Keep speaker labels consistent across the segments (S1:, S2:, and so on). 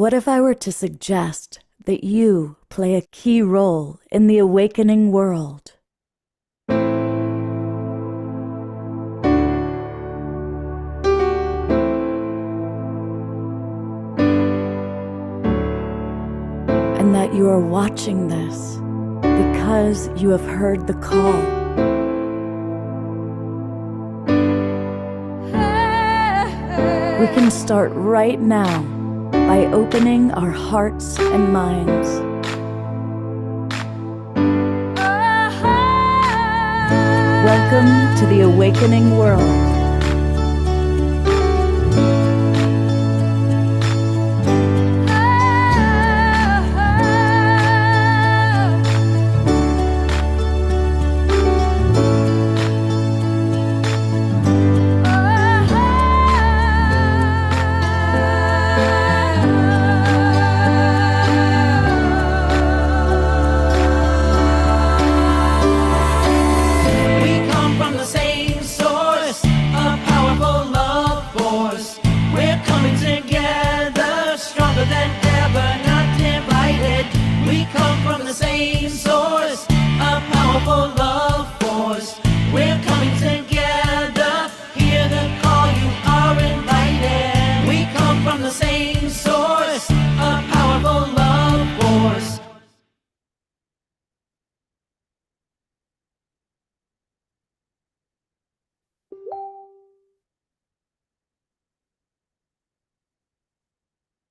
S1: What if I were to suggest that you play a key role in the awakening world? And that you are watching this because you have heard the call. We can start right now by opening our hearts and minds. Welcome to the awakening world.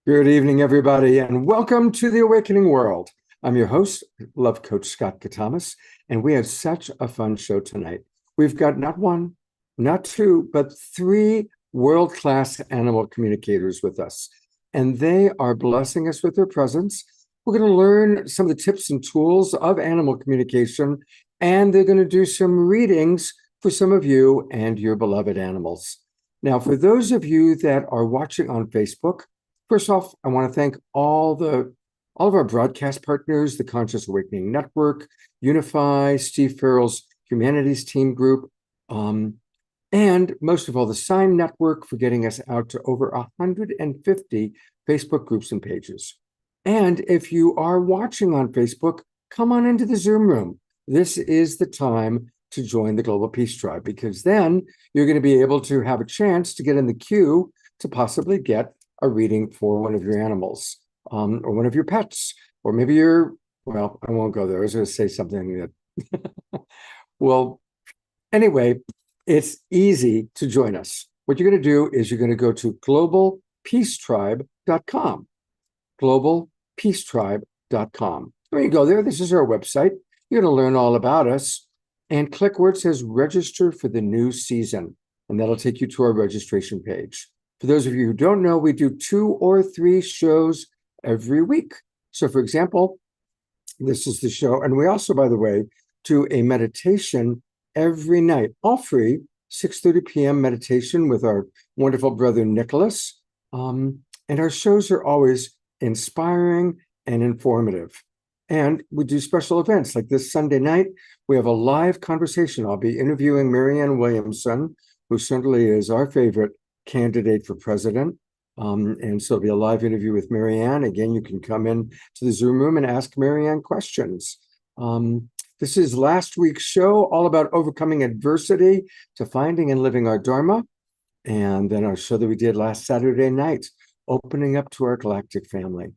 S2: Good evening, everybody, and welcome to the Awakening World. I'm your host, Love Coach Scott Katamas, and we have such a fun show tonight. We've got not one, not two, but three world-class animal communicators with us, and they are blessing us with their presence. We're going to learn some of the tips and tools of animal communication, and they're going to do some readings for some of you and your beloved animals. Now, for those of you that are watching on Facebook, first off, I want to thank all of our broadcast partners, the Conscious Awakening Network, Unify, Steve Farrell's Humanities Team Group, and most of all, the Sign Network for getting us out to over 150 Facebook groups and pages. And if you are watching on Facebook, come on into the Zoom room. This is the time to join the Global Peace Tribe, because then you're going to be able to have a chance to get in the queue to possibly get a reading for one of your animals, or one of your pets, or maybe well, I won't go there. I was going to say something that, well, anyway, it's easy to join us. What you're going to do is you're going to go to globalpeacetribe.com, globalpeacetribe.com. When you go there, this is our website. You're going to learn all about us and click where it says register for the new season, and that'll take you to our registration page. For those of you who don't know, we do 2 or 3 shows every week. So, for example, this is the show. And we also, by the way, do a meditation every night, all free, 6:30 p.m. meditation with our wonderful brother, Nicholas. And our shows are always inspiring and informative. And we do special events like this Sunday night. We have a live conversation. I'll be interviewing Marianne Williamson, who certainly is our favorite candidate for president. And so it'll be a live interview with Marianne. Again, you can come in to the Zoom room and ask Marianne questions. This is last week's show, all about overcoming adversity to finding and living our Dharma. And then our show that we did last Saturday night, opening up to our galactic family.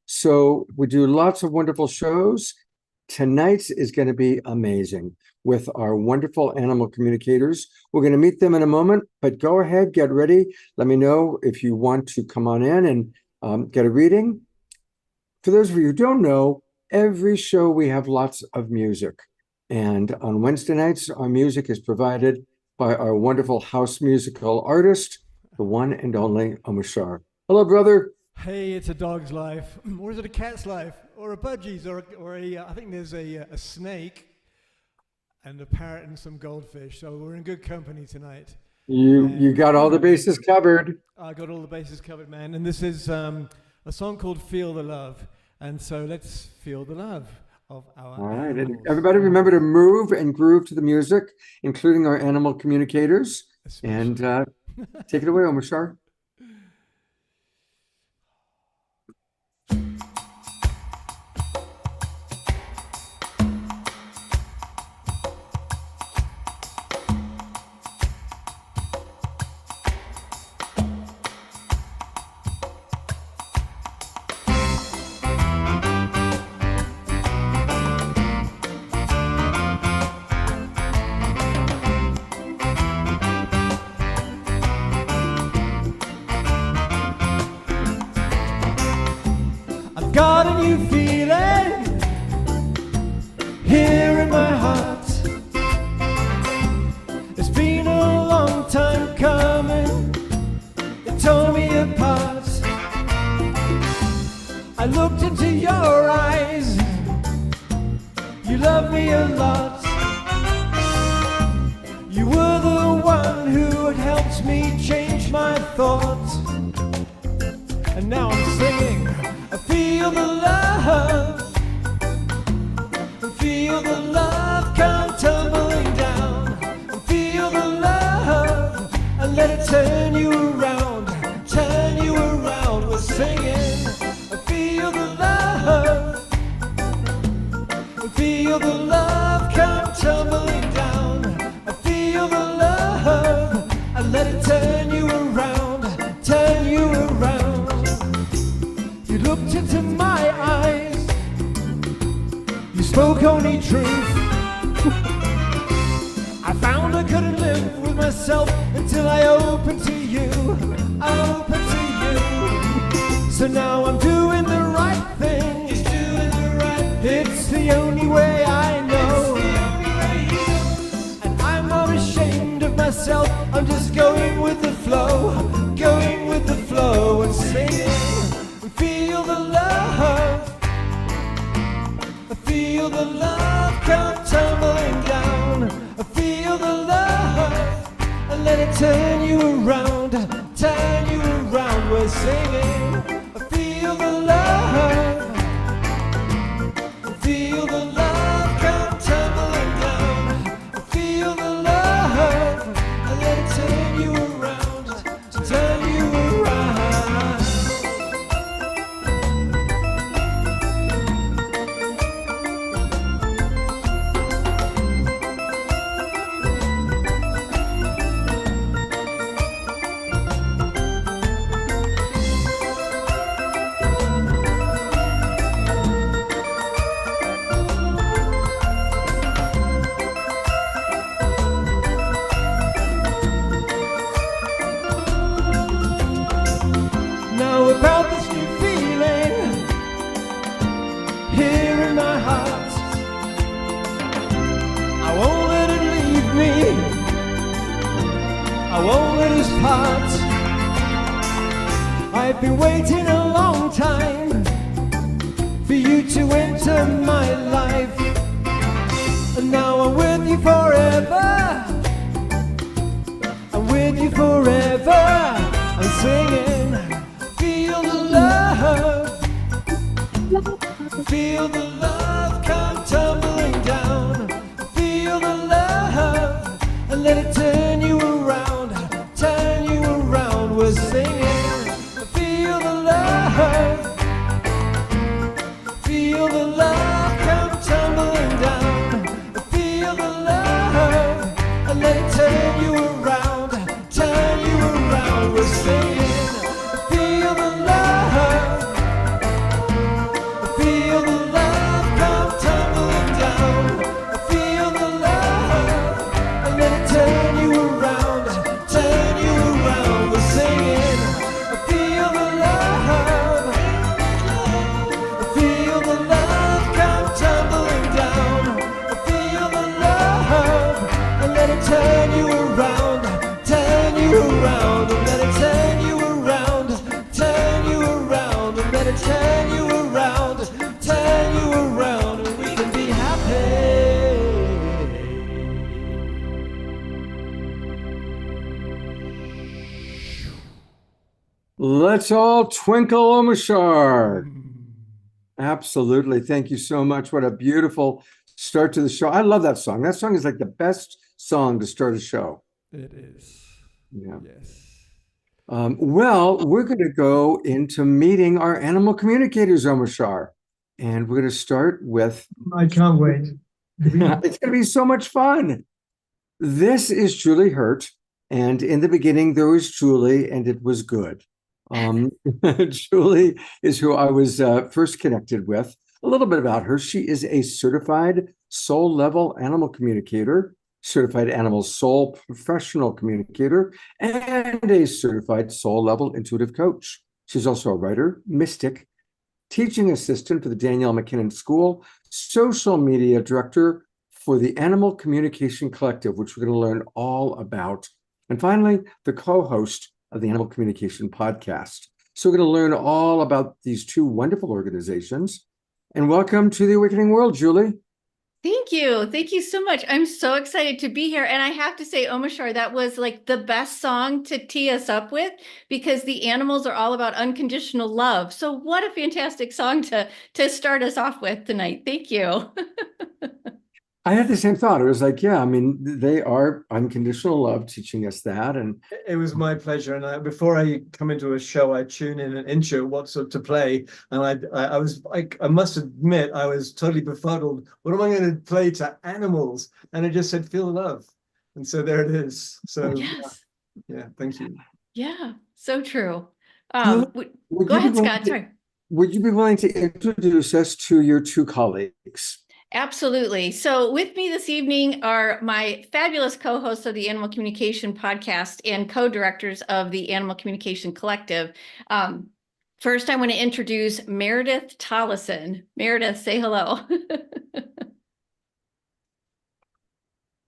S2: So we do lots of wonderful shows. Tonight is going to be amazing with our wonderful animal communicators. We're going to meet them in a moment, but go ahead, get ready. Let me know if you want to come on in and get a reading. For those of you who don't know, every show we have lots of music. And on Wednesday nights, our music is provided by our wonderful house musical artist, the one and only Omashar. Hello, brother.
S3: Hey, it's a dog's life, or is it a cat's life, or a budgie's, or I think there's a snake and a parrot and some goldfish. So we're in good company tonight.
S2: You got all the bases covered.
S3: I got all the bases covered, man. And this is a song called "Feel the Love," and so let's feel the love of our. All right,
S2: and everybody, remember to move and groove to the music, including our animal communicators. And take it away, Omashar.
S3: here in my heart. It's been a long time coming, it tore me apart. I looked into your eyes, you love me a lot. You were the one who had helped me change my thoughts. And now I'm singing, I feel the love, I feel the love come tumbling down. I feel the love, and let it turn you around, turn you around. We're singing, I feel the love, I feel the love come tumbling down. I feel the love, and let it turn you around, turn you around. You looked into my eyes, you spoke only truth. I found I couldn't live with myself until I opened to you, opened to you. So now I'm doing the right thing, it's doing the right thing. It's the only way I know, and I'm not ashamed of myself. I'm just going with the flow, going with the flow and singing. We feel the love, I feel the love come tumbling down. I feel the love, and let it turn you around, turn you around. We're singing, I feel the love, I feel the love come tumbling down. I feel the love, and let it turn you around, turn you around. Now about this new feeling here in my heart, I won't let it leave me, I won't let us part. I've been waiting a long time for you to enter my life, and now I'm with you forever, I'm with you forever. I'm singing, feel the love, feel the love come tumbling down. Feel the love, and let it turn you around, turn you around. We're singing, feel the love, feel the love come tumbling down. Feel the love, and let it turn you around, turn you around. We're singing, feel the love, feel the love come tumbling down. Feel the love, and let it turn you around, turn you around. We're singing, feel the love, feel the love come tumbling down. Feel the love, and let it turn you around, turn you around. And let it turn you around, turn you around. And let it turn you around, turn you around. And we can be happy.
S2: Let's all twinkle, Omashar. Absolutely. Thank you so much. What a beautiful start to the show. I love that song. That song is like the best song to start a show.
S3: It is.
S2: Yeah.
S3: Yes.
S2: Well, we're going to go into meeting our animal communicators, Omashar. And we're going to start with,
S4: I can't wait.
S2: it's going to be so much fun. This is Julie Hurt. And in the beginning, there was Julie, and it was good. Julie is who I was first connected with. A little bit about her. She is a certified soul level animal communicator, certified animal soul professional communicator, and a certified soul level intuitive coach. She's also a writer, mystic, teaching assistant for the Danielle McKinnon School, social media director for the Animal Communication Collective, which we're going to learn all about. And finally, the co-host of the Animal Communication Podcast. So we're going to learn all about these two wonderful organizations. And welcome to the Awakening World, Julie.
S4: Thank you. Thank you so much. I'm so excited to be here. And I have to say, Omashar, that was like the best song to tee us up with, because the animals are all about unconditional love. So what a fantastic song to start us off with tonight. Thank you.
S2: I had the same thought. It was like, yeah, I mean, they are unconditional love teaching us that. And
S3: It was my pleasure. And before I come into a show, I tune in an intro, what's up to play. And I was like, I must admit, I was totally befuddled. What am I going to play to animals? And it just said, feel the love. And so there it is. So
S4: Yes.
S3: yeah, thank you.
S4: Yeah, so true.
S2: Would
S4: Go
S2: you be
S4: ahead,
S2: willing
S4: Scott.
S2: to-
S4: Sorry.
S2: Would you be willing to introduce us to your two colleagues?
S4: Absolutely. So with me this evening are my fabulous co-hosts of the Animal Communication Podcast and co-directors of the Animal Communication Collective. First, I want to introduce Meredith Tollison. Meredith, say hello.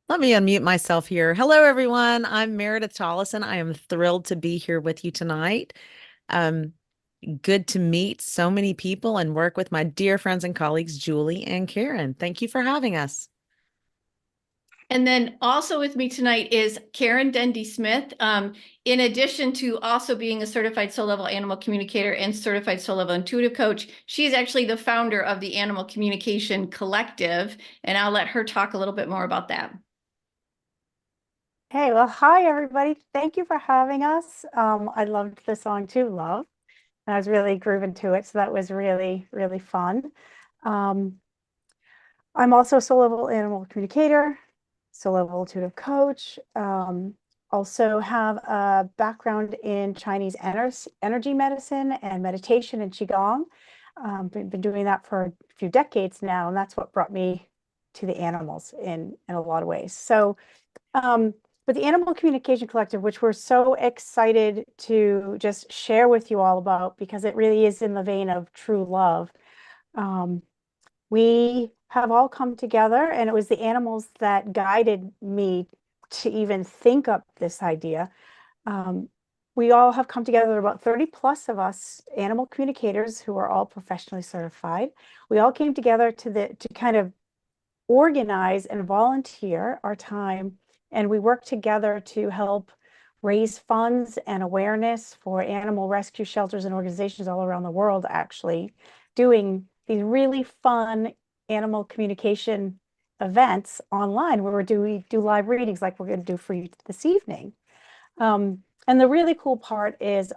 S5: Let me unmute myself here. Hello, everyone. I'm Meredith Tollison. I am thrilled to be here with you tonight. Good to meet so many people and work with my dear friends and colleagues, Julie and Karen. Thank you for having us.
S4: And then also with me tonight is Karen Dendy Smith. In addition to also being a certified soul level animal communicator and certified soul level intuitive coach, she's actually the founder of the Animal Communication Collective. And I'll let her talk a little bit more about that.
S6: Hey, well, hi, everybody. Thank you for having us. I loved the song too, Love. And I was really grooving to it. So that was really, really fun. I'm also a soul level animal communicator, soul level intuitive coach. Also have a background in Chinese energy medicine and meditation and Qigong. Been doing that for a few decades now, and that's what brought me to the animals in a lot of ways. So, but the Animal Communication Collective, which we're so excited to just share with you all about, because it really is in the vein of true love. We have all come together, and it was the animals that guided me to even think up this idea. We all have come together, about 30 plus of us animal communicators who are all professionally certified. We all came together to kind of organize and volunteer our time, and we work together to help raise funds and awareness for animal rescue shelters and organizations all around the world, actually doing these really fun animal communication events online where we do live readings like we're going to do for you this evening. And the really cool part is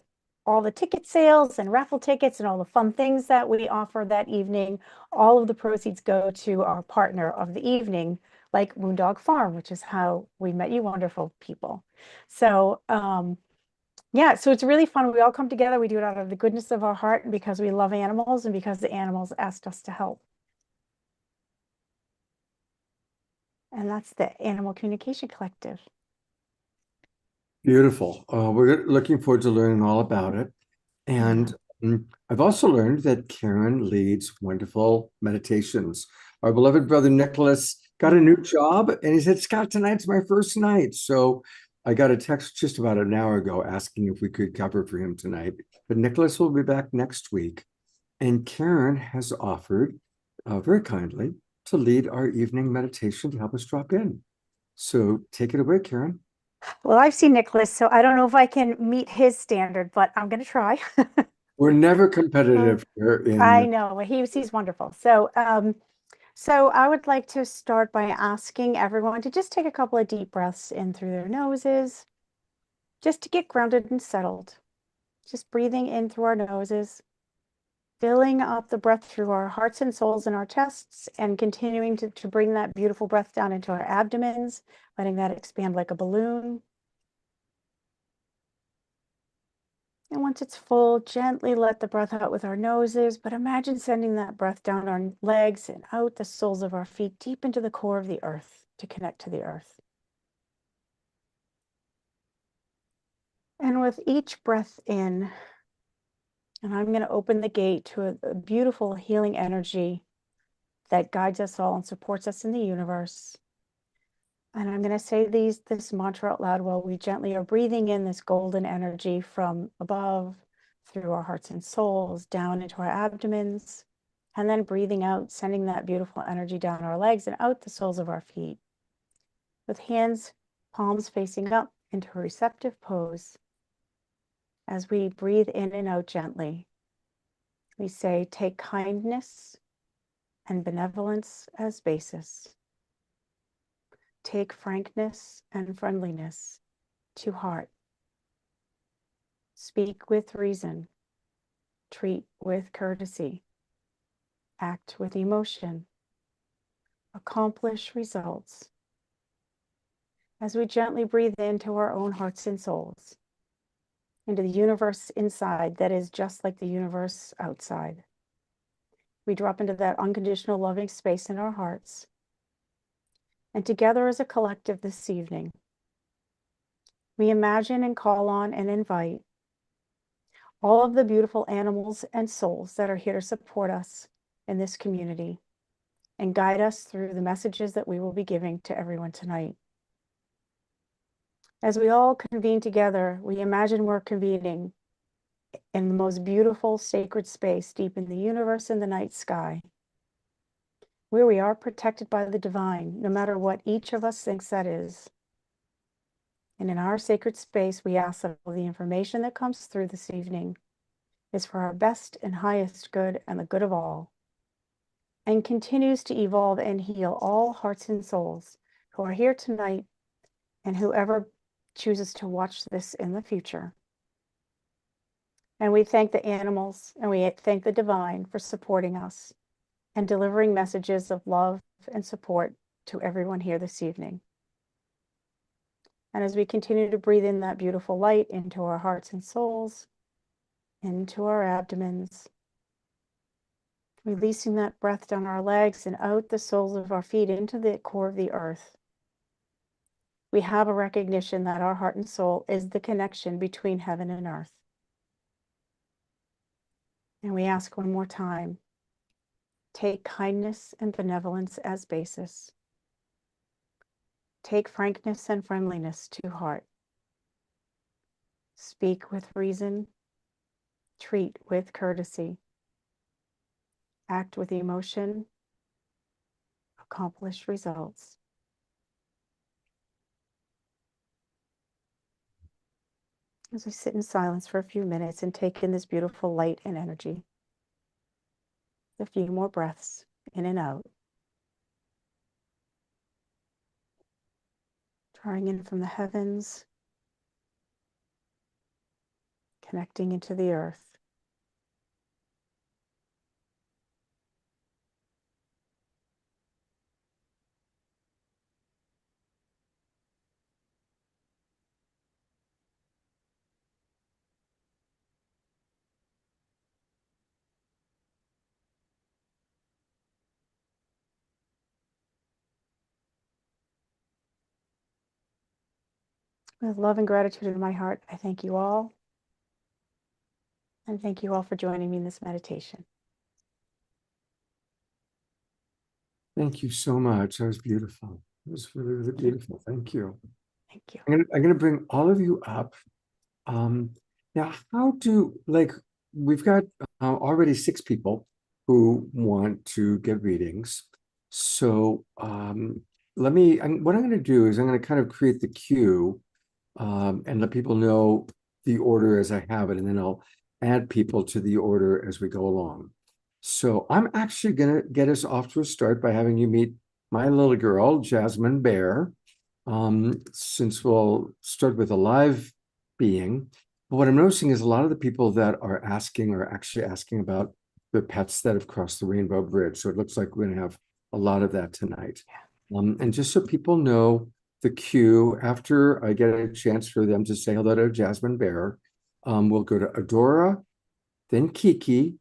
S6: all the ticket sales and raffle tickets and all the fun things that we offer that evening. All of the proceeds go to our partner of the evening, like Moondog Farm, which is how we met you wonderful people. So yeah, so it's really fun. We all come together. We do it out of the goodness of our heart and because we love animals and because the animals asked us to help. And that's the Animal Communication Collective.
S2: Beautiful. We're looking forward to learning all about it. And I've also learned that Karen leads wonderful meditations. Our beloved brother Nicholas got a new job, and he said, Scott, tonight's my first night. So I got a text just about an hour ago asking if we could cover for him tonight. But Nicholas will be back next week. And Karen has offered very kindly to lead our evening meditation to help us drop in. So take it away, Karen.
S6: Well, I've seen Nicholas, so I don't know if I can meet his standard, but I'm going to try.
S2: We're never competitive here.
S6: I know, he's wonderful. So, so I would like to start by asking everyone to just take a couple of deep breaths in through their noses, just to get grounded and settled. Just breathing in through our noses, filling up the breath through our hearts and souls and our chests, and continuing to bring that beautiful breath down into our abdomens, letting that expand like a balloon. And once it's full, gently let the breath out with our noses, but imagine sending that breath down our legs and out the soles of our feet, deep into the core of the earth to connect to the earth. And with each breath in, And I'm going to open the gate to a beautiful healing energy that guides us all and supports us in the universe. And I'm going to say this mantra out loud while we gently are breathing in this golden energy from above, through our hearts and souls, down into our abdomens, and then breathing out, sending that beautiful energy down our legs and out the soles of our feet. With hands, palms facing up into a receptive pose. As we breathe in and out gently, we say, take kindness and benevolence as basis. Take frankness and friendliness to heart. Speak with reason. Treat with courtesy. Act with emotion. Accomplish results. As we gently breathe into our own hearts and souls, into the universe inside that is just like the universe outside. We drop into that unconditional loving space in our hearts. And together as a collective this evening, we imagine and call on and invite all of the beautiful animals and souls that are here to support us in this community and guide us through the messages that we will be giving to everyone tonight. As we all convene together, we imagine we're convening in the most beautiful sacred space deep in the universe and the night sky, where we are protected by the divine, no matter what each of us thinks that is. And in our sacred space, we ask that all the information that comes through this evening is for our best and highest good and the good of all, and continues to evolve and heal all hearts and souls who are here tonight and whoever chooses to watch this in the future. And we thank the animals and we thank the divine for supporting us and delivering messages of love and support to everyone here this evening. And as we continue to breathe in that beautiful light into our hearts and souls, into our abdomens, releasing that breath down our legs and out the soles of our feet into the core of the earth, we have a recognition that our heart and soul is the connection between heaven and earth. And we ask one more time, take kindness and benevolence as basis. Take frankness and friendliness to heart. Speak with reason. Treat with courtesy. Act with emotion. Accomplish results. As we sit in silence for a few minutes and take in this beautiful light and energy. A few more breaths in and out. Drawing in from the heavens, connecting into the earth. With love and gratitude in my heart, I thank you all. And thank you all for joining me in this meditation.
S2: Thank you so much. That was beautiful. It was really, really beautiful. Thank you.
S6: Thank you.
S2: I'm gonna bring all of you up. Now, we've got already 6 people who want to get readings. So what I'm going to do is I'm going to kind of create the queue and let people know the order as I have it, and then I'll add people to the order as we go along. So I'm actually going to get us off to a start by having you meet my little girl, Jasmine Bear. Since we'll start with a live being. But what I'm noticing is a lot of the people that are actually asking about the pets that have crossed the Rainbow Bridge. So it looks like we're going to have a lot of that tonight. And just so people know the cue, after I get a chance for them to say hello to Jasmine Bear, we'll go to Adora, then Kiki,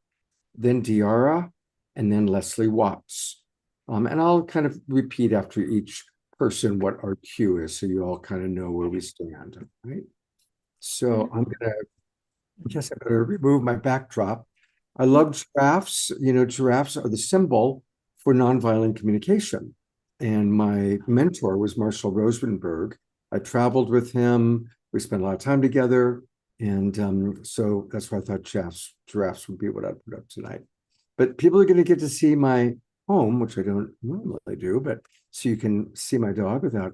S2: then Diara, and then Leslie Watts. And I'll kind of repeat after each person what our cue is, so you all kind of know where we stand, right? So I'm gonna I guess I better remove my backdrop. I love giraffes. You know, giraffes are the symbol for nonviolent communication. And my mentor was Marshall Rosenberg. I traveled with him. We spent a lot of time together. And so that's why I thought giraffes would be what I'd put up tonight. But people are going to get to see my home, which I don't normally do, but so you can see my dog without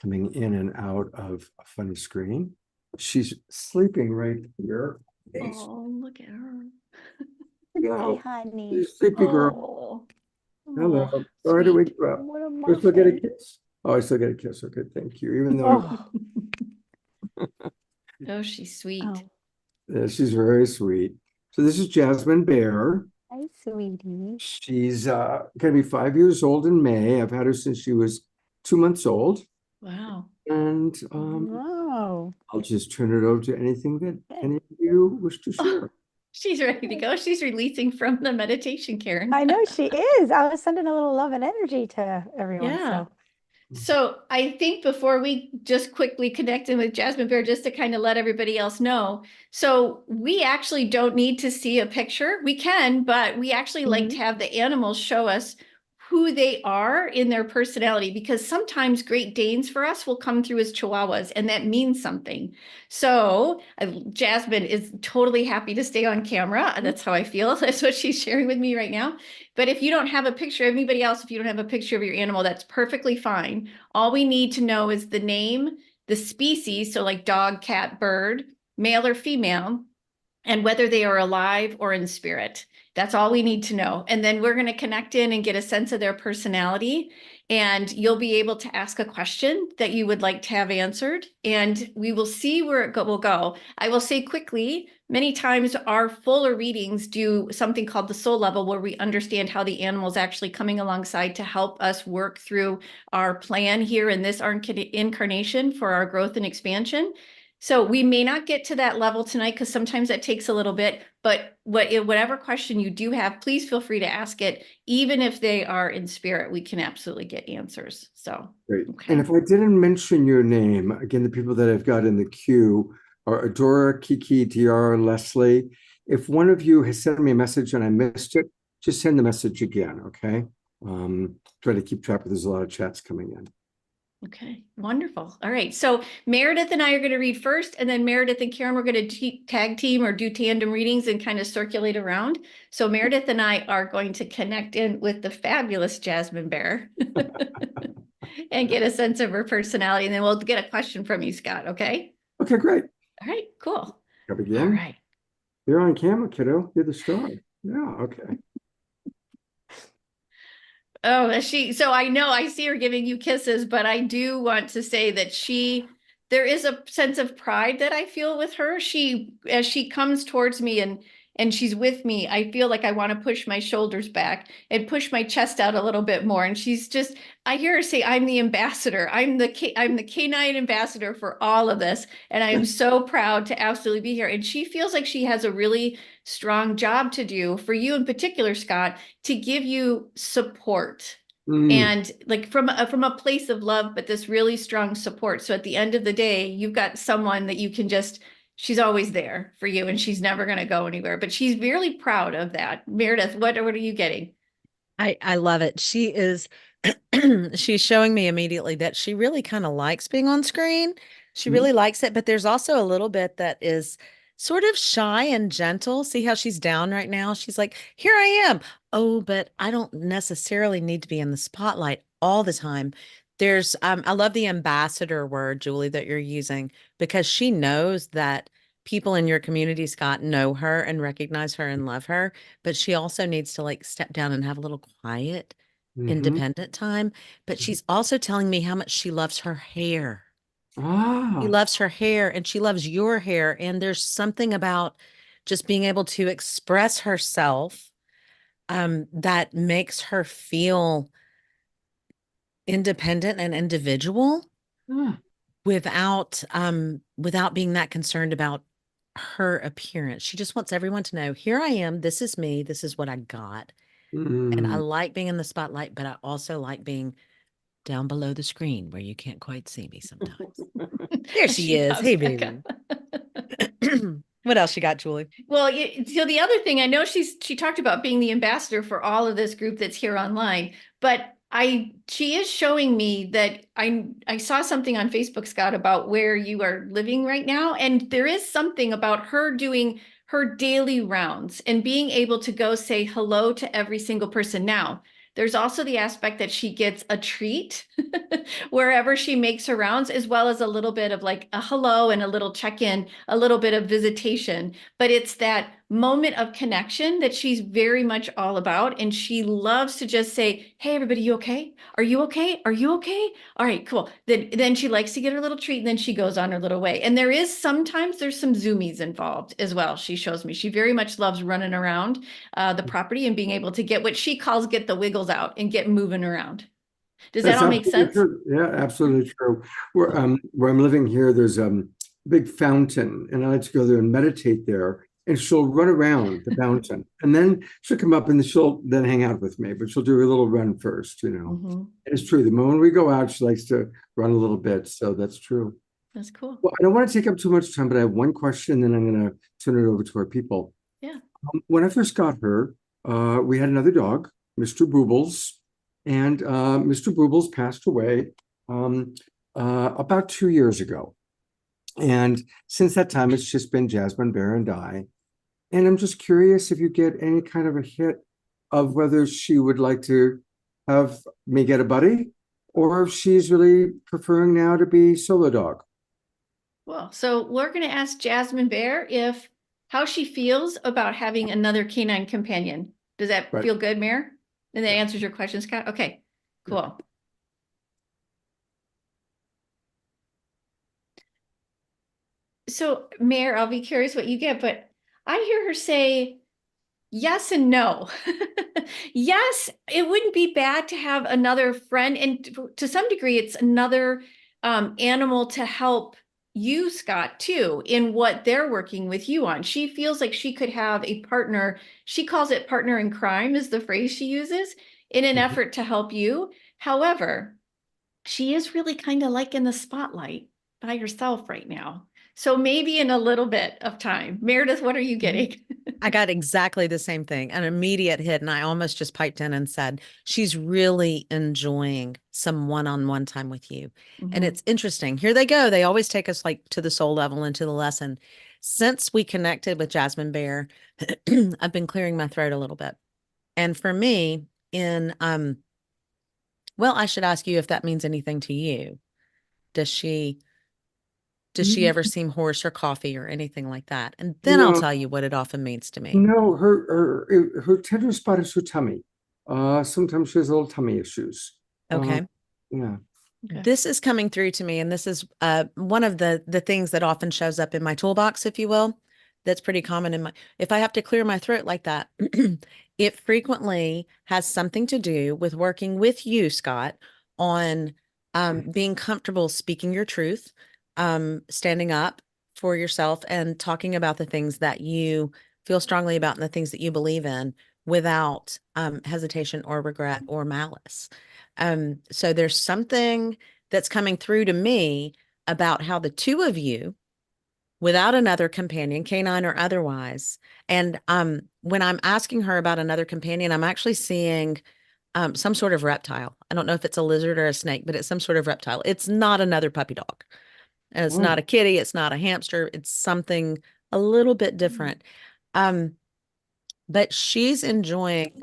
S2: coming in and out of a funny screen. She's sleeping right here.
S4: Oh, look at her.
S2: No,
S6: Hi, honey.
S2: she's sleepy girl.
S4: Oh,
S2: Hello.
S4: oh,
S2: Sorry to
S4: sweet.
S2: wake you up.
S6: What a
S2: Do I still get a
S6: muffin.
S2: kiss? Oh, I still get a kiss. Okay, thank you. Even though
S6: Oh,
S4: Oh, she's sweet.
S6: oh,
S2: she's very sweet. So this is Jasmine Bear.
S6: hi, sweetie.
S2: She's gonna be 5 years old in May. I've had her since she was 2 months old.
S4: Wow.
S2: And
S6: Wow.
S2: I'll just turn it over to anything that
S6: Okay.
S2: any of you wish to share.
S4: She's ready to go. She's releasing from the meditation, Karen.
S6: I know she is. I was sending a little love and energy to everyone.
S4: Yeah.
S6: So
S4: So I think before we just quickly connect in with Jasmine Bear, just to kind of let everybody else know. So we actually don't need to see a picture. We can, but we actually like to have the animals show us who they are in their personality, because sometimes Great Danes for us will come through as Chihuahuas, and that means something. So Jasmine is totally happy to stay on camera. That's how I feel. That's what she's sharing with me right now. But if you don't have a picture, anybody else, if you don't have a picture of your animal, that's perfectly fine. All we need to know is the name, the species, so like dog, cat, bird, male or female, and whether they are alive or in spirit. That's all we need to know. And then we're going to connect in and get a sense of their personality. And you'll be able to ask a question that you would like to have answered. And we will see where it will go. I will say quickly, many times our fuller readings do something called the soul level, where we understand how the animal is actually coming alongside to help us work through our plan here in this incarnation for our growth and expansion. So we may not get to that level tonight, because sometimes that takes a little bit, but whatever question you do have, please feel free to ask it. Even if they are in spirit, we can absolutely get answers. So,
S2: Great.
S4: okay.
S2: And if I didn't mention your name, again, the people that I've got in the queue are Adora, Kiki, DR, Leslie. If one of you has sent me a message and I missed it, just send the message again, okay? Try to keep track, there's a lot of chats coming in.
S4: Okay, wonderful. All right. So Meredith and I are going to read first, and then Meredith and Karen, we're going to tag team or do tandem readings and kind of circulate around. So Meredith and I are going to connect in with the fabulous Jasmine Bear and get a sense of her personality. And then we'll get a question from you, Scott. Okay.
S2: Okay, great.
S4: All right, cool.
S2: Come again.
S4: All right.
S2: You're on camera, kiddo. You're the star. Yeah, okay.
S4: Oh, so I know I see her giving you kisses, but I do want to say that there is a sense of pride that I feel with her. As she comes towards me and she's with me, I feel like I want to push my shoulders back and push my chest out a little bit more. And I hear her say, I'm the ambassador. I'm the canine ambassador for all of this. And I am so proud to absolutely be here. And she feels like she has a really strong job to do for you in particular, Scott, to give you support. And like from a place of love, but this really strong support. So at the end of the day, you've got someone that you can she's always there for you, and she's never going to go anywhere, but she's really proud of that. Meredith, what are you getting?
S5: I love it. She is, she's showing me immediately that she really kind of likes being on screen. She really likes it, but there's also a little bit that is sort of shy and gentle. See how she's down right now? She's like, here I am. Oh, but I don't necessarily need to be in the spotlight all the time. There's, I love the ambassador word, Julie, that you're using, because she knows that people in your community, Scott, know her and recognize her and love her, but she also needs to like step down and have a little quiet, independent time. But she's also telling me how much she loves her hair. She loves her hair and she loves your hair. And there's something about just being able to express herself that makes her feel independent and individual without being that concerned about her appearance. She just wants everyone to know, here I am, this is me, this is what I got. And I like being in the spotlight, but I also like being down below the screen where you can't quite see me sometimes. There she is. Hey, baby. What else you got, Julie?
S4: Well, so the other thing, I know she talked about being the ambassador for all of this group that's here online, but she is showing me that I saw something on Facebook, Scott, about where you are living right now, and there is something about her doing her daily rounds and being able to go say hello to every single person. Now, there's also the aspect that she gets a treat wherever she makes her rounds, as well as a little bit of like a hello and a little check-in, a little bit of visitation. But it's that moment of connection that she's very much all about. And she loves to just say, hey, everybody, you okay? Are you okay? Are you okay? All right, cool. Then she likes to get her little treat and then she goes on her little way. And there's some zoomies involved as well. She shows me she very much loves running around the property and being able to get what she calls get the wiggles out and get moving around. Does that
S2: That's
S4: all make
S2: absolutely
S4: sense?
S2: true. Yeah, absolutely true. Where I'm living here, there's a big fountain, and I like to go there and meditate there. And she'll run around the fountain, and then she'll come up and she'll then hang out with me. But she'll do a little run first, you know.
S4: Mhm.
S2: It's true. The moment we go out, she likes to run a little bit. So that's true.
S4: That's cool.
S2: Well, I don't want to take up too much time, but I have one question, then I'm going to turn it over to our people.
S4: Yeah.
S2: When I first got her, we had another dog, Mr. Boobles, and Mr. Boobles passed away about 2 years ago. And since that time, it's just been Jasmine Bear and I. And I'm just curious if you get any kind of a hit of whether she would like to have me get a buddy, or if she's really preferring now to be solo dog.
S4: Well, so we're going to ask Jasmine Bear how she feels about having another canine companion. Does that
S2: Right.
S4: feel good, Mayor? And that answers your question, Scott? Okay, cool. So, Mayor, I'll be curious what you get, but I hear her say yes and no. Yes, it wouldn't be bad to have another friend, and to some degree, it's another animal to help you, Scott, too, in what they're working with you on. She feels like she could have a partner. She calls it partner in crime, is the phrase she uses, in an effort to help you. However, she is really kind of like in the spotlight by herself right now. So maybe in a little bit of time. Meredith, what are you getting?
S5: I got exactly the same thing, an immediate hit. And I almost just piped in and said, she's really enjoying some one-on-one time with you. And
S4: Mhm.
S5: it's interesting. Here they go. They always take us like to the soul level and to the lesson. Since we connected with Jasmine Bear, I've been clearing my throat a little bit. And for me, well, I should ask you if that means anything to you. Does she ever seem hoarse or coffee or anything like that? And then I'll
S2: No,
S5: tell you what it often means to me.
S2: no, her tender spot is her tummy. Sometimes she has little tummy issues.
S5: Okay.
S2: Yeah.
S4: Okay.
S5: This is coming through to me, and this is one of the things that often shows up in my toolbox, if you will. That's pretty common in if I have to clear my throat like that, it frequently has something to do with working with you, Scott, on being comfortable speaking your truth, standing up for yourself and talking about the things that you feel strongly about and the things that you believe in without hesitation or regret or malice. So there's something that's coming through to me about how the two of you, without another companion, canine or otherwise, and when I'm asking her about another companion, I'm actually seeing some sort of reptile. I don't know if it's a lizard or a snake, but it's some sort of reptile. It's not another puppy dog. And it's not a kitty. It's not a hamster. It's something a little bit different. But she's enjoying,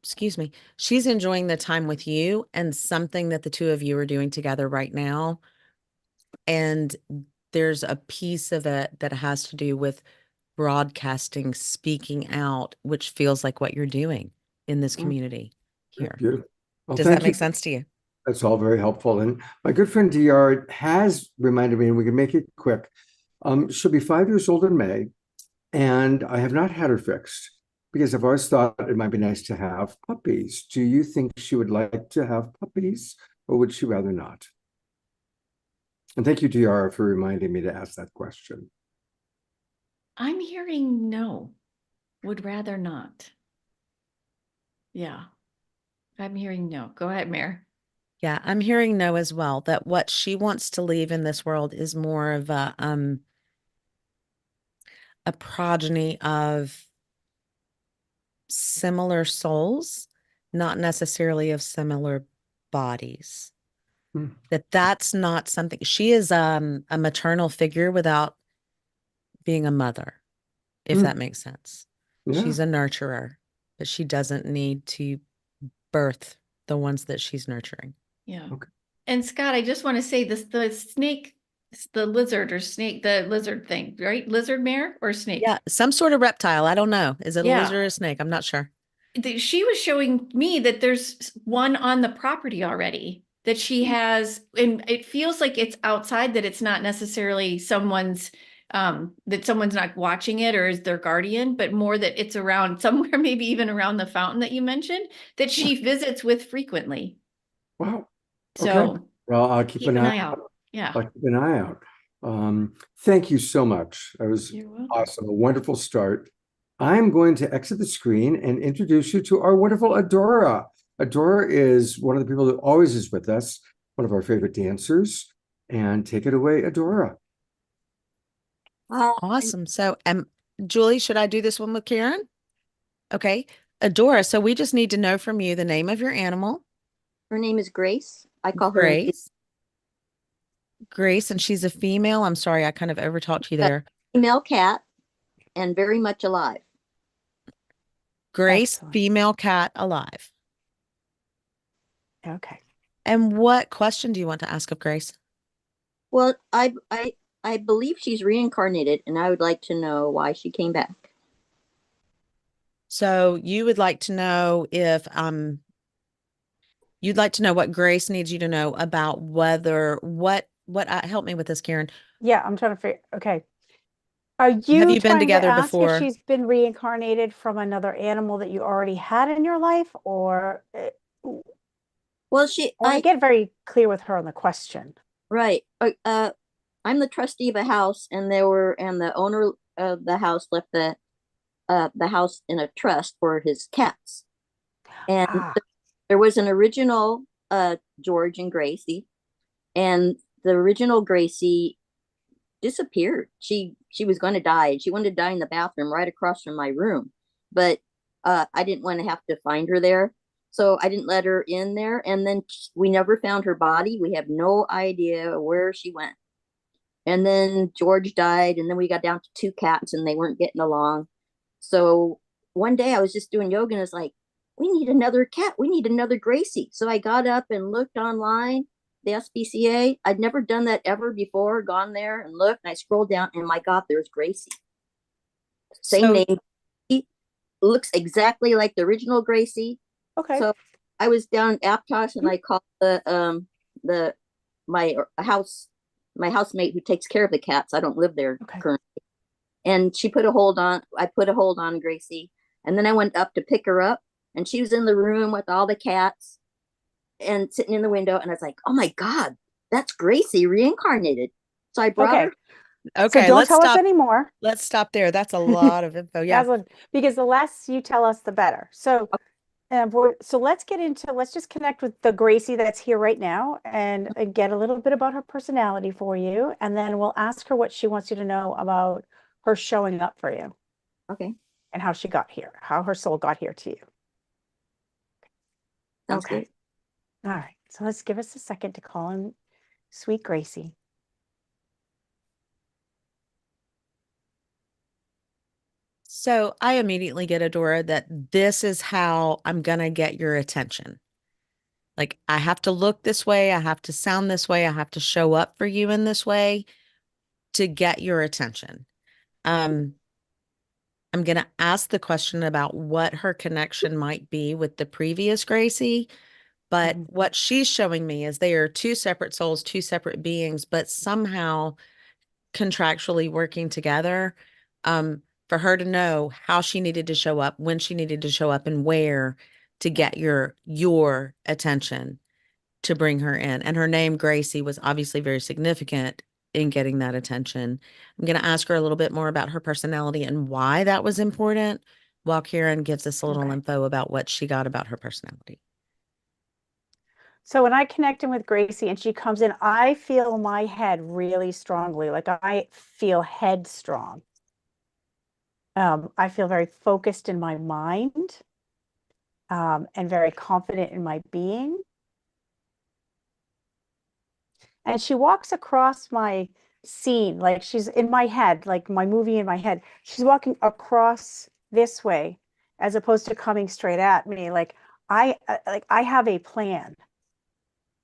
S5: excuse me, she's enjoying the time with you and something that the two of you are doing together right now. And there's a piece of it that has to do with broadcasting, speaking out, which feels like what you're doing in this community here.
S2: Beautiful. Well,
S5: Does that
S2: thank you.
S5: make sense to you?
S2: That's all very helpful. And my good friend DR has reminded me, and we can make it quick. She'll be 5 years old in May, and I have not had her fixed because I've always thought it might be nice to have puppies. Do you think she would like to have puppies, or would she rather not? And thank you, DR, for reminding me to ask that question.
S4: I'm hearing no, would rather not. Yeah, I'm hearing no. Go ahead, Mayor.
S5: Yeah, I'm hearing no as well, that what she wants to leave in this world is more of a progeny of similar souls, not necessarily of similar bodies.
S2: Hmm.
S5: That's not something. She is a maternal figure without being a mother, if
S2: Hmm.
S5: that makes sense.
S2: Yeah.
S5: She's a nurturer, but she doesn't need to birth the ones that she's nurturing.
S4: Yeah.
S2: Okay.
S4: And Scott, I just want to say this, the snake, the lizard or snake, the lizard thing, right? Lizard mare or snake?
S5: Yeah, some sort of reptile. I don't know. Is it a
S4: Yeah.
S5: lizard or a snake? I'm not sure.
S4: She was showing me that there's one on the property already that she has, and it feels like it's outside, that it's not necessarily someone's, that someone's not watching it or is their guardian, but more that it's around somewhere, maybe even around the fountain that you mentioned, that she visits with frequently.
S2: Wow. Okay.
S4: So
S2: Well, I'll keep an eye out.
S4: Yeah.
S2: I'll keep an eye out. Thank you so much. That was
S4: You're welcome.
S2: awesome. A wonderful start. I'm going to exit the screen and introduce you to our wonderful Adora. Adora is one of the people that always is with us, one of our favorite dancers. And take it away, Adora.
S5: Awesome. So, Julie, should I do this one with Karen? Okay. Adora, so we just need to know from you the name of your animal.
S7: Her name is Grace. I call her
S5: Grace. Grace, and she's a female. I'm sorry, I kind of overtalked you there.
S7: female cat and very much alive.
S5: Grace,
S6: Excellent.
S5: female cat, alive.
S6: Okay.
S5: And what question do you want to ask of Grace?
S7: Well, I believe she's reincarnated, and I would like to know why she came back.
S5: So you would like to know if you'd like to know what Grace needs you to know about whether what help me with this, Karen.
S6: Yeah, I'm trying to figure. Okay. Are
S5: Have
S6: you
S5: you been
S6: trying to
S5: together
S6: ask
S5: before?
S6: if she's been reincarnated from another animal that you already had in your life, or
S7: Well,
S6: I want to get very clear with her on the question.
S7: right. I'm the trustee of a house, and the owner of the house left the house in a trust for his cats. And
S6: Ah,
S7: there was an original George and Gracie, and the original Gracie disappeared. She was going to die. She wanted to die in the bathroom right across from my room, but I didn't want to have to find her there, so I didn't let her in there. And then we never found her body. We have no idea where she went. And then George died, and then we got down to 2 cats, and they weren't getting along. So one day I was just doing yoga, and it's like, we need another cat. We need another Gracie. So I got up and looked online, the SPCA. I'd never done that ever before, gone there and looked, and I scrolled down, and my God, there's Gracie. Same name. He looks exactly like the original Gracie.
S6: okay.
S7: So I was down in Aptos, and I called my housemate who takes care of the cats. I don't live there currently. And I put a hold on Gracie. And then I went up to pick her up, and she was in the room with all the cats and sitting in the window. And I was like, oh my God, that's Gracie reincarnated. So I brought her.
S5: Okay,
S6: So don't
S5: let's
S6: tell us
S5: stop.
S6: anymore.
S5: Let's stop there. That's a lot of info. Yeah.
S6: Because the less you tell us, the better. So, let's just connect with the Gracie that's here right now and get a little bit about her personality for you. And then we'll ask her what she wants you to know about her showing up for you.
S7: Okay.
S6: And how she got here, how her soul got here to you.
S7: Sounds
S6: Okay.
S7: good.
S6: All right. So let's give us a second to call in sweet Gracie.
S5: So I immediately get, Adora, that this is how I'm going to get your attention. Like, I have to look this way. I have to sound this way. I have to show up for you in this way to get your attention. I'm going to ask the question about what her connection might be with the previous Gracie. But what she's showing me is they are 2 separate souls, 2 separate beings, but somehow contractually working together. For her to know how she needed to show up, when she needed to show up, and where to get your attention to bring her in. And her name, Gracie, was obviously very significant in getting that attention. I'm going to ask her a little bit more about her personality and why that was important, while Karen gives us a little info about what she got about her personality.
S6: So when I connect in with Gracie and she comes in, I feel my head really strongly. Like I feel headstrong. I feel very focused in my mind, and very confident in my being. And she walks across my scene, like she's in my head, like my movie in my head. She's walking across this way as opposed to coming straight at me. Like I have a plan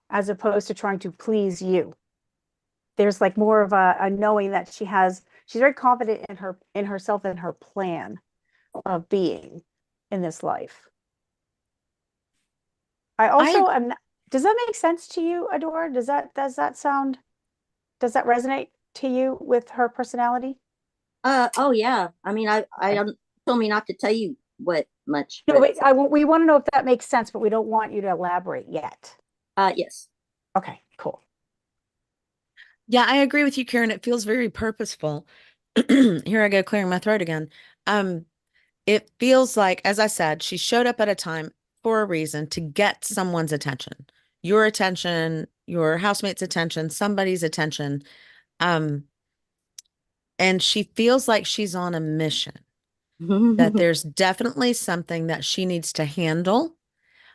S6: as opposed to trying to please you. There's like more of a knowing that she's very confident in herself and her plan of being in this life. I also am not, does that make sense to you, Adore? Does that resonate to you with her personality?
S7: Oh yeah. I mean, I don't told me not to tell you what much,
S6: No,
S7: but
S6: we want to know if that makes sense, but we don't want you to elaborate yet.
S7: yes.
S6: Okay, cool.
S5: Yeah, I agree with you, Karen. It feels very purposeful. Here I go clearing my throat again. It feels like, as I said, she showed up at a time for a reason to get someone's attention, your attention, your housemate's attention, somebody's attention. And she feels like she's on a mission, that there's definitely something that she needs to handle.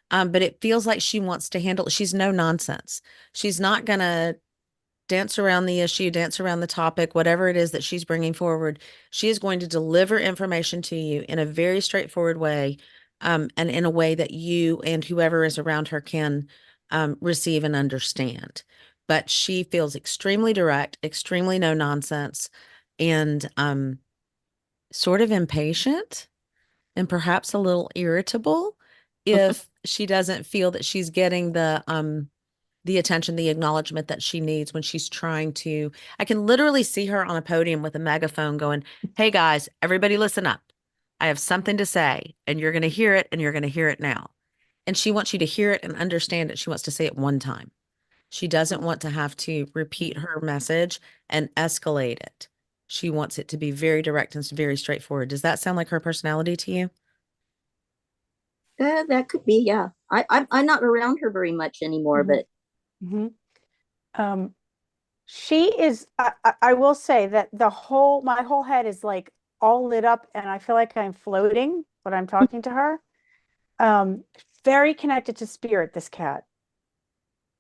S5: But it feels like she wants to handle it. She's no nonsense. She's not going to dance around the issue, dance around the topic, whatever it is that she's bringing forward. She is going to deliver information to you in a very straightforward way, and in a way that you and whoever is around her can receive and understand. But she feels extremely direct, extremely no nonsense, and sort of impatient and perhaps a little irritable if she doesn't feel that she's getting the attention, the acknowledgement that she needs when she's trying to. I can literally see her on a podium with a megaphone going, "Hey guys, everybody listen up. I have something to say, and you're going to hear it, and you're going to hear it now." And she wants you to hear it and understand it. She wants to say it one time. She doesn't want to have to repeat her message and escalate it. She wants it to be very direct and very straightforward. Does that sound like her personality to you?
S7: That could be, yeah. I'm not around her very much anymore,
S6: Mhm.
S7: but
S6: She is, I will say that my whole head is like all lit up and I feel like I'm floating when I'm talking to her. Um, Very connected to spirit, this cat.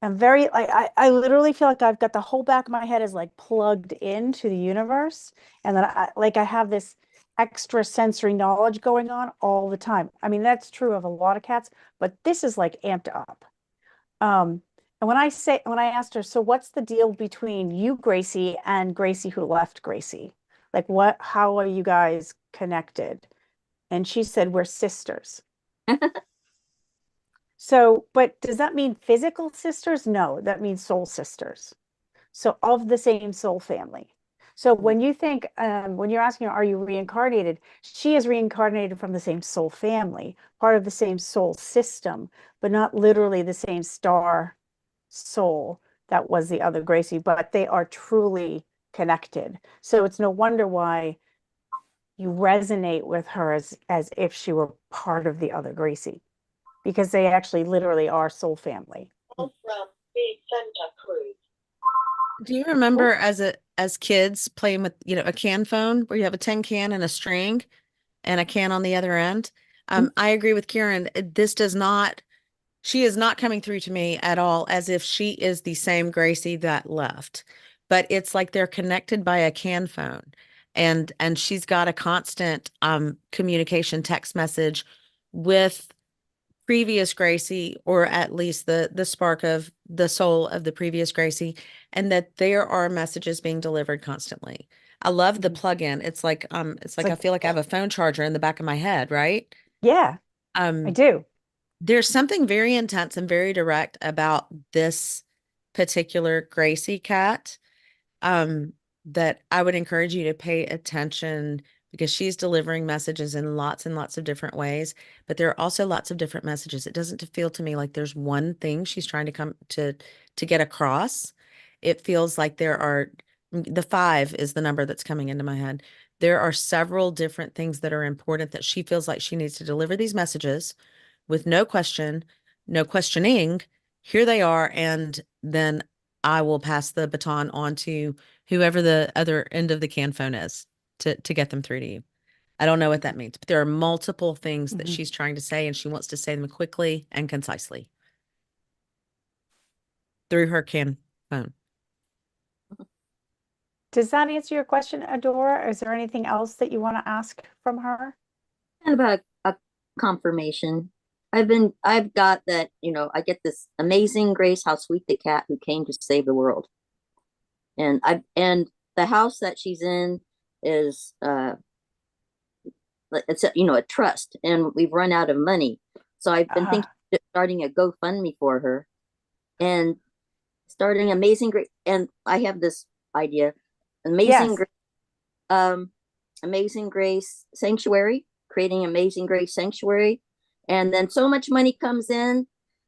S6: I'm very, I literally feel like I've got the whole back of my head is like plugged into the universe. And then I have this extra sensory knowledge going on all the time. I mean, that's true of a lot of cats, but this is like amped up. And when I asked her, so what's the deal between you, Gracie, and Gracie who left Gracie? Like how are you guys connected? And she said, we're sisters. So, but does that mean physical sisters? No, that means soul sisters. So of the same soul family. So when you think, when you're asking, are you reincarnated? She is reincarnated from the same soul family, part of the same soul system, but not literally the same star soul that was the other Gracie, but they are truly connected. So it's no wonder why you resonate with her as if she were part of the other Gracie, because they actually literally are soul family.
S8: From the Santa Cruz.
S5: Do you remember as kids playing with, a can phone where you have a tin can and a string and a can on the other end? I agree with Karen. She is not coming through to me at all as if she is the same Gracie that left, but it's like they're connected by a can phone, and she's got a constant communication text message with previous Gracie, or at least the spark of the soul of the previous Gracie, and that there are messages being delivered constantly. I love the plug-in. It's like I feel like I have a phone charger in the back of my head, right?
S6: Yeah, I
S5: Um,
S6: do.
S5: there's something very intense and very direct about this particular Gracie cat, that I would encourage you to pay attention, because she's delivering messages in lots and lots of different ways, but there are also lots of different messages. It doesn't feel to me like there's one thing she's trying to come to get across. It feels like the 5 is the number that's coming into my head. There are several different things that are important that she feels like she needs to deliver these messages with no question, no questioning. Here they are, and then I will pass the baton on to whoever the other end of the can phone is to get them through to you. I don't know what that means, but there are multiple things that
S6: Mhm.
S5: she's trying to say, and she wants to say them quickly and concisely through her phone.
S6: Does that answer your question, Adora? Is there anything else that you want to ask from her?
S7: And about a confirmation. I've got that, I get this amazing grace, how sweet the cat who came to save the world. And the house that she's in is, it's a trust, and we've run out of money. So I've been thinking of starting a GoFundMe for her and starting Amazing Grace. And I have this idea,
S6: Yes.
S7: Amazing Grace Sanctuary, creating Amazing Grace Sanctuary. And then so much money comes in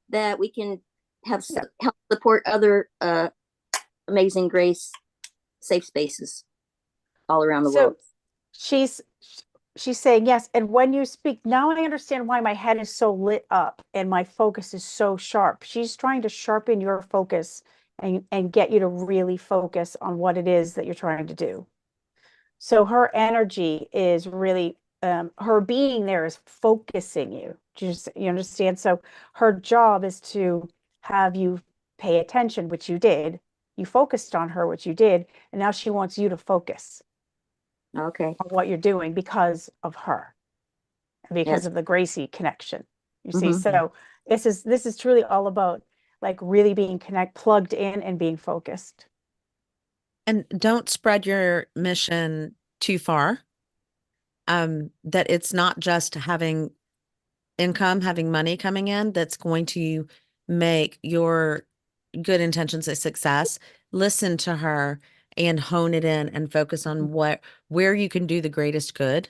S7: that we can have help support other Amazing Grace safe spaces all around the world.
S6: She's saying yes. And when you speak, now I understand why my head is so lit up and my focus is so sharp. She's trying to sharpen your focus and get you to really focus on what it is that you're trying to do. So her energy is really, her being there is focusing you. You understand? So her job is to have you pay attention, which you did. You focused on her, which you did. And now she wants you to focus
S7: Okay.
S6: on what you're doing because of her, because of the Gracie connection. You see, so this is truly all about like really being plugged in and being focused.
S5: And don't spread your mission too far. That it's not just having income, having money coming in that's going to make your good intentions a success. Listen to her and hone it in and focus on where you can do the greatest good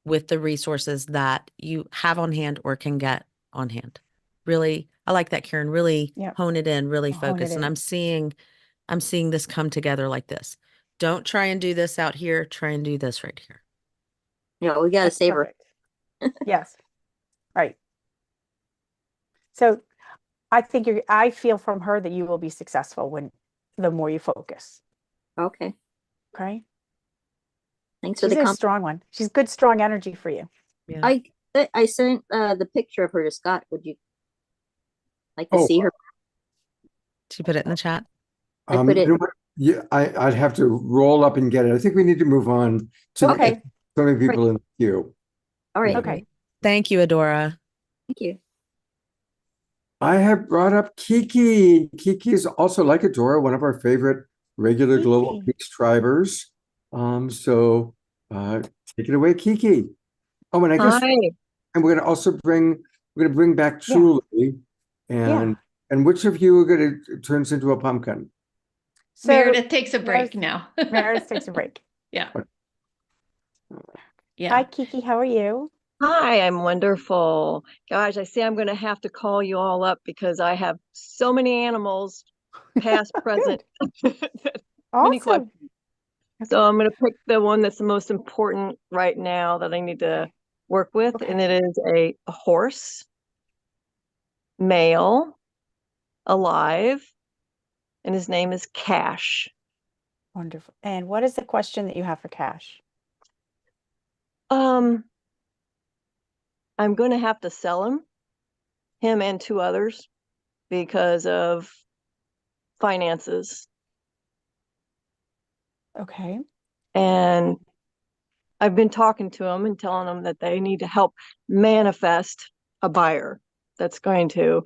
S5: with the resources that you have on hand or can get on hand. Really, I like that, Karen. Really hone it in, really focus. And I'm seeing this come together like this. Don't try and do this out here. Try and do this right here.
S7: Yeah, we got to save her.
S6: Yes. Right. So I feel from her that you will be successful the more you focus.
S7: Okay.
S6: Okay.
S7: Thanks for
S6: She's
S7: the
S6: a strong one. She's good, strong energy for you.
S5: Yeah.
S7: I sent the picture of her to Scott. Would you like to see her?
S5: Did you put it in the chat?
S7: I put it.
S2: Yeah, I'd have to roll up and get it. I think we need to move on to
S6: Okay.
S2: so many people in the queue.
S7: All right.
S6: Okay.
S5: Thank you, Adora.
S7: Thank you.
S2: I have brought up Kiki. Kiki is also, like Adora, one of our favorite regular Global Peace Tribers. So take it away, Kiki. Oh, and I guess, and we're going to bring back Julie, and which of you are going to turns into a pumpkin?
S4: So Meredith takes a break now.
S6: Meredith takes a break.
S4: Yeah.
S6: Hi, Kiki. How are you?
S9: Hi, I'm wonderful. Gosh, I see I'm going to have to call you all up because I have so many animals, past, present. Many questions. So I'm going to pick the one that's the most important right now that I need to work with, and it is a horse, male, alive, and his name is Cash.
S6: Wonderful. And what is the question that you have for Cash?
S9: I'm going to have to sell him and 2 others because of finances.
S6: Okay.
S9: And I've been talking to them and telling them that they need to help manifest a buyer that's going to,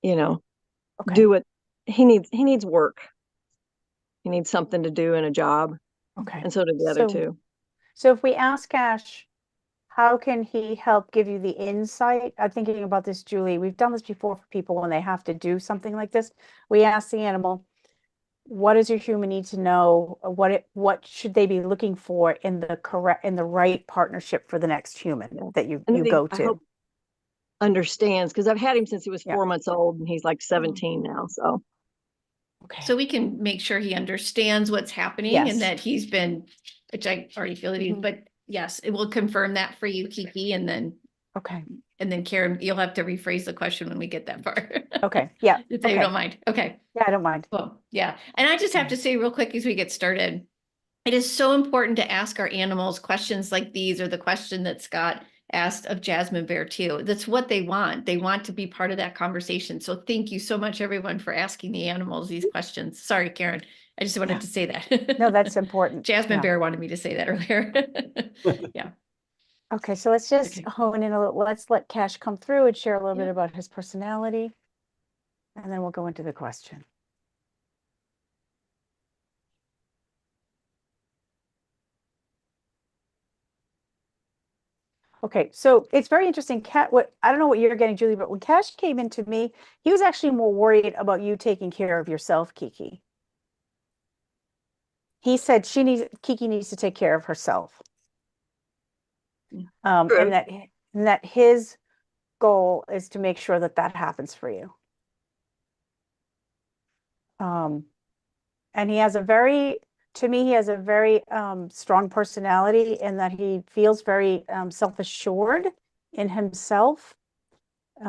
S9: do what he needs. He needs work. He needs something to do in a job.
S6: Okay.
S9: And so do the other 2.
S6: So if we ask Cash, how can he help give you the insight? I'm thinking about this, Julie. We've done this before for people when they have to do something like this. We ask the animal, what does your human need to know? What should they be looking for in the right partnership for the next human that you go to?
S9: I hope understands, because I've had him since he was 4 months old and he's like 17 now. So
S4: So we can make sure he understands what's happening and that he's been, which I already feel that he's, but yes, it will confirm that for you, Kiki, and then Karen, you'll have to rephrase the question when we get that far.
S6: Okay. Yeah.
S4: If you don't mind. Okay.
S6: Yeah, I don't mind.
S4: Cool. Yeah. And I just have to say real quick as we get started, it is so important to ask our animals questions like these, or the question that Scott asked of Jasmine Bear too. That's what they want. They want to be part of that conversation. So thank you so much, everyone, for asking the animals these questions. Sorry, Karen. I just wanted to say that.
S6: No, that's important.
S4: Jasmine
S6: Yeah.
S4: Bear wanted me to say that earlier. Yeah.
S6: Okay, so let's just
S4: Okay.
S6: hone in a little. Let's let Cash come through and share a little
S4: Yeah.
S6: bit about his personality. And then we'll go into the question. Okay, so it's very interesting. What I don't know what you're getting, Julie, but when Cash came into me, he was actually more worried about you taking care of yourself, Kiki. He said Kiki needs to take care of herself.
S9: True.
S6: And that his goal is to make sure that that happens for you. And he has a very, to me, he has a very strong personality in that he feels very self-assured in himself. He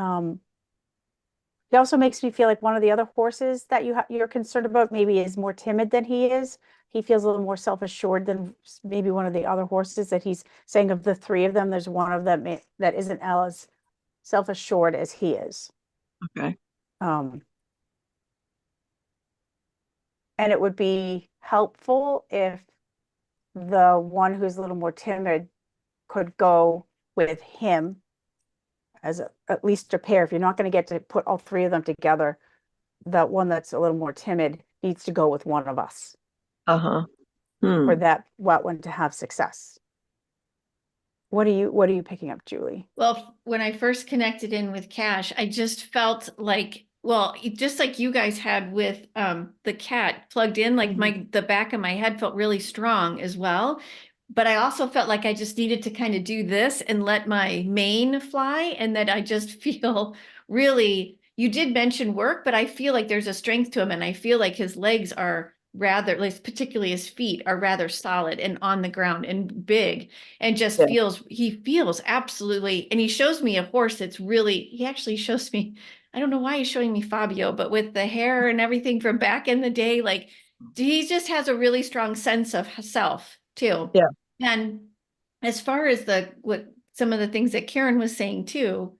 S6: also makes me feel like one of the other horses that you're concerned about maybe is more timid than he is. He feels a little more self-assured than maybe one of the other horses that he's saying. Of the three of them, there's one of them that isn't as self-assured as he is.
S9: Okay.
S6: And it would be helpful if the one who's a little more timid could go with him as at least a pair. If you're not going to get to put all three of them together, that one that's a little more timid needs to go with one of us
S9: Uh-huh.
S6: for that one to have success. What are you picking up, Julie?
S4: Well, when I first connected in with Cash, I just felt like, well, just like you guys had with the cat plugged in, like the back of my head felt really strong as well. But I also felt like I just needed to kind of do this and let my mane fly, and that I just feel really, you did mention work, but I feel like there's a strength to him, and I feel like his legs are rather, like particularly his feet are rather solid and on the ground and big, and just he feels absolutely, and he shows me a horse that's really, he actually shows me, I don't know why he's showing me Fabio, but with the hair and everything from back in the day, like he just has a really strong sense of self too.
S9: Yeah.
S4: And as far as what some of the things that Karen was saying too,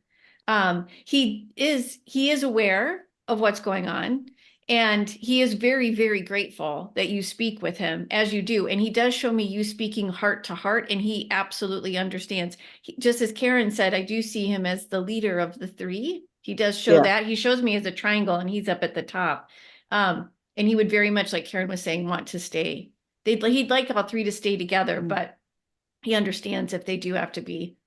S4: he is aware of what's going on. And he is very, very grateful that you speak with him as you do. And he does show me you speaking heart to heart, and he absolutely understands. Just as Karen said, I do see him as the leader of the three. He does show that. He shows me as a triangle, and he's up at the top. And he would very much, like Karen was saying, want to stay. He'd like all three to stay together, but he understands if they do have to be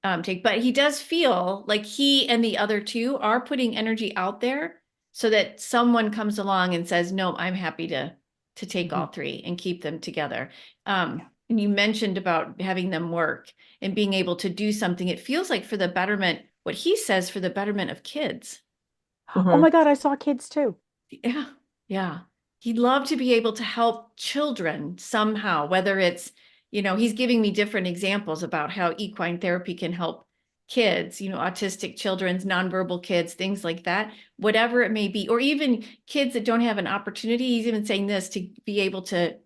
S4: but he does feel like he and the other two are putting energy out there, so that someone comes along and says, no, I'm happy to take all three and keep them together. And you mentioned about having them work and being able to do something. It feels like for the betterment, what he says, for the betterment of kids.
S6: Oh my God, I saw kids too.
S4: Yeah. Yeah. He'd love to be able to help children somehow, whether it's, he's giving me different examples about how equine therapy can help kids, autistic children's, nonverbal kids, things like that, whatever it may be, or even kids that don't have an opportunity. He's even saying this, to be able to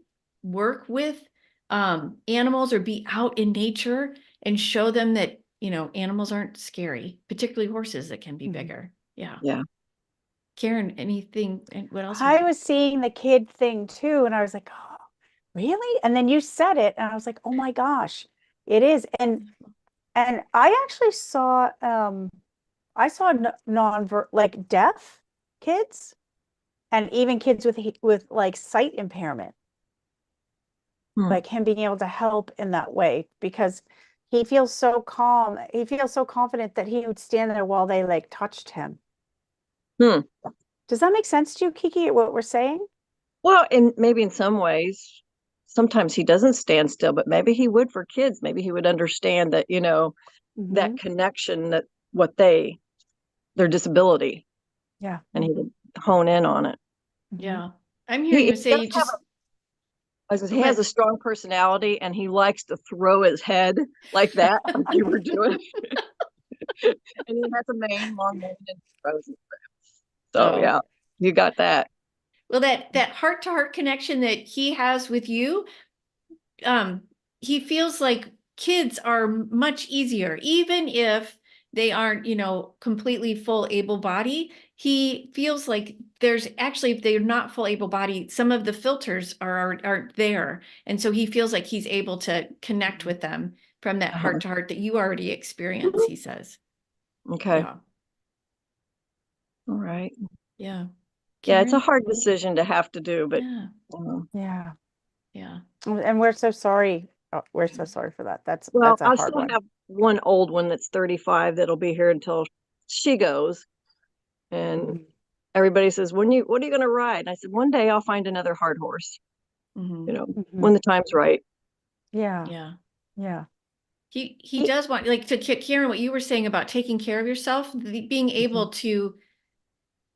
S4: work with animals or be out in nature and show them that, animals aren't scary, particularly horses that can be bigger. Yeah.
S9: Yeah.
S4: Karen, anything, what else?
S6: I was seeing the kid thing too, and I was like, oh, really? And then you said it, and I was like, oh my gosh, it is. And I actually saw like deaf kids, and even kids with like sight impairment, like him being able to help in that way, because he feels so calm. He feels so confident that he would stand there while they like touched him. Does that make sense to you, Kiki, what we're saying?
S9: Well, and maybe in some ways, sometimes he doesn't stand still, but maybe he would for kids. Maybe he would understand that, that connection, that their disability.
S6: Yeah.
S9: And he would hone in on it.
S4: Yeah. I'm hearing you say
S9: he has a strong personality, and he likes to throw his head like that, like you were doing. And he has a long mane, and throws it. So yeah, you got that.
S4: Well, that heart-to-heart connection that he has with you, he feels like kids are much easier, even if they aren't, completely full able body. He feels like there's actually, if they're not full able body, some of the filters aren't there. And so he feels like he's able to connect with them from that heart to heart that you already experience, he says.
S9: Okay.
S4: Yeah.
S9: All right.
S4: Yeah.
S9: Yeah, it's a
S4: Karen?
S9: hard decision to have to do, but
S4: Yeah.
S6: Yeah.
S4: Yeah.
S6: And we're so sorry. Oh, we're so sorry for that. That's
S9: well,
S6: a
S9: I
S6: hard
S9: still
S6: one.
S9: have one old one that's 35 that'll be here until she goes. And
S6: Mhm.
S9: everybody says, what are you going to ride? And I said, one day I'll find another hard horse,
S6: Mhm.
S9: when the time's right.
S6: Yeah.
S4: Yeah.
S6: Yeah.
S4: He does want, like, to Karen, what you were saying about taking care of yourself, being able to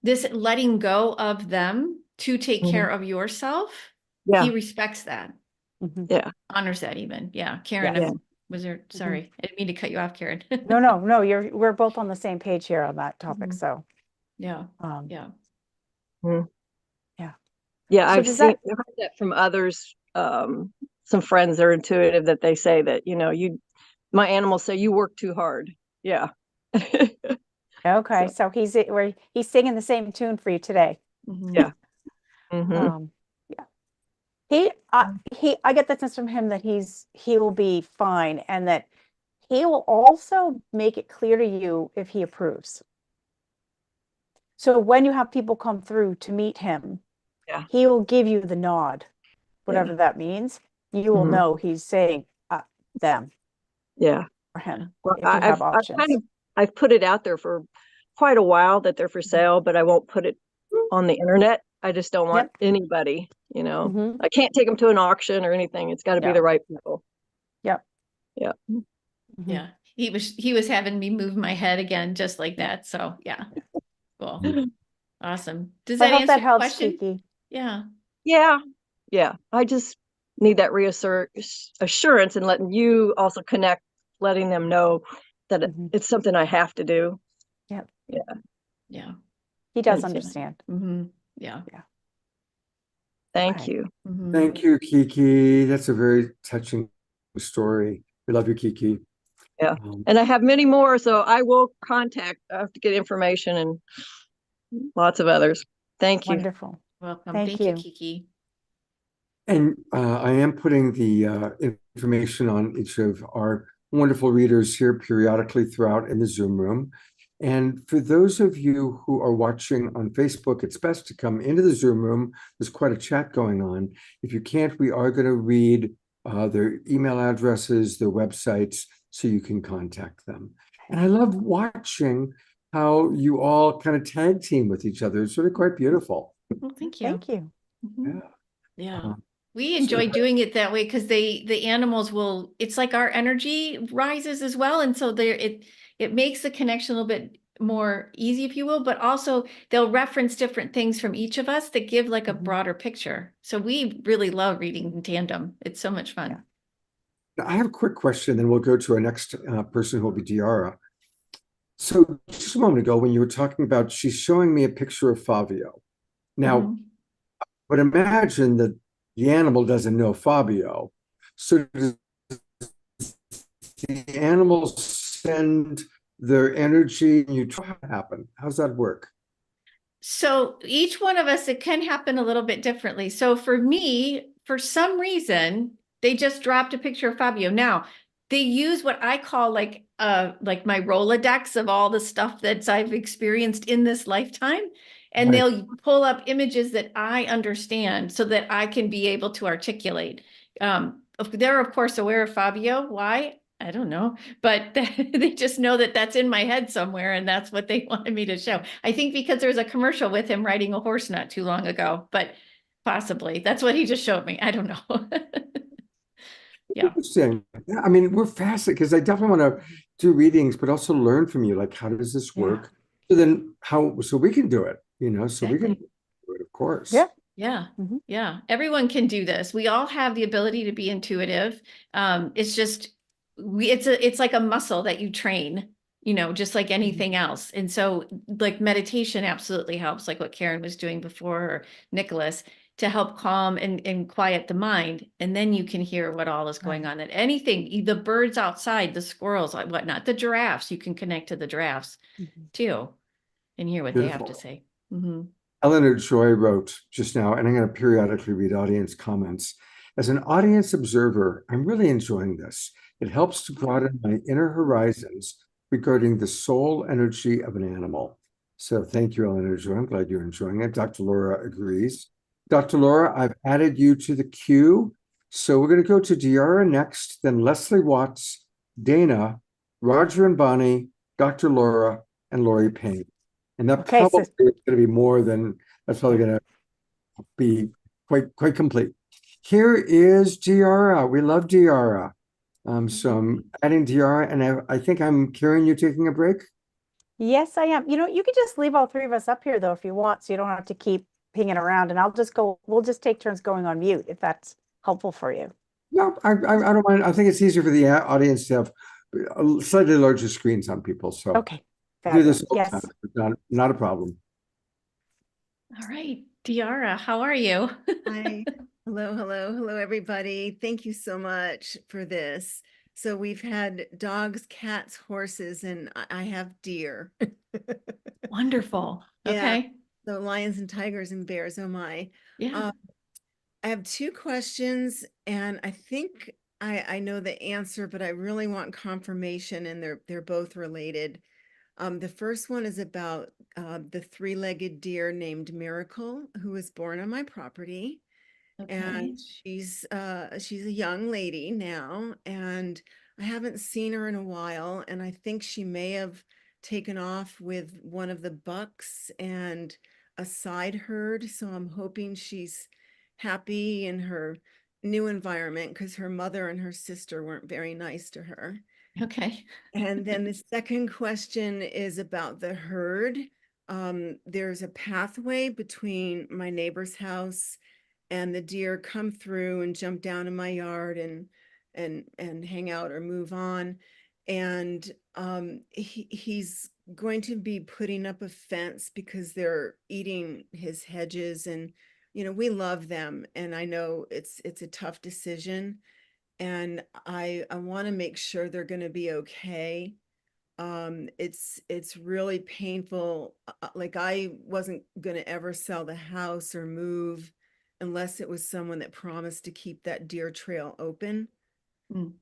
S4: this letting go of them to take care of yourself.
S9: Yeah.
S4: He respects that,
S6: Mhm.
S9: Yeah.
S4: honors that even. Yeah. Karen,
S6: Yes.
S4: was there, sorry, I didn't mean to cut you off, Karen.
S6: No, we're both on the same page here on that topic. So,
S4: Yeah.
S6: yeah.
S9: Yeah.
S6: So
S9: I've heard that from others. Some friends are intuitive that they say that, my animals say you work too hard. Yeah.
S6: Okay. So he's singing the same tune for you today.
S9: Yeah.
S6: Yeah. I get that sense from him that he will be fine, and that he will also make it clear to you if he approves. So when you have people come through to meet him, he will give you the nod, whatever that means. You will know he's saying them.
S9: Yeah.
S6: For him.
S9: Well,
S6: If you have options.
S9: I've put it out there for quite a while that they're for sale, but I won't put it on the internet. I just don't want anybody, I can't take them to an auction or anything. It's got to be the right people.
S6: Yep.
S9: Yeah.
S4: Yeah. He was having me move my head again, just like that. So yeah. Cool. Awesome. Does
S6: I
S4: that
S6: hope
S4: answer
S6: that
S4: your
S6: helps,
S4: question?
S6: Kiki.
S4: Yeah.
S9: Yeah. Yeah. I just need that assurance and letting you also connect, letting them know that it's something I have to do.
S6: Yep.
S9: Yeah.
S4: Yeah.
S6: He does understand.
S4: Yeah.
S6: Yeah.
S9: Thank you.
S2: Thank you, Kiki. That's a very touching story. We love you, Kiki.
S9: Yeah. And I have many more, so I will contact. I have to get information and lots of others. Thank you.
S6: Wonderful.
S4: Welcome.
S6: Thank
S4: you,
S6: you.
S4: Kiki.
S2: And I am putting the information on each of our wonderful readers here periodically throughout in the Zoom room. And for those of you who are watching on Facebook, it's best to come into the Zoom room. There's quite a chat going on. If you can't, we are going to read their email addresses, their websites, so you can contact them. And I love watching how you all kind of tag team with each other. It's really quite beautiful.
S4: Well, thank you.
S6: Thank you.
S4: Yeah. We enjoy doing it that way because the animals will, it's like our energy rises as well. And so it makes the connection a little bit more easy, if you will, but also they'll reference different things from each of us that give like a broader picture. So we really love reading in tandem. It's so much fun.
S2: I have a quick question, then we'll go to our next person who will be Diara. So just a moment ago, when you were talking about, she's showing me a picture of Fabio. Now, but imagine that the animal doesn't know Fabio. So does the animals send their energy and you try to happen? How's that work?
S4: So each one of us, it can happen a little bit differently. So for me, for some reason, they just dropped a picture of Fabio. Now, they use what I call like my Rolodex of all the stuff that I've experienced in this lifetime. And they'll pull up images that I understand so that I can be able to articulate. They're, of course, aware of Fabio. Why? I don't know, but they just know that that's in my head somewhere, and that's what they wanted me to show. I think because there's a commercial with him riding a horse not too long ago, but possibly that's what he just showed me. I don't know. Yeah.
S2: Interesting. Yeah, I mean, we're fascinated because I definitely want to do readings, but also learn from you. Like, how does this work? So then so we can do it, so we can do it, of course.
S6: Yeah.
S4: Yeah. Yeah. Everyone can do this. We all have the ability to be intuitive. It's just, it's like a muscle that you train, you know, just like anything else. And so like meditation absolutely helps, like what Karen was doing before, or Nicholas, to help calm and quiet the mind. And then you can hear what all is going on. And anything, the birds outside, the squirrels, like whatnot, the giraffes, you can connect to the giraffes too and hear what they have to
S2: Beautiful.
S4: say. Mhm.
S2: Eleanor Joy wrote just now, and I'm going to periodically read audience comments. As an audience observer, I'm really enjoying this. It helps to broaden my inner horizons regarding the soul energy of an animal. So thank you, Eleanor Joy. I'm glad you're enjoying it. Dr. Laura agrees. Dr. Laura, I've added you to the queue. So we're going to go to Diara next, then Leslie Watts, Dana, Roger and Bonnie, Dr. Laura, and Lori Payne. And that
S6: Okay,
S2: probably
S6: so
S2: is going to be more than, that's probably going to be quite complete. Here is Diara. We love Diara. So I'm adding Diara, and I think I'm Karen, you taking a break?
S6: yes, I am. You know, you could just leave all three of us up here though if you want, so you don't have to keep pinging around, and I'll just go, we'll just take turns going on mute if that's helpful for you.
S2: No, I don't mind. I think it's easier for the audience to have slightly larger screens on people. So
S6: Okay,
S2: do this
S6: fabulous.
S2: all the
S6: Yes.
S2: time. It's not a problem.
S4: All right, Diara, how are you?
S10: Hi. Hello, everybody. Thank you so much for this. So we've had dogs, cats, horses, and I have deer.
S4: Wonderful.
S10: Yeah.
S4: Okay.
S10: So lions and tigers and bears, oh my.
S4: Yeah.
S10: I have two questions, and I think I know the answer, but I really want confirmation, and they're both related. The first one is about the three-legged deer named Miracle, who was born on my property.
S4: Okay.
S10: And she's a young lady now, and I haven't seen her in a while, and I think she may have taken off with one of the bucks and a side herd, so I'm hoping she's happy in her new environment because her mother and her sister weren't very nice to her.
S4: Okay.
S10: And then the second question is about the herd. There's a pathway between my neighbor's house, and the deer come through and jump down in my yard and hang out or move on. And he's going to be putting up a fence because they're eating his hedges, and you know, we love them, and I know it's a tough decision, and I want to make sure they're going to be okay. It's really painful. Like, I wasn't going to ever sell the house or move unless it was someone that promised to keep that deer trail open.
S4: Mm.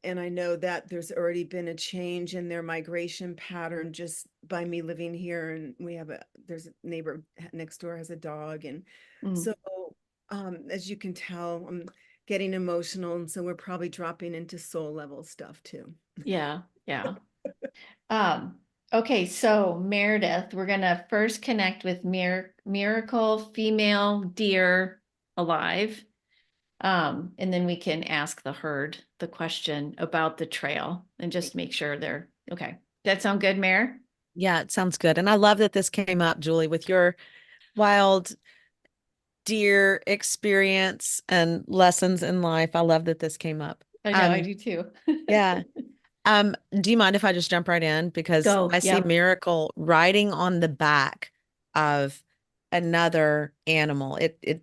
S10: And I know that there's already been a change in their migration pattern just by me living here, and there's a neighbor next door has a dog, and
S4: Mm.
S10: so as you can tell, I'm getting emotional, and so we're probably dropping into soul level stuff too.
S4: Yeah. Yeah. Okay, so Meredith, we're gonna first connect with Miracle female deer alive. And then we can ask the herd the question about the trail and just make sure they're okay. That sound good, Mare?
S5: Yeah, it sounds good. And I love that this came up, Julie, with your wild deer experience and lessons in life. I love that this came up.
S4: I know, I do too.
S5: Yeah. Do you mind if I just jump right in? Because
S4: Go,
S5: I see
S4: yep.
S5: Miracle riding on the back of another animal.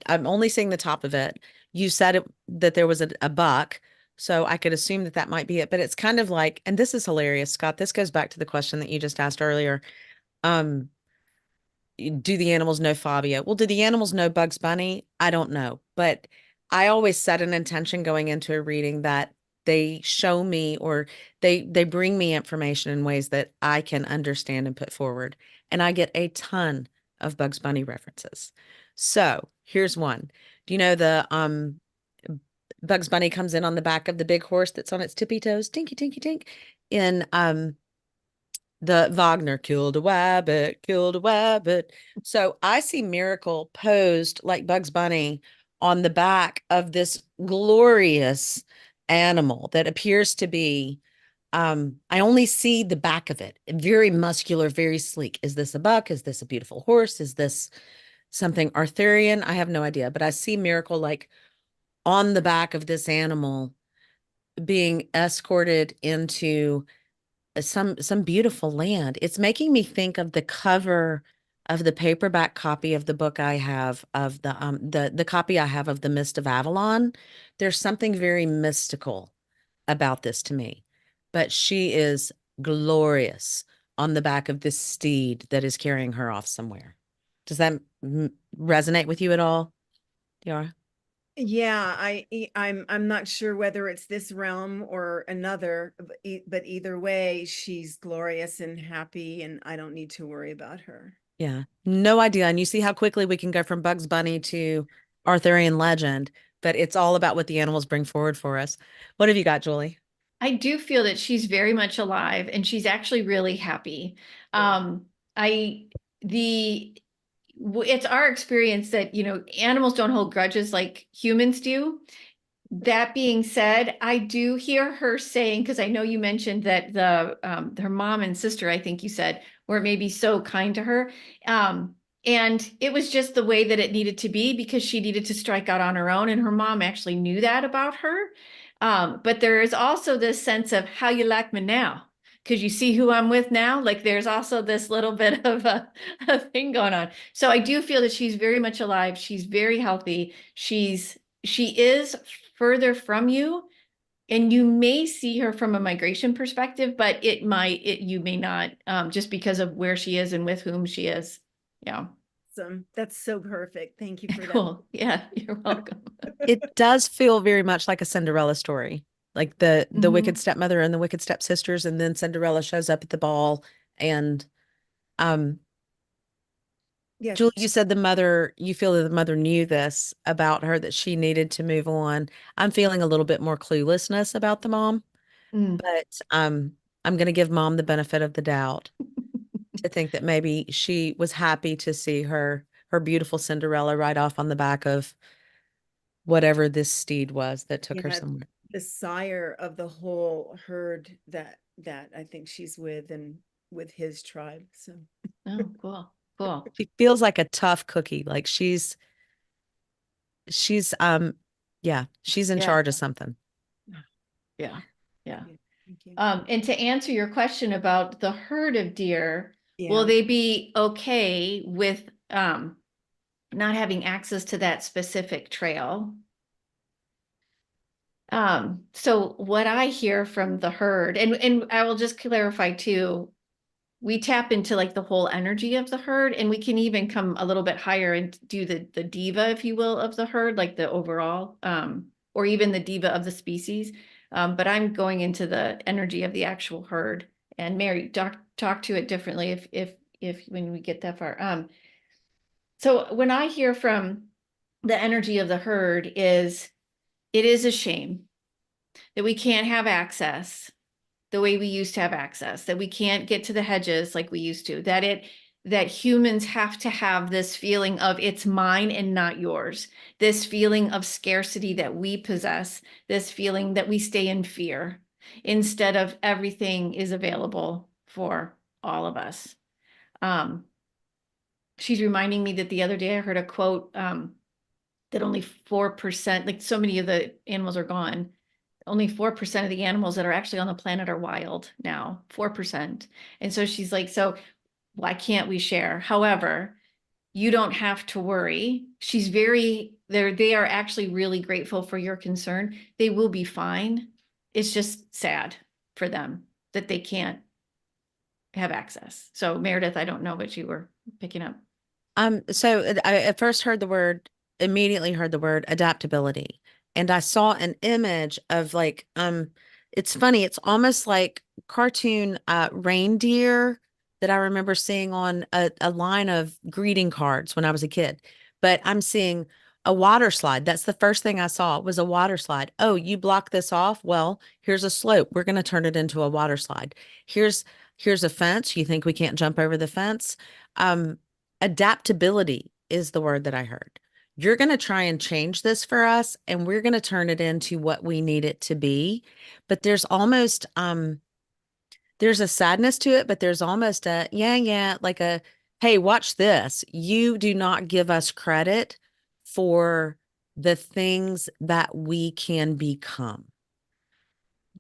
S5: I'm only seeing the top of it. You said that there was a buck, so I could assume that might be it, but it's kind of like, and this is hilarious, Scott. This goes back to the question that you just asked earlier. Do the animals know Fabio? Well, do the animals know Bugs Bunny? I don't know, but I always set an intention going into a reading that they show me, or they bring me information in ways that I can understand and put forward. And I get a ton of Bugs Bunny references. So here's one. Do you know the Bugs Bunny comes in on the back of the big horse that's on its tippy toes, tinky tinky tink, in the Wagner killed a wabbit, killed a wabbit. So I see Miracle posed like Bugs Bunny on the back of this glorious animal that appears to be, I only see the back of it, very muscular, very sleek. Is this a buck? Is this a beautiful horse? Is this something Arthurian? I have no idea, but I see Miracle like on the back of this animal being escorted into some beautiful land. It's making me think of the cover of the paperback copy of the book I have of the copy I have of The Mist of Avalon. There's something very mystical about this to me. But she is glorious on the back of this steed that is carrying her off somewhere. Does that resonate with you at all, Yara?
S10: Yeah, I'm not sure whether it's this realm or another, but either way, she's glorious and happy, and I don't need to worry about her.
S5: Yeah, no idea. And you see how quickly we can go from Bugs Bunny to Arthurian legend, but it's all about what the animals bring forward for us. What have you got, Julie?
S4: I do feel that she's very much alive and she's actually really happy. I the it's our experience that, you know, animals don't hold grudges like humans do. That being said, I do hear her saying, because I know you mentioned that her mom and sister, I think you said, were maybe so kind to her. And it was just the way that it needed to be because she needed to strike out on her own. And her mom actually knew that about her. But there is also this sense of how you like me now. Because you see who I'm with now, like there's also this little bit of a thing going on. So I do feel that she's very much alive. She's very healthy. She is further from you, and you may see her from a migration perspective, but you may not, just because of where she is and with whom she is. Yeah.
S10: That's so perfect. Thank you for that.
S4: Cool. Yeah, you're welcome.
S5: It does feel very much like a Cinderella story, like the wicked stepmother and the wicked stepsisters, and then Cinderella shows up at the ball. And
S10: Yes.
S5: Julie, you said you feel that the mother knew this about her, that she needed to move on. I'm feeling a little bit more cluelessness about the mom, but I'm going to give mom the benefit of the doubt to think that maybe she was happy to see her beautiful Cinderella ride off on the back of whatever this steed was that took her somewhere.
S10: The sire of the whole herd that I think she's with, and with his tribe. So
S4: Oh, cool. Cool.
S5: She feels like a tough cookie. Like she's yeah, she's in charge of something.
S4: Yeah. Yeah.
S10: thank you.
S4: And to answer your question about the herd of deer, will
S10: Yeah.
S4: they be okay with not having access to that specific trail? So what I hear from the herd, and I will just clarify too, we tap into like the whole energy of the herd, and we can even come a little bit higher and do the diva, if you will, of the herd, like the overall, or even the diva of the species. But I'm going into the energy of the actual herd. And Mary, talk to it differently if when we get that far. So when I hear from the energy of the herd it is a shame that we can't have access the way we used to have access, that we can't get to the hedges like we used to, that humans have to have this feeling of it's mine and not yours, this feeling of scarcity that we possess, this feeling that we stay in fear instead of everything is available for all of us. She's reminding me that the other day I heard a quote that only 4%, like so many of the animals are gone, only 4% of the animals that are actually on the planet are wild now, 4%. And so she's like, so why can't we share? However, you don't have to worry. They are actually really grateful for your concern. They will be fine. It's just sad for them that they can't have access. So Meredith, I don't know what you were picking up.
S5: So I at first immediately heard the word adaptability. And I saw an image of like, it's funny, it's almost like cartoon reindeer that I remember seeing on a line of greeting cards when I was a kid. But I'm seeing a water slide. That's the first thing I saw was a water slide. Oh, you block this off? Well, here's a slope. We're going to turn it into a water slide. Here's a fence. You think we can't jump over the fence? Adaptability is the word that I heard. You're going to try and change this for us, and we're going to turn it into what we need it to be. But there's almost, there's a sadness to it, but there's almost a, like a, hey, watch this. You do not give us credit for the things that we can become.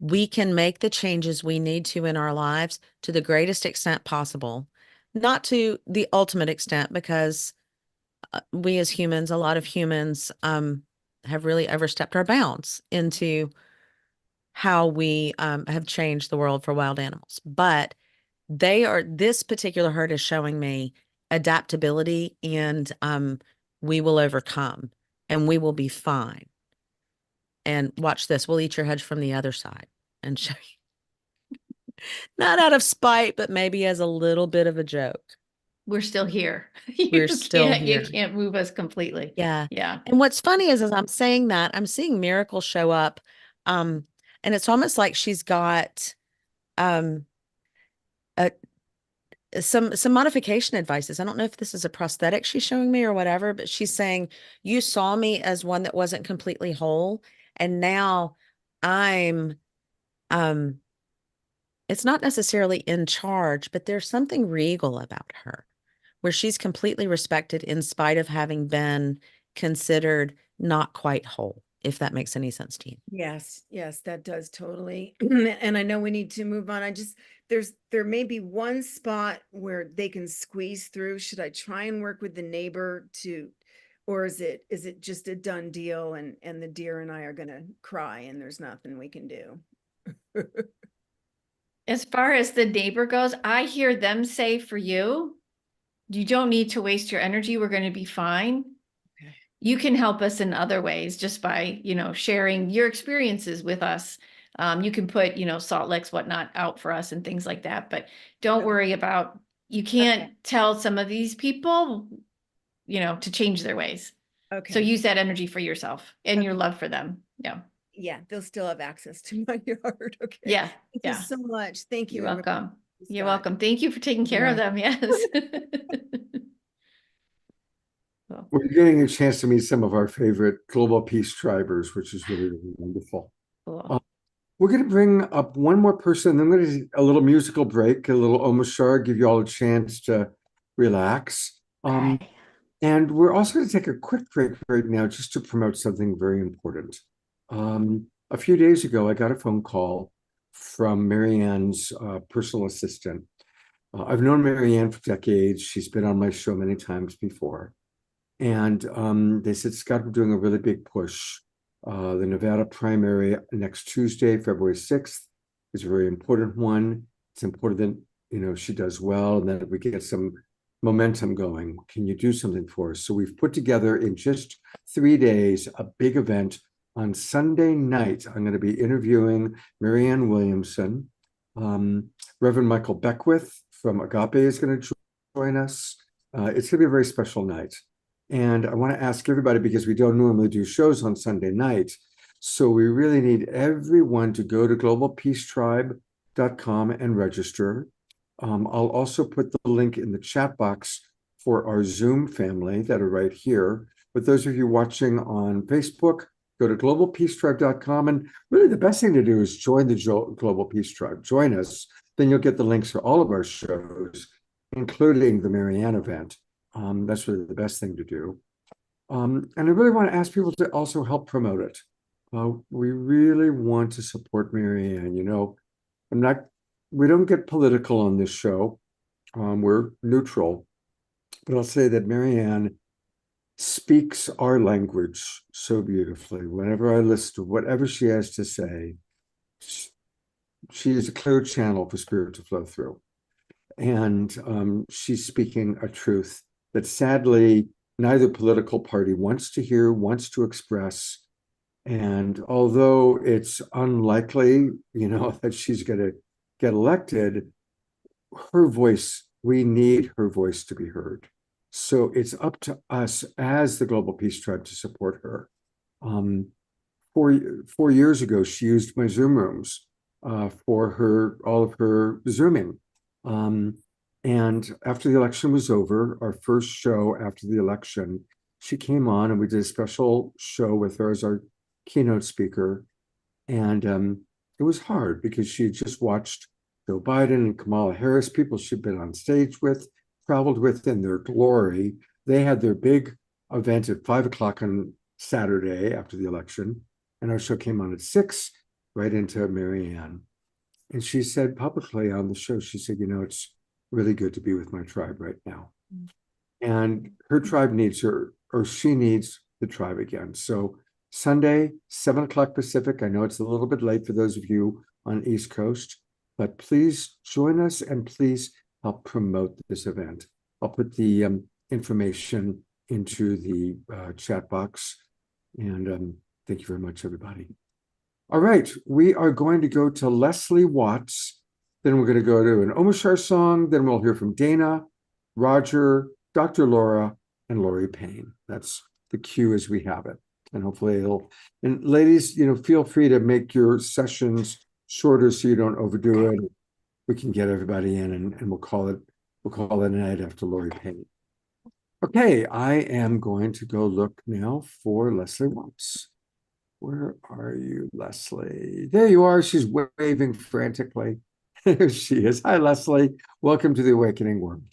S5: we can make the changes we need to in our lives to the greatest extent possible, not to the ultimate extent, because we as humans, a lot of humans, have really overstepped our bounds into how we have changed the world for wild animals. But this particular herd is showing me adaptability, and we will overcome and we will be fine. And watch this, we'll eat your hedge from the other side and show you. Not out of spite, but maybe as a little bit of a joke.
S4: We're still here.
S5: We're still here.
S4: You can't move us completely.
S5: Yeah.
S4: Yeah.
S5: And what's funny is, as I'm saying that, I'm seeing Miracle show up. And it's almost like she's got a some modification advices. I don't know if this is a prosthetic she's showing me or whatever, but she's saying, you saw me as one that wasn't completely whole, and now I'm it's not necessarily in charge, but there's something regal about her, where she's completely respected in spite of having been considered not quite whole, if that makes any sense to you.
S10: Yes, yes, that does totally. And I know we need to move on. There may be one spot where they can squeeze through. Should I try and work with the neighbor or is it just a done deal and the deer and I are gonna cry and there's nothing we can do?
S4: As far as the neighbor goes, I hear them say for you, you don't need to waste your energy. We're going to be fine.
S10: Okay.
S4: You can help us in other ways just by, sharing your experiences with us. You can put, salt licks, whatnot out for us and things like that, but don't worry about, you can't tell some of these people, to change their ways.
S10: Okay.
S4: So use that energy for yourself and your love for them. Yeah.
S10: Yeah, they'll still have access to my yard. Okay.
S4: Yeah.
S10: Thank
S4: Yeah.
S10: you so much. Thank you.
S4: You're
S10: everyone.
S4: welcome. You're
S10: Scott.
S4: welcome. Thank you for taking care of them. Yes. Cool.
S2: We're getting a chance to meet some of our favorite Global Peace Tribers, which is really, really wonderful.
S4: Cool.
S2: We're going to bring up one more person, then we're going to do a little musical break, a little Omashar, give you all a chance to relax.
S6: Okay.
S2: And we're also going to take a quick break right now just to promote something very important. A few days ago, I got a phone call from Marianne's personal assistant. I've known Marianne for decades. She's been on my show many times before. And they said, Scott, we're doing a really big push. The Nevada primary next Tuesday, February 6th, is a very important one. It's important that, she does well and that we get some momentum going. Can you do something for us? So we've put together in just 3 days a big event. On Sunday night, I'm going to be interviewing Marianne Williamson. Reverend Michael Beckwith from Agape is going to join us. It's going to be a very special night. And I want to ask everybody, because we don't normally do shows on Sunday night, so we really need everyone to go to globalpeacetribe.com and register. I'll also put the link in the chat box for our Zoom family that are right here. But those of you watching on Facebook, go to globalpeacetribe.com. And really the best thing to do is join the Global Peace Tribe. Join us. Then you'll get the links for all of our shows, including the Marianne event. That's really the best thing to do. And I really want to ask people to also help promote it. We really want to support Marianne. We don't get political on this show. We're neutral. But I'll say that Marianne speaks our language so beautifully. Whenever I listen to whatever she has to say, she is a clear channel for spirit to flow through. And she's speaking a truth that sadly neither political party wants to hear, wants to express. And although it's unlikely, that she's going to get elected, her voice, we need her voice to be heard. So it's up to us as the Global Peace Tribe to support her. 4 years ago, she used my Zoom rooms for all of her Zooming. And after the election was over, our first show after the election, she came on and we did a special show with her as our keynote speaker. And it was hard because she had just watched Joe Biden and Kamala Harris, people she'd been on stage with, traveled with in their glory. They had their big event at 5 o'clock on Saturday after the election, and our show came on at 6. right into Marianne. And she said publicly on the show, she said, it's really good to be with my tribe right now. And her tribe needs her, or she needs the tribe again. So Sunday, 7 o'clock Pacific. I know it's a little bit late for those of you on East Coast, but please join us and please help promote this event. I'll put the information into the chat box. And thank you very much, everybody. All right, we are going to go to Leslie Watts. Then we're going to go to an Omashar song. Then we'll hear from Dana, Roger, Dr. Laura, and Lori Payne. That's the cue as we have it. And hopefully and ladies, feel free to make your sessions shorter so you don't overdo it. We can get everybody in and we'll call it a night after Lori Payne. Okay, I am going to go look now for Leslie Watts. Where are you, Leslie? There you are. She's waving frantically. There she is. Hi, Leslie. Welcome to the Awakening World.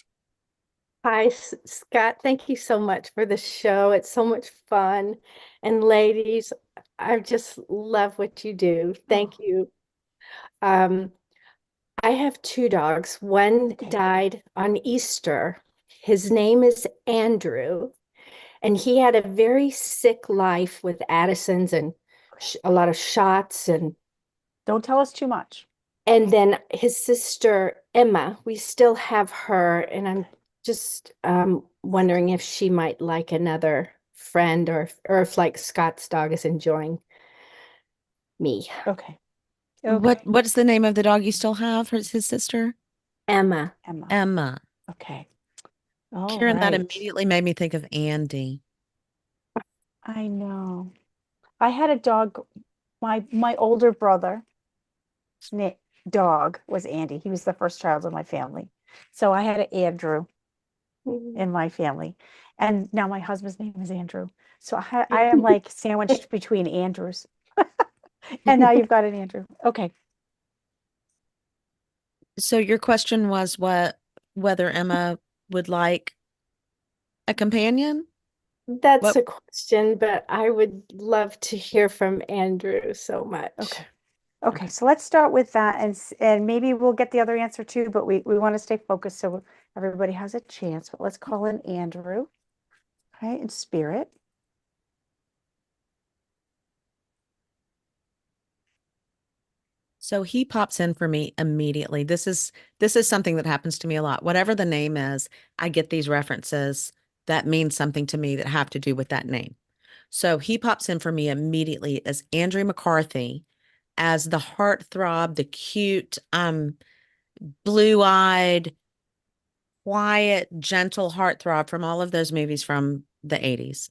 S11: Hi, Scott. Thank you so much for the show. It's so much fun. And ladies, I just love what you do. Thank you. I have two dogs. One died on Easter. His name is Andrew, and he had a very sick life with Addison's and a lot of shots. And
S6: Don't tell us too much.
S11: And then his sister, Emma, we still have her, and I'm just wondering if she might like another friend or if like Scott's dog is enjoying me.
S6: Okay.
S5: What's the name of the dog you still have? His sister?
S11: Emma.
S5: Emma.
S6: Okay.
S5: Karen, that immediately made me think of Andy.
S6: I know. I had a dog, my older brother dog was Andy. He was the first child of my family. So I had an Andrew in my family. And now my husband's name is Andrew. So I am like sandwiched between Andrews. And now you've got an Andrew. Okay.
S5: So your question was whether Emma would like a companion?
S11: That's a question, but I would love to hear from Andrew so much.
S6: Okay, so let's start with that, and maybe we'll get the other answer too, but we want to stay focused so everybody has a chance. But let's call in Andrew, okay, in spirit.
S5: So he pops in for me immediately. This is something that happens to me a lot. Whatever the name is, I get these references that mean something to me that have to do with that name. So he pops in for me immediately as Andrew McCarthy, as the heartthrob, the cute, blue-eyed, quiet, gentle heartthrob from all of those movies from the 80s.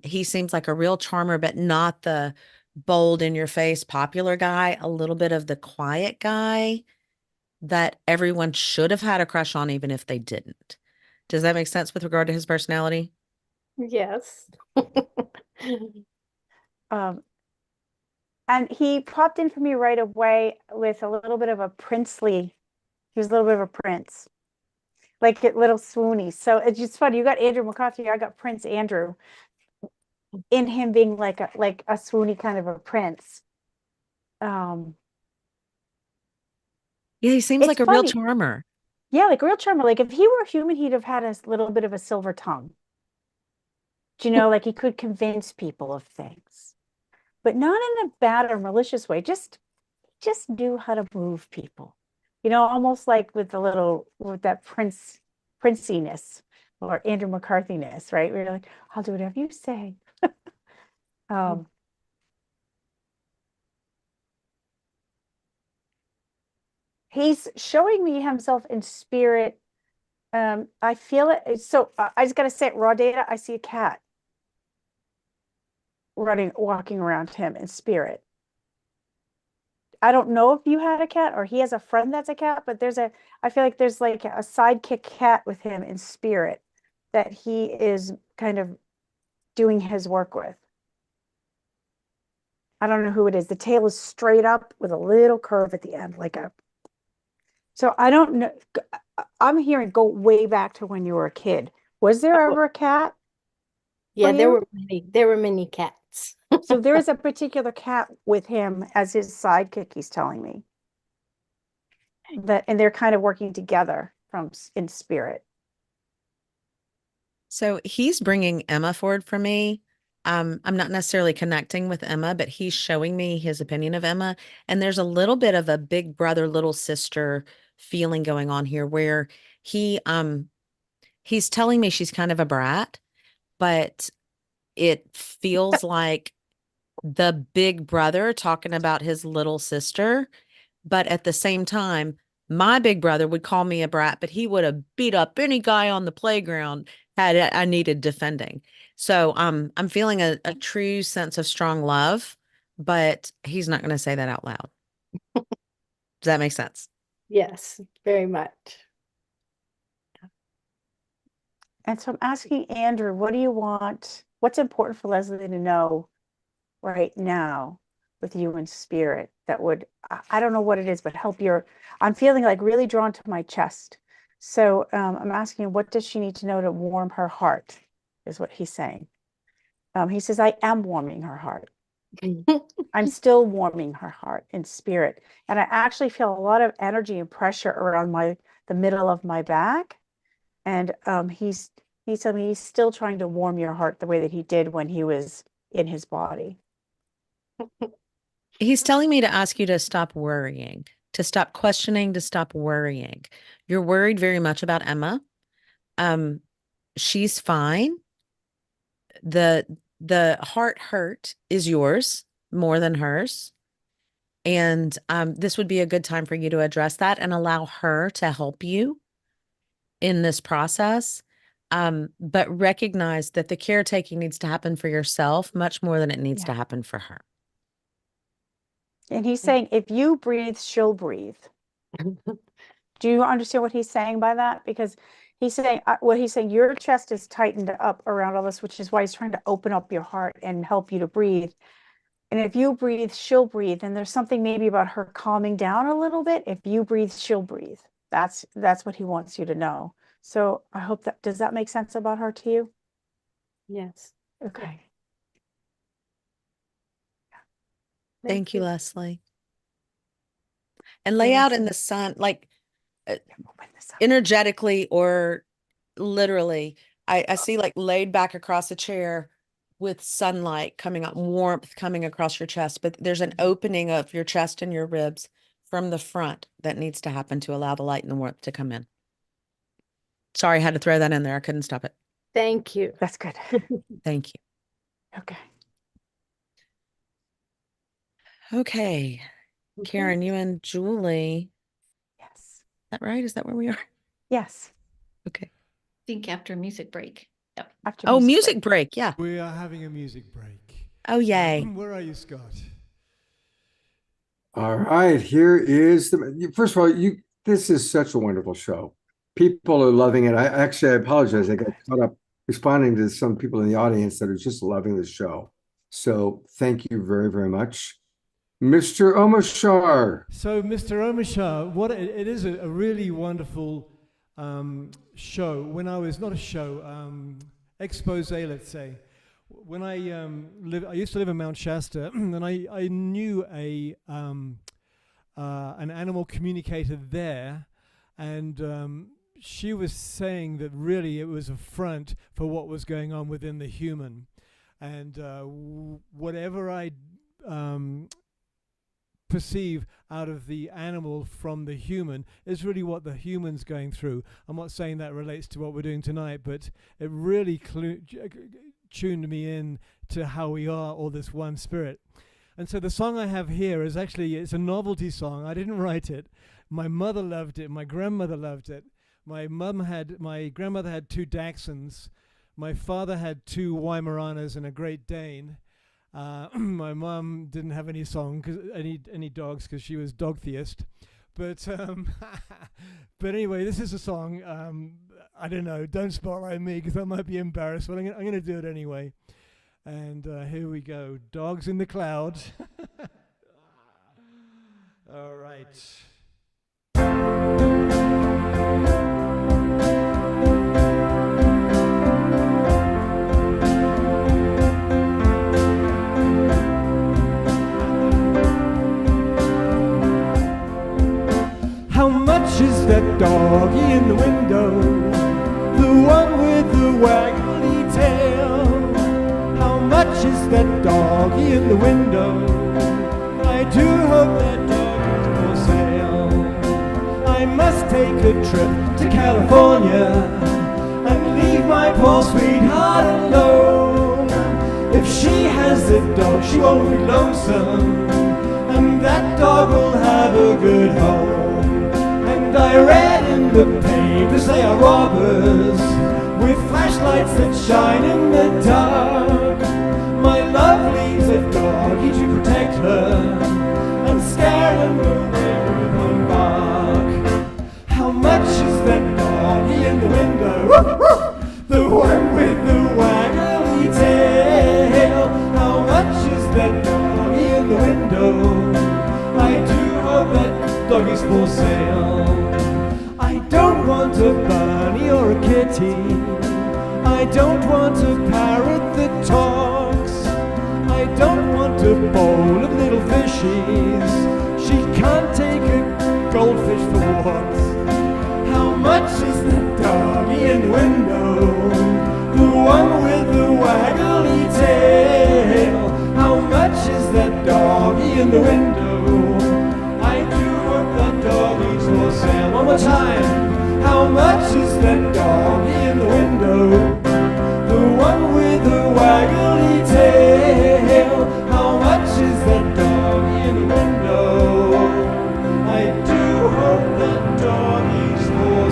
S5: He seems like a real charmer, but not the bold in your face popular guy, a little bit of the quiet guy that everyone should have had a crush on, even if they didn't. Does that make sense with regard to his personality?
S11: Yes.
S6: And he popped in for me right away with a little bit of a princely, he was a little bit of a prince, like a little swoony. So it's just funny. You got Andrew McCarthy, I got Prince Andrew, in him being like a swoony kind of a prince.
S5: Yeah, he seems like a real charmer.
S6: Yeah, like a real charmer. Like if he were a human, he'd have had a little bit of a silver tongue. Do you know, like he could convince people of things, but not in a bad or malicious way. Just knew how to move people. Almost like with that princiness or Andrew McCarthy-ness, right? We're like, I'll do whatever you say. He's showing me himself in spirit. I feel it. So I just got to say it, raw data. I see a cat walking around him in spirit. I don't know if you had a cat or he has a friend that's a cat, but I feel like there's like a sidekick cat with him in spirit that he is kind of doing his work with. I don't know who it is. The tail is straight up with a little curve at the end, so I don't know. I'm hearing go way back to when you were a kid. Was there ever a cat?
S11: Yeah, there were many cats.
S6: So there is a particular cat with him as his sidekick, he's telling me. And they're kind of working together in spirit.
S5: So he's bringing Emma forward for me. I'm not necessarily connecting with Emma, but he's showing me his opinion of Emma. And there's a little bit of a big brother, little sister feeling going on here where he's telling me she's kind of a brat, but it feels like the big brother talking about his little sister. But at the same time, my big brother would call me a brat, but he would have beat up any guy on the playground had I needed defending. So I'm feeling a true sense of strong love, but he's not going to say that out loud. Does that make sense?
S11: Yes, very much.
S6: And so I'm asking Andrew, what do you want? What's important for Leslie to know right now with you in spirit that would, I don't know what it is, but help I'm feeling like really drawn to my chest. So I'm asking, what does she need to know to warm her heart, is what he's saying. He says, I am warming her heart. I'm still warming her heart in spirit. And I actually feel a lot of energy and pressure around the middle of my back. And he's telling me he's still trying to warm your heart the way that he did when he was in his body.
S5: He's telling me to ask you to stop worrying, to stop questioning, to stop worrying. You're worried very much about Emma. She's fine. The heart hurt is yours more than hers. And this would be a good time for you to address that and allow her to help you in this process. But recognize that the caretaking needs to happen for yourself much more than it needs to happen for her.
S6: And he's saying, if you breathe, she'll breathe. Do you understand what he's saying by that? Because he's saying, your chest is tightened up around all this, which is why he's trying to open up your heart and help you to breathe. And if you breathe, she'll breathe. And there's something maybe about her calming down a little bit. If you breathe, she'll breathe. That's what he wants you to know. So I hope does that make sense about her to you?
S11: Yes.
S6: Okay.
S5: Thank you, Leslie. And lay out in the sun, like energetically or literally. I see like laid back across a chair with sunlight coming up, warmth coming across your chest, but there's an opening of your chest and your ribs from the front that needs to happen to allow the light and the warmth to come in. Sorry, I had to throw that in there. I couldn't stop it.
S11: Thank you.
S6: That's good.
S5: Thank you.
S6: Okay.
S5: Okay. Karen, you and Julie.
S6: Yes.
S5: Is that right? Is that where we are?
S6: Yes.
S5: Okay.
S4: I think after music break. Yep.
S6: After
S5: music break. Yeah.
S3: We are having a music break.
S5: Oh, yay.
S3: Where are you, Scott?
S2: All right, here is first of all, this is such a wonderful show. People are loving it. I apologize. I got caught up responding to some people in the audience that are just loving the show. So thank you very, very much. Mr. Omashar.
S3: So, Mr. Omashar, it is a really wonderful show. When I was, not a show, expose, let's say. When I used to live in Mount Shasta, and I knew an animal communicator there, and she was saying that really it was a front for what was going on within the human, and whatever I perceive out of the animal from the human is really what the human's going through. I'm not saying that relates to what we're doing tonight, but it really tuned me in to how we are all this one spirit. And so the song I have here is actually, it's a novelty song. I didn't write it. My mother loved it. My grandmother loved it. My grandmother had 2 Dachshunds. My father had 2 Weimaraners and a Great Dane. My mom didn't have any any dogs because she was dog theist. But but anyway, this is a song. I don't know. Don't spotlight me because I might be embarrassed, but I'm gonna do it anyway. And here we go. Dogs in the Cloud. All right. that doggy in the window? The one with the waggly tail. How much is that doggy in the window? I do hope that dog is for sale. I must take a trip to California and leave my poor sweetheart alone. If she has a dog, she won't be lonesome, and that dog will have a good home. And I read in the papers they are robbers with flashlights that shine in the dark. My love leaves a doggy to protect her and scare him away with one bark. How much is that doggy in the window? The one with the waggly tail. How much is that doggy in the window? I do hope that doggy's for sale. I don't want a bunny or a kitty. I don't want a parrot that talks. I don't want a bowl of little fishies. She can't take a goldfish for walks. How much is that doggy in the window? The one with the waggly tail. How much is that doggy in the window? I do hope that doggy's for sale. One more time. How much is that doggy in the window? The one with the waggly tail. How much is that doggy in the window? I do hope that doggy's for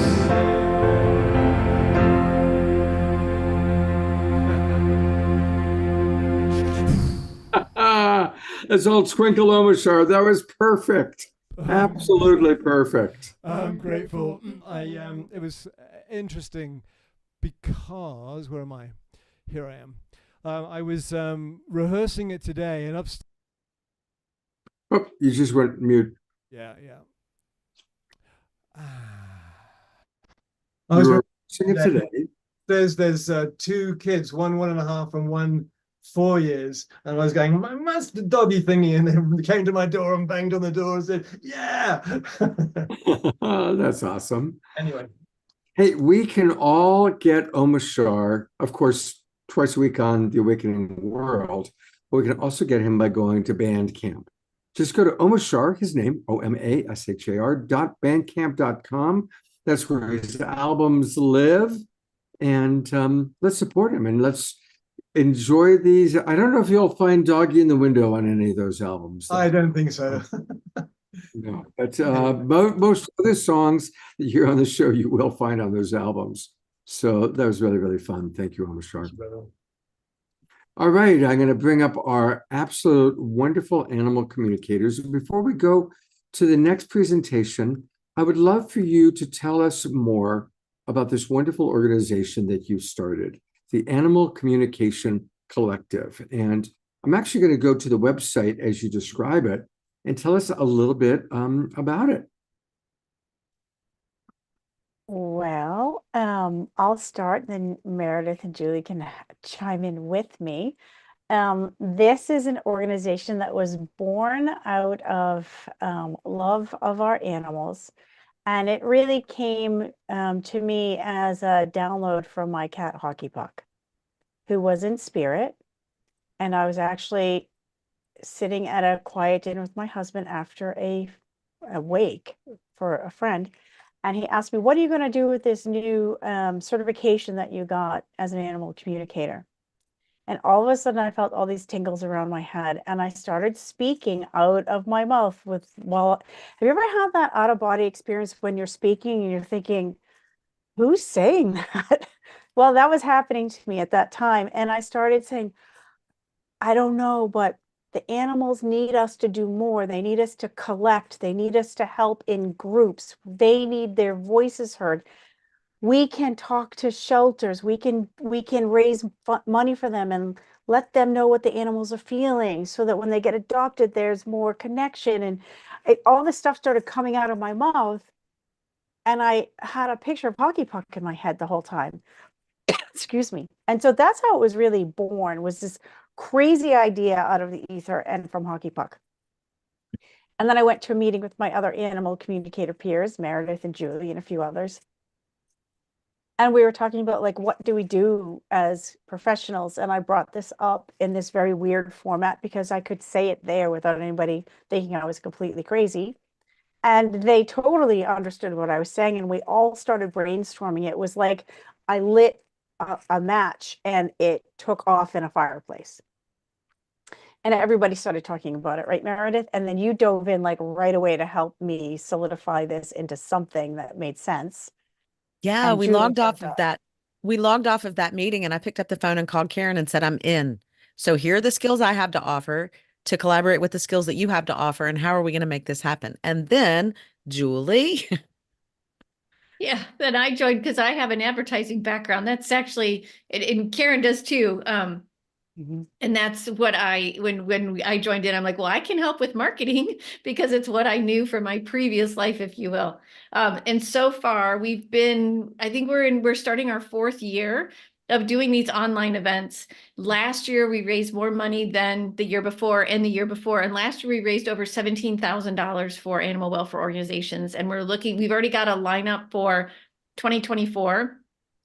S3: sale.
S2: That's old Twinkle Omashar. That was perfect. Absolutely perfect.
S3: I'm grateful. It was interesting because where am I? Here I am. I was rehearsing it today and upstairs.
S2: Oh, you just went mute.
S3: Yeah.
S2: You were rehearsing it today.
S3: There's two kids, one 1.5 and one 4 years, and I was going, my master doggy thingy, and they came to my door and banged on the door and said, yeah.
S2: That's awesome.
S3: Anyway.
S2: Hey, we can all get Omashar, of course, twice a week on The Awakening World, but we can also get him by going to Bandcamp. Just go to Omashar, his name, OMASHAR.bandcamp.com. That's where his albums live. And let's support him and let's enjoy these. I don't know if you'll find Doggy in the Window on any of those albums, though.
S3: I don't think so.
S2: No, but most other songs that you hear on the show, you will find on those albums. So that was really, really fun. Thank you, Omashar. All right, I'm going to bring up our absolute wonderful animal communicators. Before we go to the next presentation, I would love for you to tell us more about this wonderful organization that you started, the Animal Communication Collective. And I'm actually going to go to the website as you describe it and tell us a little bit about it.
S6: Well, I'll start, then Meredith and Julie can chime in with me. This is an organization that was born out of love of our animals. And it really came to me as a download from my cat, Hockey Puck, who was in spirit. And I was actually sitting at a quiet dinner with my husband after a wake for a friend. And he asked me, what are you going to do with this new certification that you got as an animal communicator? And all of a sudden I felt all these tingles around my head and I started speaking out of my mouth have you ever had that out of body experience when you're speaking and you're thinking, who's saying that? Well, that was happening to me at that time. And I started saying, I don't know, but the animals need us to do more. They need us to collect. They need us to help in groups. They need their voices heard. We can talk to shelters. We can raise money for them and let them know what the animals are feeling so that when they get adopted, there's more connection. And all this stuff started coming out of my mouth. And I had a picture of Hockey Puck in my head the whole time. Excuse me. And so that's how it was really born, was this crazy idea out of the ether and from Hockey Puck. And then I went to a meeting with my other animal communicator peers, Meredith and Julie and a few others. And we were talking about like, what do we do as professionals? And I brought this up in this very weird format because I could say it there without anybody thinking I was completely crazy. And they totally understood what I was saying. And we all started brainstorming. It was like I lit a match and it took off in a fireplace. And everybody started talking about it, right, Meredith? And then you dove in like right away to help me solidify this into something that made sense.
S5: Yeah,
S6: And
S5: we
S6: Julie
S5: logged off
S6: jumped
S5: of
S6: up.
S5: that. We logged off of that meeting and I picked up the phone and called Karen and said, I'm in. So here are the skills I have to offer to collaborate with the skills that you have to offer. And how are we going to make this happen? And then Julie.
S4: Yeah, then I joined because I have an advertising background. That's actually, and Karen does too. And that's what when I joined in, I'm like, well, I can help with marketing because it's what I knew from my previous life, if you will. And so far I think we're starting our 4th year of doing these online events. Last year, we raised more money than the year before and the year before. And last year we raised over $17,000 for animal welfare organizations. And we've already got a lineup for 2024.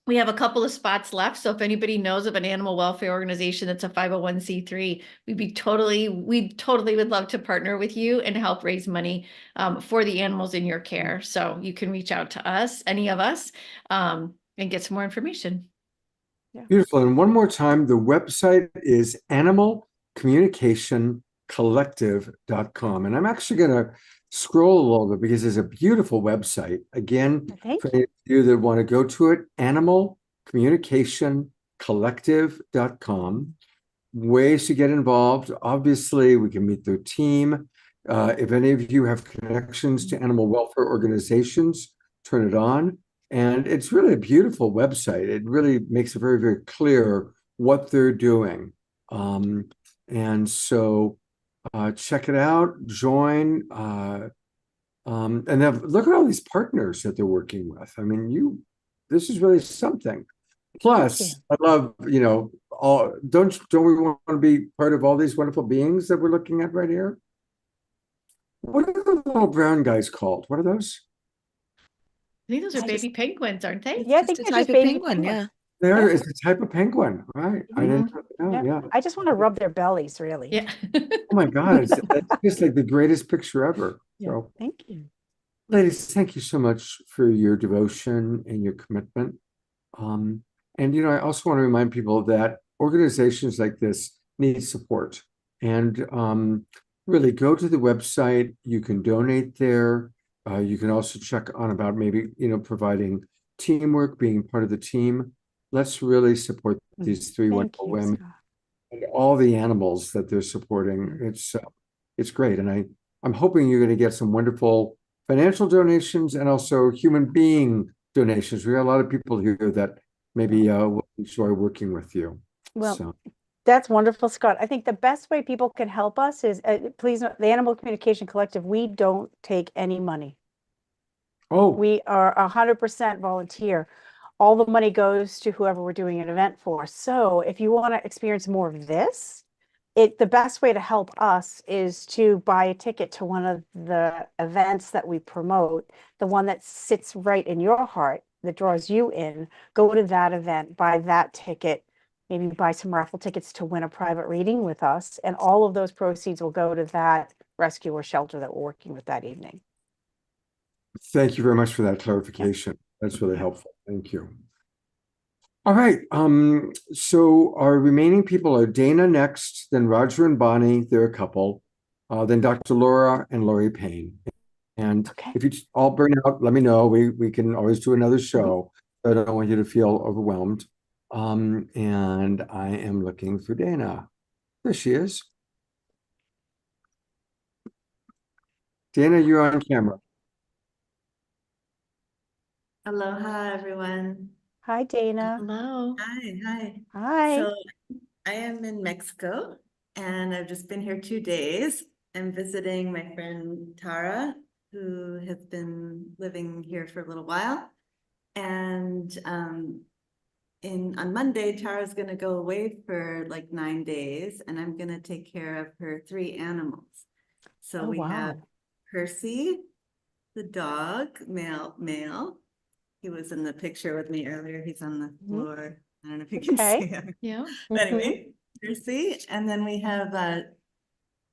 S4: We have a couple of spots left. So if anybody knows of an animal welfare organization that's a 501c3, we totally would love to partner with you and help raise money for the animals in your care. So you can reach out to us, any of us, and get some more information.
S6: Yeah.
S2: Beautiful. And one more time, the website is animalcommunicationcollective.com. And I'm actually going to scroll a little bit because it's a beautiful website. Again,
S6: Thank
S2: for any of you that want to go to it, animalcommunicationcollective.com. Ways to get involved. Obviously, we can meet their team. If any of you have connections to animal welfare organizations, turn it on. And it's really a beautiful website. It really makes it very, very clear what they're doing. And so check it out, join, and then look at all these partners that they're working with. I mean, this is really something. Plus, I love, don't we want to be part of all these wonderful beings that we're looking at right here? What are the little brown guys called? What are those?
S4: I think those are baby penguins, aren't they?
S6: Yeah, I think
S5: Just a
S6: they're
S5: type
S6: just
S5: of
S6: baby
S5: penguin. Yeah.
S6: penguins.
S2: There
S6: Yeah.
S2: is a type of penguin, right? I didn't know. Yeah.
S6: I just want to rub their bellies, really.
S4: Yeah.
S2: Oh my God, it's just like the greatest picture ever.
S6: Yeah.
S2: So,
S6: Thank you.
S2: ladies, thank you so much for your devotion and your commitment. And I also want to remind people that organizations like this need support. And really go to the website. You can donate there. You can also check on about maybe, providing teamwork, being part of the team. Let's really support these 3
S6: Thank
S2: wonderful
S6: you,
S2: women
S6: Scott.
S2: and all the animals that they're supporting. It's great. And I'm hoping you're going to get some wonderful financial donations and also human being donations. We got a lot of people here that maybe will enjoy working with you.
S6: Well, that's wonderful, Scott. I think the best way people can help us is, please, the Animal Communication Collective, we don't take any money.
S2: Oh,
S6: We are 100% volunteer. All the money goes to whoever we're doing an event for. So if you want to experience more of this, the best way to help us is to buy a ticket to one of the events that we promote, the one that sits right in your heart, that draws you in. Go to that event, buy that ticket, maybe buy some raffle tickets to win a private reading with us. And all of those proceeds will go to that rescue or shelter that we're working with that evening.
S2: thank you very much for that clarification. That's really helpful. Thank you. All right. So our remaining people are Dana next, then Roger and Bonnie. They're a couple. Then Dr. Laura and Lori Payne. And if you all burn out, let me know. We can always do another show. I don't want you to feel overwhelmed. And I am looking for Dana. There she is. Dana, you're on camera.
S12: Aloha, everyone.
S6: Hi, Dana.
S4: Hello.
S12: Hi.
S6: Hi.
S12: So I am in Mexico and I've just been here 2 days. I'm visiting my friend Tara, who has been living here for a little while. And on Monday, Tara's going to go away for like 9 days and I'm going to take care of her 3 animals. So we have Percy, the dog, male. He was in the picture with me earlier. He's on the floor. I don't know if you can
S6: Okay.
S12: see him.
S4: Yeah.
S12: But anyway, Percy. And then we have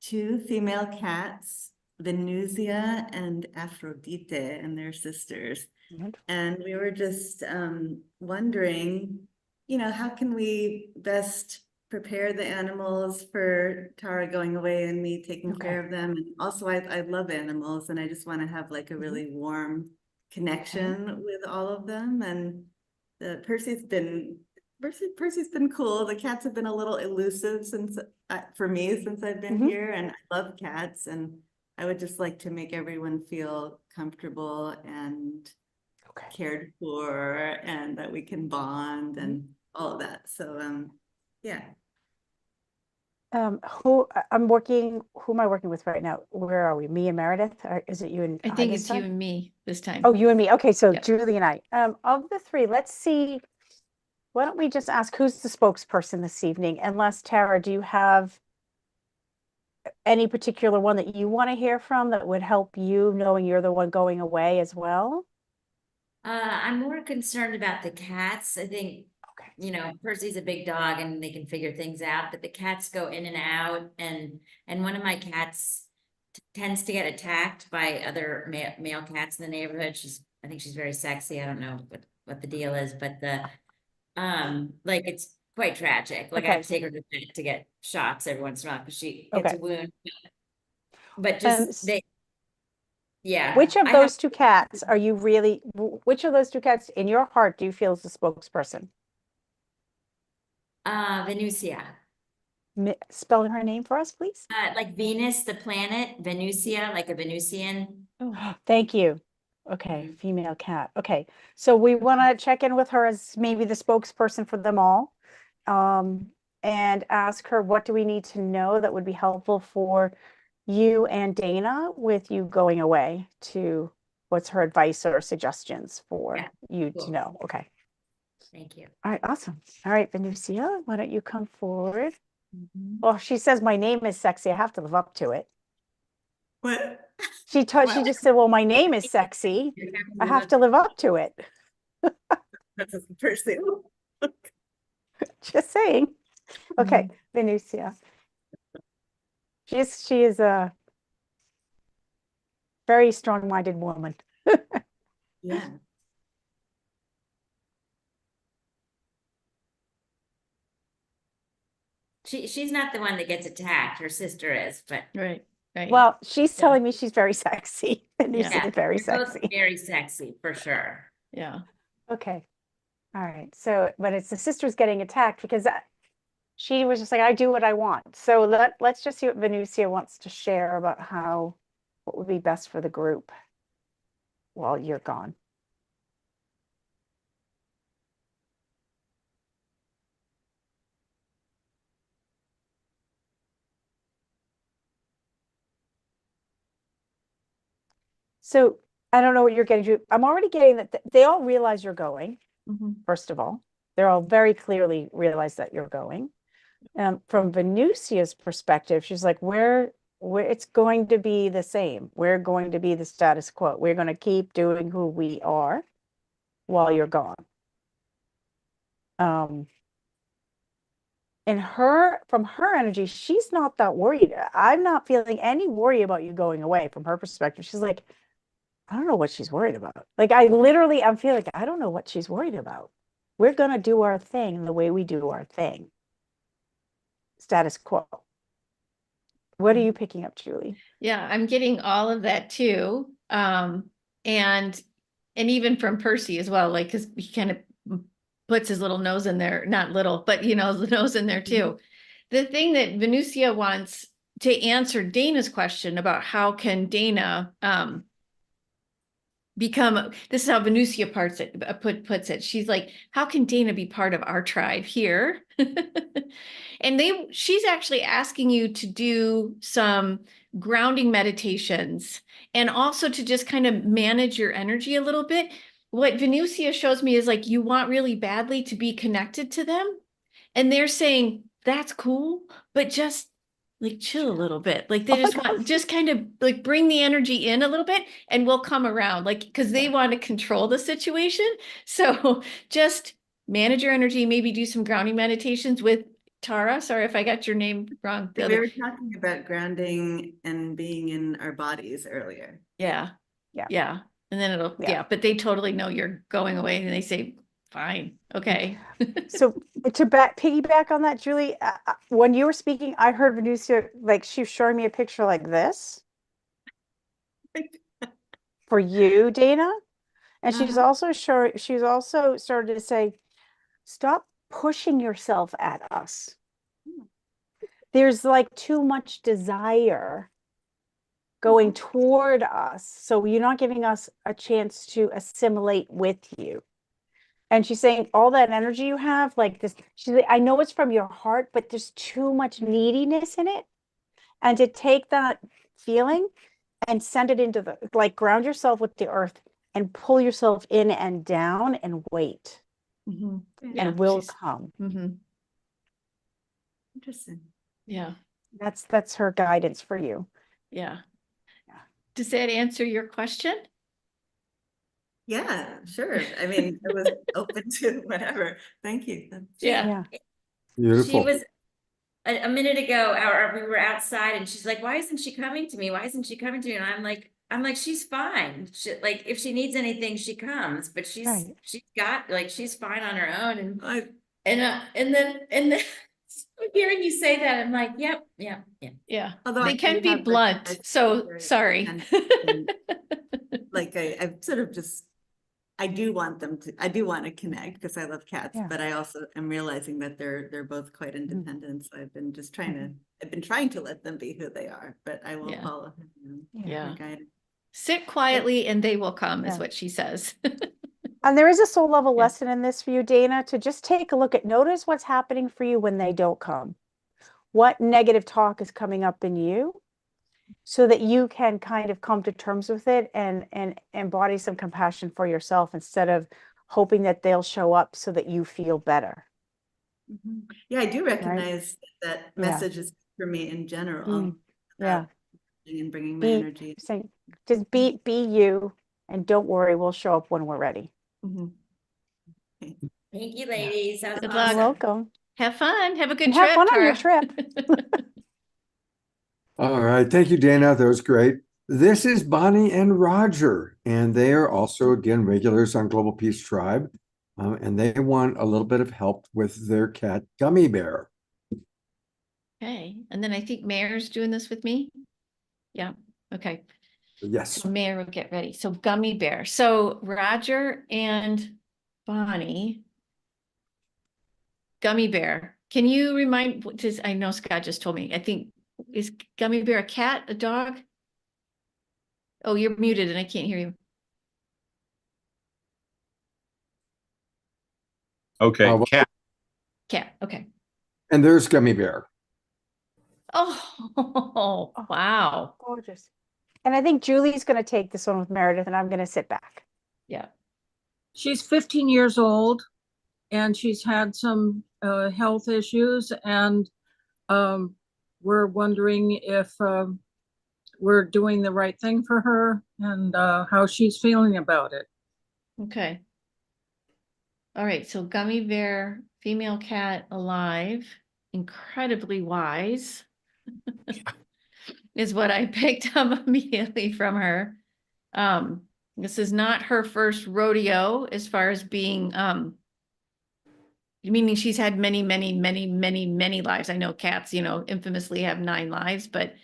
S12: 2 female cats, Venusia and Aphrodite, and their sisters. And we were just wondering, how can we best prepare the animals for Tara going away and me taking care of them? And also, I love animals, and I just want to have like a really warm connection with all of them. And Percy's been cool. The cats have been a little elusive for me since I've been here, and I love cats, and I would just like to make everyone feel comfortable and cared for, and that we can bond and all of that. So yeah.
S6: Who am I working with right now? Where are we? Me and Meredith? Or is it you and
S4: I
S6: I
S4: think
S6: this
S4: it's you
S6: time?
S4: and me this time.
S6: Oh, you and me. Okay, so
S4: Yep.
S6: Julie and I. Of the 3, let's see. Why don't we just ask who's the spokesperson this evening? Unless, Tara, do you have any particular one that you want to hear from that would help you, knowing you're the one going away as well?
S13: I'm more concerned about the cats. I think, Percy's a big dog and they can figure things out, but the cats go in and out, and one of my cats tends to get attacked by other male cats in the neighborhood. I think she's very sexy. I don't know what the deal is, but like it's quite tragic. Like I have to take her to the vet to get shots every once in a while because she gets a wound. But just yeah.
S6: Which of those 2 cats are you really, which of those 2 cats in your heart do you feel is the spokesperson?
S13: Venusia.
S6: Spell her name for us, please.
S13: Like Venus, the planet, Venusia, like a Venusian.
S6: Oh, thank you. Okay, female cat. Okay, so we want to check in with her as maybe the spokesperson for them all, and ask her, what do we need to know that would be helpful for you and Dana with you going away? To what's her advice or suggestions for you to know? Okay.
S13: Thank you.
S6: All right, awesome. All right, Venusia, why don't you come forward? Well, she says my name is sexy. I have to live up to it.
S12: What?
S6: She just said, well, my name is sexy. I have to live up to it.
S12: That's Percy.
S6: Just saying. Okay, Venusia. She is a very strong-minded woman.
S12: Yeah.
S13: She's not the one that gets attacked. Her sister is, but
S4: right.
S6: Well, she's telling me she's very sexy. Venusia is very
S13: they're both
S6: sexy.
S13: very sexy for sure.
S4: Yeah.
S6: Okay. All right. So, but it's the sister's getting attacked because she was just like, I do what I want. So let's just see what Venusia wants to share about what would be best for the group while you're gone. So I don't know what you're getting to. I'm already getting that they all realize you're going. First of all, they're all very clearly realize that you're going. From Venusia's perspective, she's like, we're it's going to be the same. We're going to be the status quo. We're going to keep doing who we are while you're gone. And from her energy, she's not that worried. I'm not feeling any worry about you going away from her perspective. She's like, I don't know what she's worried about. Like I'm feeling like, I don't know what she's worried about. We're going to do our thing the way we do our thing. Status quo. What are you picking up, Julie?
S4: Yeah, I'm getting all of that too. And even from Percy as well, like, cause he kind of puts his little nose in there, not little, but the nose in there too. The thing that Venusia wants to answer Dana's question about how can Dana, become, this is how Venusia puts it. She's like, how can Dana be part of our tribe here? And she's actually asking you to do some grounding meditations and also to just kind of manage your energy a little bit. What Venusia shows me is like, you want really badly to be connected to them. And they're saying, that's cool, but just like chill a little bit. Like they just want, just kind of like bring the energy in a little bit and we'll come around, like, because they want to control the situation. So just manage your energy, maybe do some grounding meditations with Tara. Sorry if I got your name wrong. The
S12: We
S4: other,
S12: were talking about grounding and being in our bodies earlier.
S4: yeah.
S6: Yeah.
S4: Yeah. And then it'll,
S6: Yeah.
S4: yeah, but they totally know you're going away and they say, fine, okay.
S6: So to piggyback on that, Julie, when you were speaking, I heard Venusia, like she was showing me a picture like this for you, Dana. And she's also started to say, stop pushing yourself at us. There's like too much desire going toward us. So you're not giving us a chance to assimilate with you. And she's saying all that energy you have, like this, she's like, I know it's from your heart, but there's too much neediness in it. And to take that feeling and send it into the, like, ground yourself with the earth and pull yourself in and down and wait.
S4: Yeah,
S6: And will
S4: she's-
S6: come.
S12: Interesting.
S4: Yeah.
S6: That's her guidance for you.
S4: Yeah. Does that answer your question?
S12: Yeah, sure. I mean, I was open to whatever. Thank you.
S4: Yeah.
S13: She
S2: Beautiful.
S13: was a minute ago, we were outside and she's like, why isn't she coming to me? Why isn't she coming to me? And I'm like, she's fine. Like, if she needs anything, she comes, but she's got, like, she's fine on her own. And then hearing you say that, I'm like, yep.
S4: Yeah.
S12: Although
S4: They
S12: I
S4: can be
S12: have
S4: blunt.
S12: recognized
S4: So
S12: very
S4: sorry.
S12: like I've sort of just, I do want to connect because I love cats, but I also am realizing that they're both quite independent. So I've been just trying to let them be who they are, but I will follow her guidance.
S4: Sit quietly and they will come is what she says.
S6: And there is a soul level lesson in this for you, Dana, to just take a look at, notice what's happening for you when they don't come. What negative talk is coming up in you so that you can kind of come to terms with it and embody some compassion for yourself instead of hoping that they'll show up so that you feel better.
S12: Yeah, I do recognize that message is for me in general.
S6: Yeah.
S12: And bringing my energy.
S6: Just be you, and don't worry, we'll show up when we're ready.
S13: Thank you, ladies. That was
S4: Good
S13: awesome.
S4: luck.
S6: You're welcome.
S4: Have fun. Have a good
S6: And
S4: trip.
S6: have fun on your
S4: Tara.
S6: trip.
S2: All right. Thank you, Dana. That was great. This is Bonnie and Roger, and they are also, again, regulars on Global Peace Tribe. And they want a little bit of help with their cat, Gummy Bear.
S4: Okay. And then I think Mayor's doing this with me. Yeah. Okay.
S2: Yes.
S4: So Mayor will get ready. So Gummy Bear. So Roger and Bonnie. Gummy Bear. Can you remind, I know Scott just told me, I think, is Gummy Bear a cat, a dog? Oh, you're muted and I can't hear you.
S14: Okay, cat.
S4: Cat. Okay.
S2: And there's Gummy Bear.
S4: Oh, wow.
S6: Gorgeous. And I think Julie's going to take this one with Meredith, and I'm going to sit back.
S4: Yeah.
S15: She's 15 years old, and she's had some health issues, and we're wondering if we're doing the right thing for her and how she's feeling about it.
S4: Okay. All right. So Gummy Bear, female cat, alive, incredibly wise. Is what I picked up immediately from her. This is not her first rodeo as far as being, meaning she's had many, many, many, many, many lives. I know cats, infamously have 9 lives, but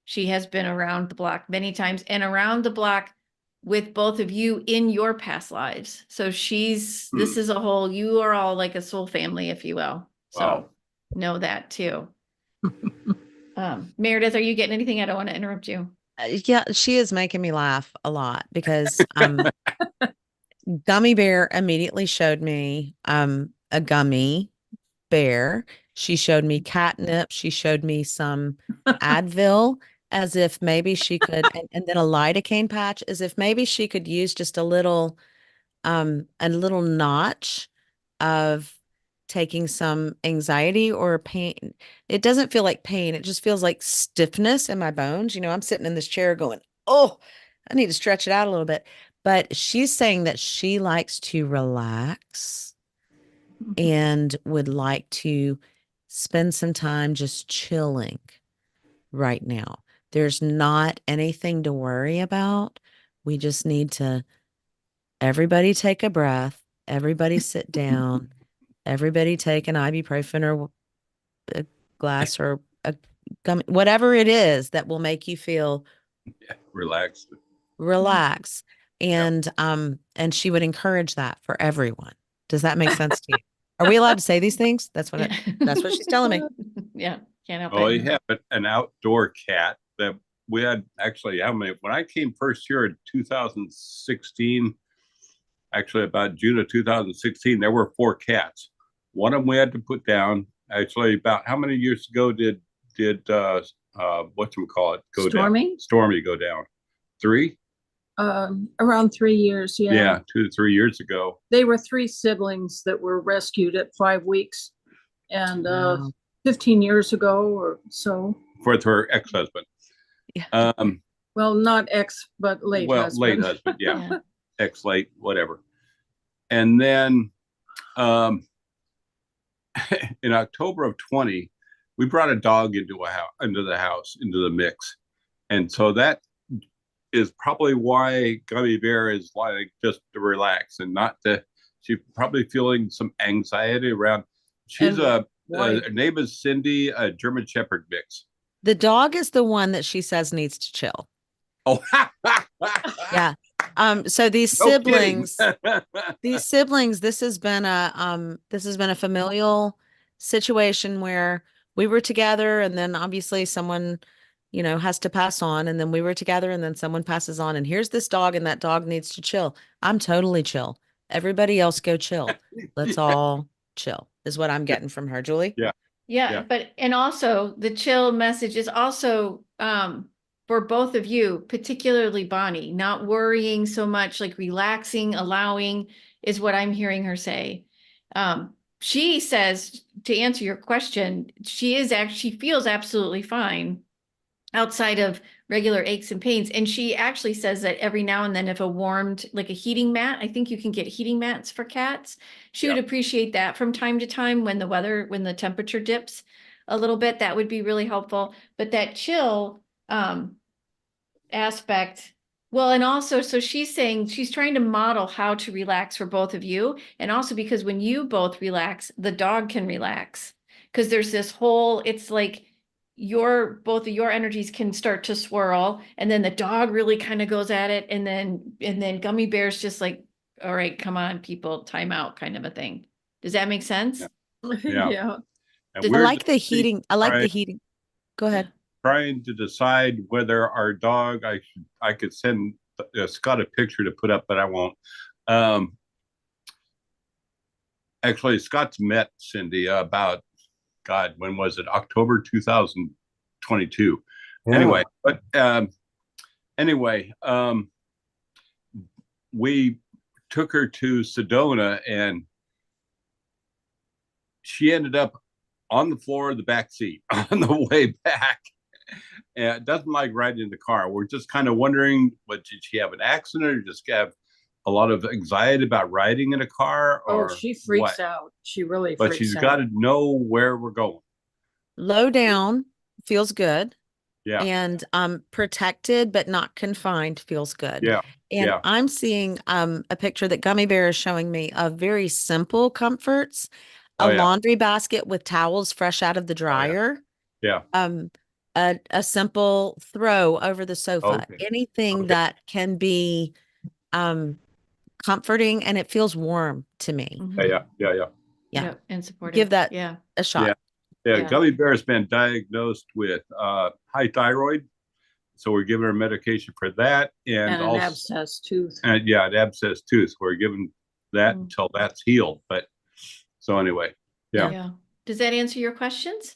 S4: she has been around the block many times and around the block with both of you in your past lives. So this is a whole, you are all like a soul family, if you will. So know that too. Meredith, are you getting anything? I don't want to interrupt you.
S5: Yeah, she is making me laugh a lot because Gummy Bear immediately showed me a gummy bear. She showed me catnip. She showed me some Advil as if maybe she could, and then a lidocaine patch as if maybe she could use just a little notch of taking some anxiety or pain. It doesn't feel like pain. It just feels like stiffness in my bones. You know, I'm sitting in this chair going, oh, I need to stretch it out a little bit. But she's saying that she likes to relax and would like to spend some time just chilling right now. There's not anything to worry about. We just need to, everybody take a breath, everybody sit down, everybody take an ibuprofen or a glass or a gum, whatever it is that will make you feel
S14: Relaxed.
S5: relax. And she would encourage that for everyone. Does that make sense to you? Are we allowed to say these things? That's what that's what she's telling me.
S4: Yeah, can't help
S14: Oh,
S4: it.
S14: you have an outdoor cat that we had actually, how many, when I came first here in 2016, actually about June of 2016, there were 4 cats. One of them we had to put down. Actually, about how many years ago did whatchamacallit go
S15: Stormy?
S14: down? Stormy go down. 3?
S15: Around 3 years, yeah.
S14: Yeah, 2 to 3 years ago.
S15: They were 3 siblings that were rescued at 5 weeks. And
S5: Wow.
S15: 15 years ago or so.
S14: For her ex-husband.
S5: Yeah.
S15: Well, not ex, but late husband.
S14: Late husband, yeah. Ex-late, whatever. And then in October of 20, we brought a dog into the mix. And so that is probably why Gummy Bear is like just to relax and not to, she's probably feeling some anxiety around. She's her name is Cindy, a German Shepherd mix.
S5: The dog is the one that she says needs to chill.
S14: Oh,
S5: yeah. So these
S14: No
S5: siblings,
S14: kidding.
S5: this has been a familial situation where we were together and then obviously someone, you know, has to pass on, and then we were together and then someone passes on, and here's this dog and that dog needs to chill. I'm totally chill. Everybody else go chill. Let's all chill is what I'm getting from her, Julie.
S14: Yeah.
S4: Yeah, but and also the chill message is also for both of you, particularly Bonnie, not worrying so much, like relaxing, allowing is what I'm hearing her say. She says, to answer your question, she feels absolutely fine outside of regular aches and pains. And she actually says that every now and then, if a warmed, like a heating mat, I think you can get heating mats for cats. She would appreciate that from time to time when the temperature dips a little bit, that would be really helpful. But that chill aspect, well, and also, so she's saying she's trying to model how to relax for both of you. And also because when you both relax, the dog can relax. Because there's this whole, it's like, both of your energies can start to swirl, and then the dog really kind of goes at it, and then Gummy Bear's just like, all right, come on, people, time out, kind of a thing. Does that make sense?
S14: Yeah.
S5: I like the heating. Go ahead.
S14: Trying to decide whether our dog, I could send Scott a picture to put up, but I won't. Actually, Scott's met Cindy about, God, when was it? October 2022. Yeah. Anyway, we took her to Sedona, and she ended up on the floor of the back seat on the way back. And doesn't like riding in the car. We're just kind of wondering, did she have an accident or just have a lot of anxiety about riding in a car? Or
S15: she freaks out. She really freaks out.
S14: But she's got to know where we're going.
S5: Low down feels good.
S14: Yeah.
S5: And protected but not confined feels good.
S14: Yeah.
S5: And I'm seeing a picture that Gummy Bear is showing me of very simple comforts. A laundry basket with towels fresh out of the dryer.
S14: Yeah.
S5: A simple throw over the sofa.
S14: Okay.
S5: Anything that can be comforting, and it feels warm to me.
S14: Yeah.
S4: And supportive.
S5: Give that a shot.
S14: Yeah. Gummy Bear has been diagnosed with high thyroid, so we're giving her medication for that, and
S15: an
S14: also
S15: abscess tooth.
S14: And an abscess tooth. We're giving that until that's healed. But so anyway, yeah.
S4: Does that answer your questions?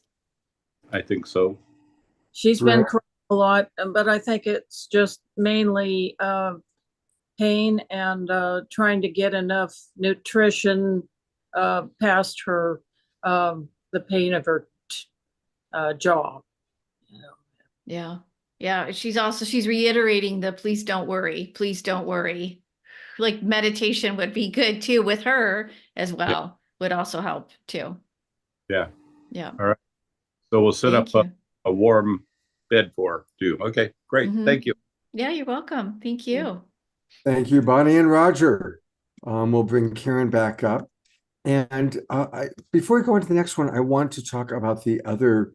S14: I think so.
S15: She's been crying a lot, but I think it's just mainly pain and trying to get enough nutrition past her the pain of her jaw. You know.
S4: Yeah. Yeah. She's reiterating the please don't worry. Please don't worry. Like meditation would be good too with her as well. Would also help too.
S14: Yeah.
S4: Yeah.
S14: All right. So we'll set
S4: Thank
S14: up
S4: you.
S14: a warm bed for her too. Okay, great.
S4: Mhm.
S14: Thank you.
S4: Yeah, you're welcome. Thank you.
S2: Thank you, Bonnie and Roger. We'll bring Karen back up. And before we go into the next one, I want to talk about the other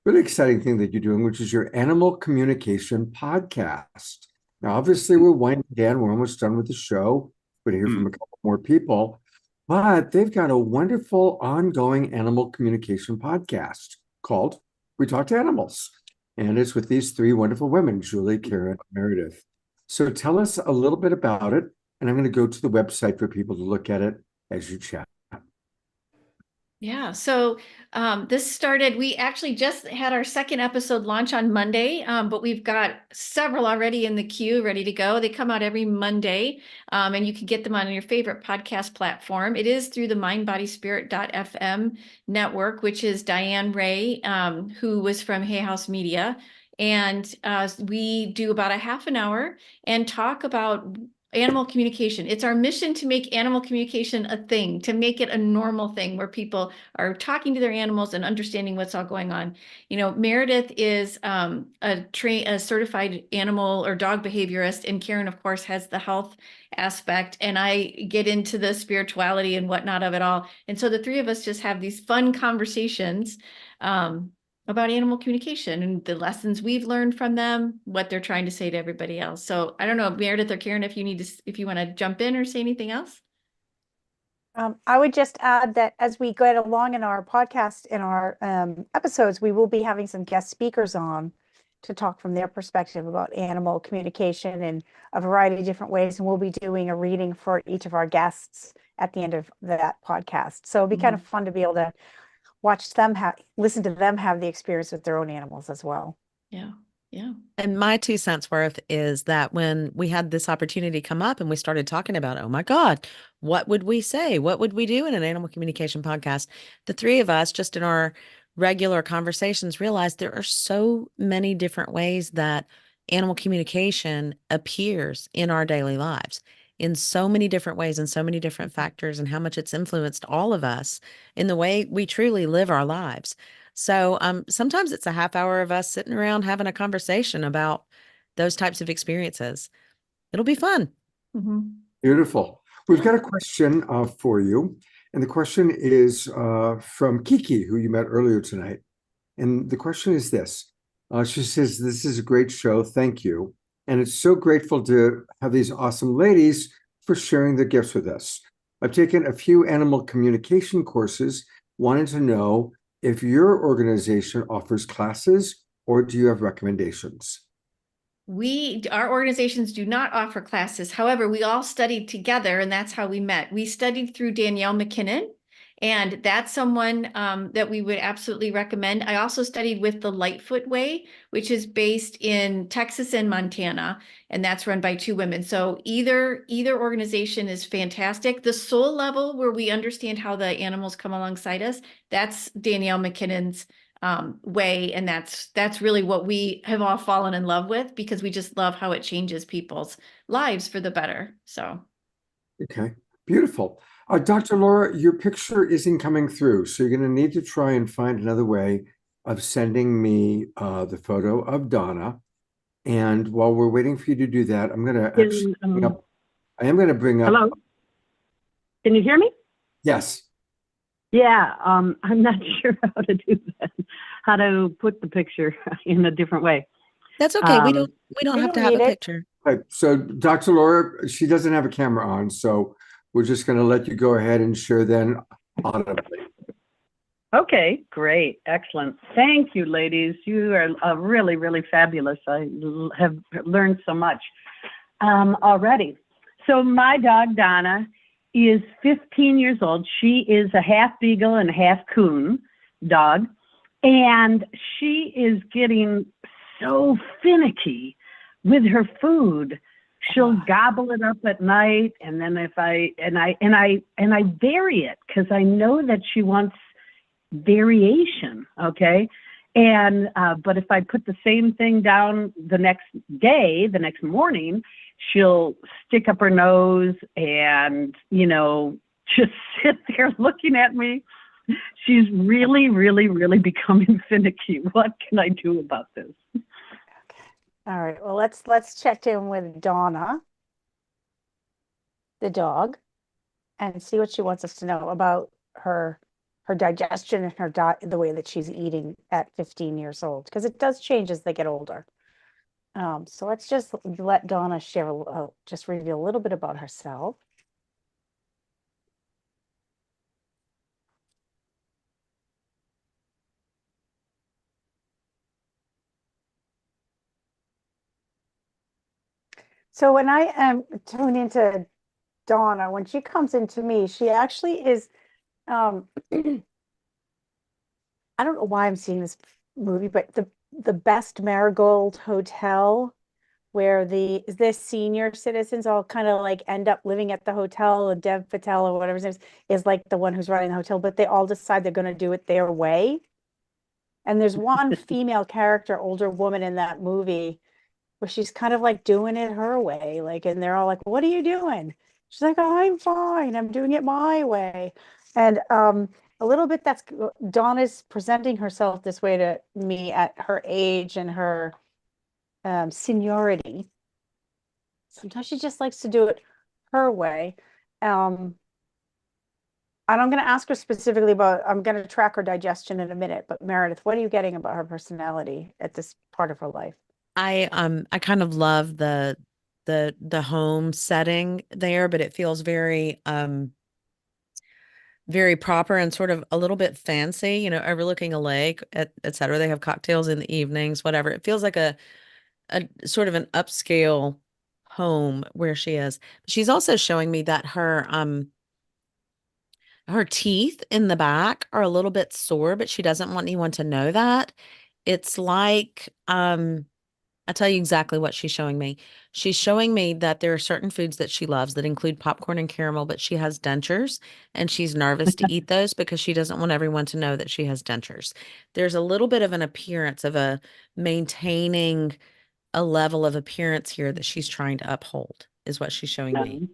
S2: really exciting thing that you're doing, which is your animal communication podcast. Now, obviously, we're winding down. We're almost done with the show. We're going to hear from a couple more people. But they've got a wonderful ongoing animal communication podcast called We Talk to Animals. And it's with these three wonderful women, Julie, Karen, and Meredith. So tell us a little bit about it. And I'm going to go to the website for people to look at it as you chat.
S4: Yeah. So this started, we actually just had our second episode launch on Monday, but we've got several already in the queue ready to go. They come out every Monday, and you can get them on your favorite podcast platform. It is through the mindbodyspirit.fm network, which is Diane Ray, who was from Hay House Media. And we do about a half an hour and talk about animal communication. It's our mission to make animal communication a thing, to make it a normal thing where people are talking to their animals and understanding what's all going on. You know, Meredith is a certified animal or dog behaviorist, and Karen, of course, has the health aspect, and I get into the spirituality and whatnot of it all. And so the three of us just have these fun conversations about animal communication and the lessons we've learned from them, what they're trying to say to everybody else. So I don't know, Meredith or Karen, if you want to jump in or say anything else.
S6: I would just add that as we go along in our podcast, in our episodes, we will be having some guest speakers on to talk from their perspective about animal communication in a variety of different ways. And we'll be doing a reading for each of our guests at the end of that podcast. So it'll be kind of fun to be able to watch them listen to them have the experience with their own animals as well.
S4: Yeah. Yeah.
S5: And my 2 cents worth is that when we had this opportunity come up and we started talking about, oh my God, what would we say? What would we do in an animal communication podcast? The three of us, just in our regular conversations, realized there are so many different ways that animal communication appears in our daily lives, in so many different ways and so many different factors, and how much it's influenced all of us in the way we truly live our lives. So sometimes it's a half hour of us sitting around having a conversation about those types of experiences. It'll be fun.
S2: Beautiful. We've got a question for you. And the question is from Kiki, who you met earlier tonight. And the question is this. She says, this is a great show. Thank you. And it's so grateful to have these awesome ladies for sharing their gifts with us. I've taken a few animal communication courses, wanted to know if your organization offers classes or do you have recommendations?
S4: Our organizations do not offer classes. However, we all studied together, and that's how we met. We studied through Danielle McKinnon, and that's someone that we would absolutely recommend. I also studied with the Lightfoot Way, which is based in Texas and Montana, and that's run by two women. So either organization is fantastic. The soul level, where we understand how the animals come alongside us, that's Danielle McKinnon's way, and that's really what we have all fallen in love with, because we just love how it changes people's lives for the better. So
S2: okay, beautiful. Dr. Laura, your picture isn't coming through, so you're going to need to try and find another way of sending me the photo of Donna. And while we're waiting for you to do that, I'm going to actually bring up.
S16: Hello, can you hear me?
S2: Yes.
S16: Yeah, I'm not sure how to do that, how to put the picture in a different way.
S5: That's okay. We don't have to have a picture.
S2: Right. So Dr. Laura, she doesn't have a camera on, so we're just going to let you go ahead and share then audibly.
S16: Okay, great, excellent. Thank you, ladies. You are really, really fabulous. I have learned so much already. So my dog, Donna, is 15 years old. She is a half beagle and half coon dog. And she is getting so finicky with her food. She'll gobble it up at night. And then if I vary it, because I know that she wants variation. Okay. And, but if I put the same thing down the next day, the next morning, she'll stick up her nose and, you know, just sit there looking at me. She's really, really, really becoming finicky. What can I do about this?
S6: All right. Well, let's check in with Donna, the dog, and see what she wants us to know about her digestion and her diet, the way that she's eating at 15 years old, because it does change as they get older. So let's just let Donna share, just reveal a little bit about herself. So when I am tuned into Donna, when she comes into me, she actually is, I don't know why I'm seeing this movie, but the Best Marigold Hotel, where this senior citizens all kind of like end up living at the hotel, and Dev Patel or whatever his name is like the one who's running the hotel, but they all decide they're going to do it their way. And there's one female character, older woman in that movie, where she's kind of like doing it her way, like, and they're all like, "What are you doing?" She's like, "Oh, I'm fine. I'm doing it my way." And a little bit that's Donna's presenting herself this way to me at her age and her seniority. Sometimes she just likes to do it her way. And I'm going to ask her specifically about, I'm going to track her digestion in a minute, but Meredith, what are you getting about her personality at this part of her life?
S5: I kind of love the home setting there, but it feels very very proper and sort of a little bit fancy, you know, overlooking a lake, et cetera. They have cocktails in the evenings, whatever. It feels like a sort of an upscale home where she is. She's also showing me that her teeth in the back are a little bit sore, but she doesn't want anyone to know that. It's like, I'll tell you exactly what she's showing me. She's showing me that there are certain foods that she loves that include popcorn and caramel, but she has dentures and she's nervous to eat those because she doesn't want everyone to know that she has dentures. There's a little bit of an appearance of a maintaining a level of appearance here that she's trying to uphold, is what she's showing me.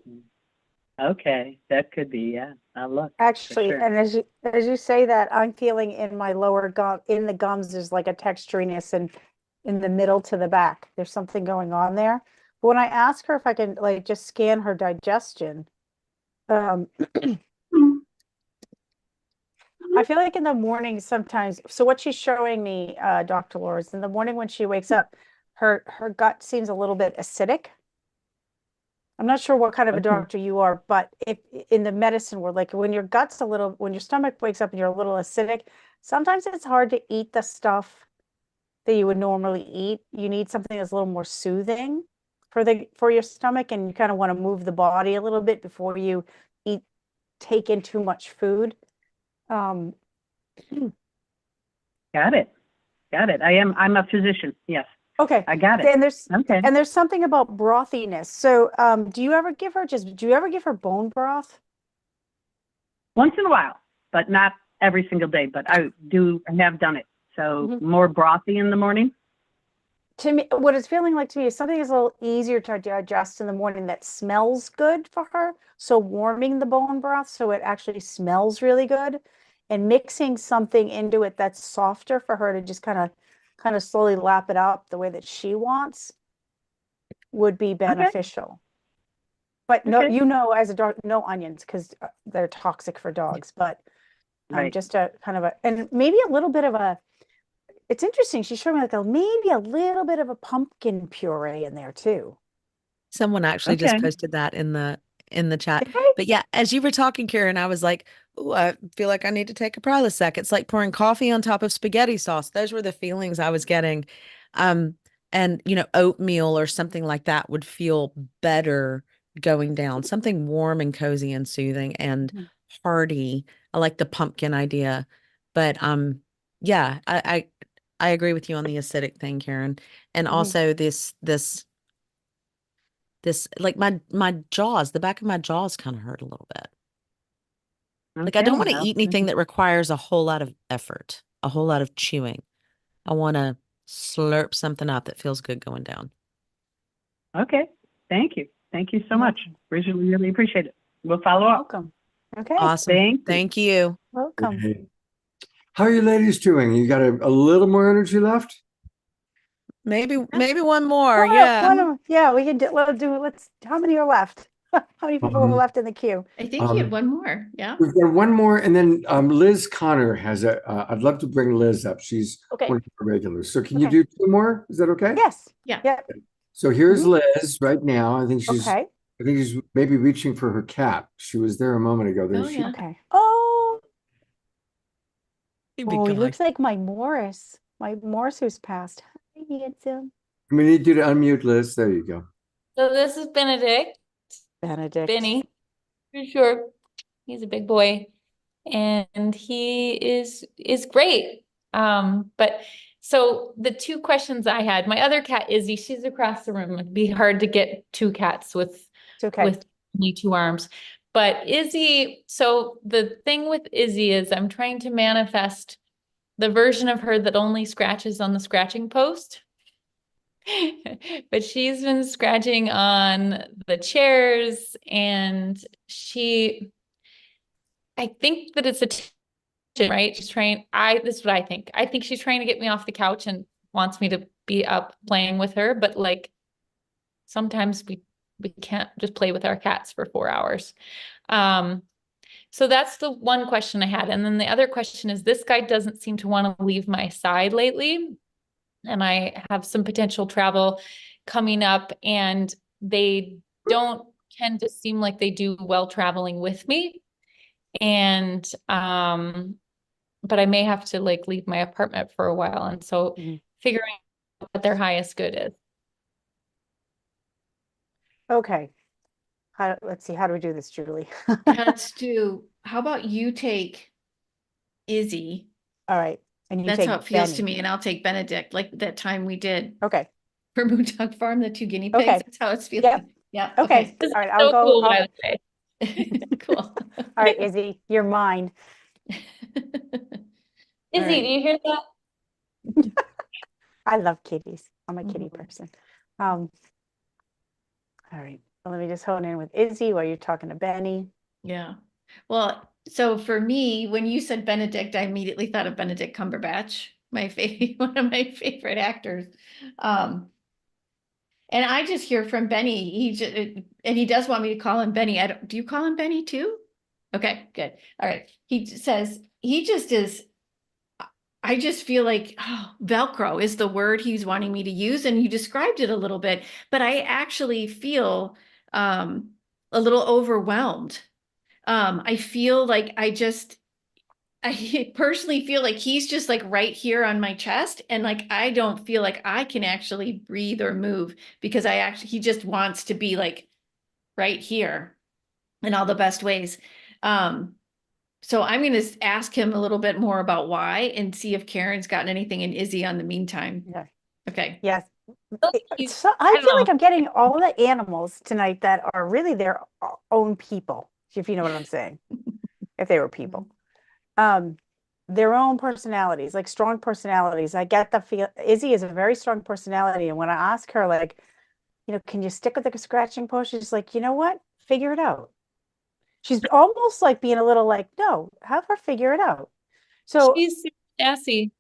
S16: Okay, that could be, yeah. I'll look.
S6: Actually,
S16: sure.
S6: and as you say that, I'm feeling in my lower gum, in the gums, there's like a texturiness, and in the middle to the back, there's something going on there. But when I ask her if I can like just scan her digestion, I feel like in the morning sometimes, so what she's showing me, Dr. Laura, is in the morning when she wakes up, her gut seems a little bit acidic. I'm not sure what kind of a doctor you are, but if in the medicine world, like when your gut's when your stomach wakes up and you're a little acidic, sometimes it's hard to eat the stuff that you would normally eat. You need something that's a little more soothing for your stomach, and you kind of want to move the body a little bit before you take in too much food.
S16: Got it. I'm a physician. Yes.
S6: Okay.
S16: I got it.
S6: And there's something about brothiness. So do you ever give her bone broth?
S16: Once in a while, but not every single day, but I have done it. So more brothy in the morning.
S6: To me, what it's feeling like to me is something that's a little easier to digest in the morning that smells good for her. So warming the bone broth so it actually smells really good, and mixing something into it that's softer for her to just kind of slowly lap it up the way that she wants would be beneficial. But no, as a dog, no onions because they're toxic for dogs. But just a kind of and maybe a little bit of it's interesting. She's showing me like maybe a little bit of a pumpkin puree in there too.
S5: Someone actually just posted that in the chat. But yeah, as you were talking, Karen, I was like, "Oh, I feel like I need to take a Prilosec." It's like pouring coffee on top of spaghetti sauce. Those were the feelings I was getting. And oatmeal or something like that would feel better going down. Something warm and cozy and soothing and hearty. I like the pumpkin idea. But yeah, I agree with you on the acidic thing, Karen. And also this like my jaws, the back of my jaws kind of hurt a little bit. Like, I don't want to
S16: well,
S5: eat anything that requires a whole lot of effort, a whole lot of chewing. I want to slurp something up that feels good going down.
S16: Okay. Thank you. Thank you so
S6: You're
S16: much. Really, really appreciate it. We'll follow up.
S6: welcome. Okay,
S5: Awesome.
S16: Thank you.
S6: welcome.
S2: Okay. How are you ladies doing? You got a little more energy left?
S5: Maybe one more.
S6: One
S5: Yeah.
S6: of 'em. Yeah, we can do, how many are left? How many people are left in the queue?
S4: I think you had one more. Yeah.
S2: We've got one more, and then Liz Connor has I'd love to bring Liz up. She's
S6: Okay.
S2: one of our regulars. So can you
S6: Okay.
S2: do two more? Is that okay?
S6: Yes.
S4: Yeah.
S6: Yeah.
S2: So here's Liz right now. I think she's
S6: Okay.
S2: maybe reaching for her cat. She was there a moment ago. There
S4: Oh,
S2: she
S4: yeah.
S6: Okay. Oh,
S5: He'd be
S6: oh, he
S5: gone.
S6: looks like my Morris who's passed. Hi, handsome.
S2: We need you to unmute Liz. There you go.
S17: So this is Benedict. Benny, for sure. He's a big boy, and he is great. But so the two questions I had, my other cat Izzy, she's across the room. It'd be hard to get two cats with only two arms. But Izzy, so the thing with Izzy is I'm trying to manifest the version of her that only scratches on the scratching post. But she's been scratching on the chairs, and I think that it's right? She's trying, this is what I think. I think she's trying to get me off the couch and wants me to be up playing with her, but like sometimes we can't just play with our cats for 4 hours. So that's the one question I had. And then the other question is, this guy doesn't seem to want to leave my side lately. And I have some potential travel coming up, and they don't tend to seem like they do well traveling with me. And, but I may have to like leave my apartment for a while. And so figuring out what their highest good is.
S6: Okay. Let's see, how do we do this, Julie?
S4: How about you take Izzy?
S6: All right. And you
S4: That's
S6: take
S4: how it feels
S6: Benny.
S4: to me. And I'll take Benedict, like that time we did.
S6: Okay.
S4: For Moon Dog Farm, the 2 guinea pigs.
S6: Okay.
S4: That's how it's feeling.
S6: Yep.
S4: Yeah.
S6: Okay. All right. I'll
S17: So
S6: go.
S17: cool, by the way.
S4: Cool.
S6: All right, Izzy, you're mine.
S17: Izzy, do you hear that?
S6: I love kitties. I'm a kitty person. All right. Well, let me just hone in with Izzy while you're talking to Benny.
S4: Yeah. Well, so for me, when you said Benedict, I immediately thought of Benedict Cumberbatch, one of my favorite actors. And I just hear from Benny. He does want me to call him Benny. Do you call him Benny too? Okay, good. All right. He says he just is. I just feel like Velcro is the word he's wanting me to use, and you described it a little bit. But I actually feel a little overwhelmed. I feel like I personally feel like he's just like right here on my chest, and like I don't feel like I can actually breathe or move because he just wants to be like right here in all the best ways. So I'm going to ask him a little bit more about why and see if Karen's gotten anything in Izzy on the meantime.
S6: Yeah.
S4: Okay.
S6: Yes. So I feel like I'm getting all the animals tonight that are really their own people, if you know what I'm saying. If they were people. Their own personalities, like strong personalities. I get the feel Izzy is a very strong personality. And when I ask her, like, can you stick with the scratching post? She's like, you know what? Figure it out. She's almost like being a little like, no, have her figure it out. So
S17: she's sassy.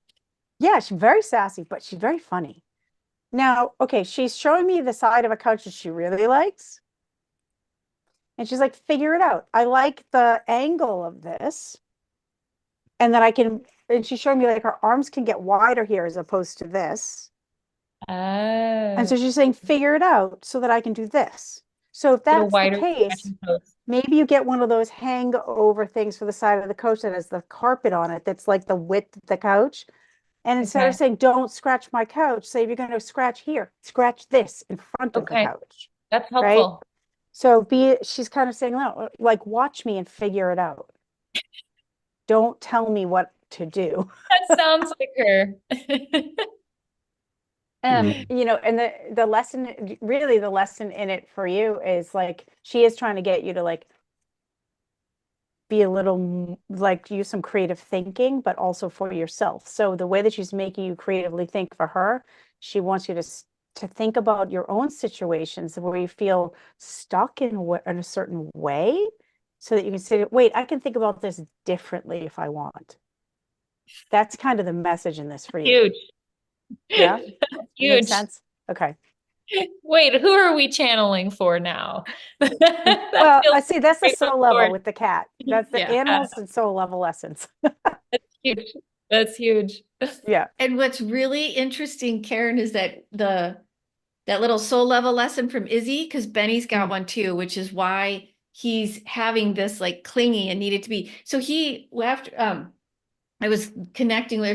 S6: Yeah, she's very sassy, but she's very funny. Now, okay, she's showing me the side of a couch that she really likes. And she's like, figure it out. I like the angle of this. And then and she's showing me like her arms can get wider here as opposed to this. And so she's saying, figure it out so that I can do this. So if that's the case, maybe you get one of those hangover things for the side of the couch that has the carpet on it that's like the width of the couch. And instead of saying, don't scratch my couch, say, if you're going to scratch here, scratch this in front of the couch.
S17: That's helpful.
S6: Right? So she's kind of saying, no, like, watch me and figure it out. Don't tell me what to do.
S17: That sounds like her.
S6: And the lesson, really the lesson in it for you is like, she is trying to get you to like be a little like use some creative thinking, but also for yourself. So the way that she's making you creatively think for her, she wants you to think about your own situations where you feel stuck in a certain way, so that you can say, wait, I can think about this differently if I want. That's kind of the message in this for you.
S17: Huge.
S6: Yeah?
S17: Huge.
S6: Makes sense? Okay.
S17: Wait, who are we channeling for now?
S6: Well, I see that's the
S17: great
S6: soul level
S17: story.
S6: with the cat. That's the
S17: Yeah.
S6: animals and soul level essence.
S17: That's huge. That's huge.
S6: Yeah.
S4: And what's really interesting, Karen, is that that little soul level lesson from Izzy, because Benny's got one too, which is why he's having this like clingy and needed to be. So he after I was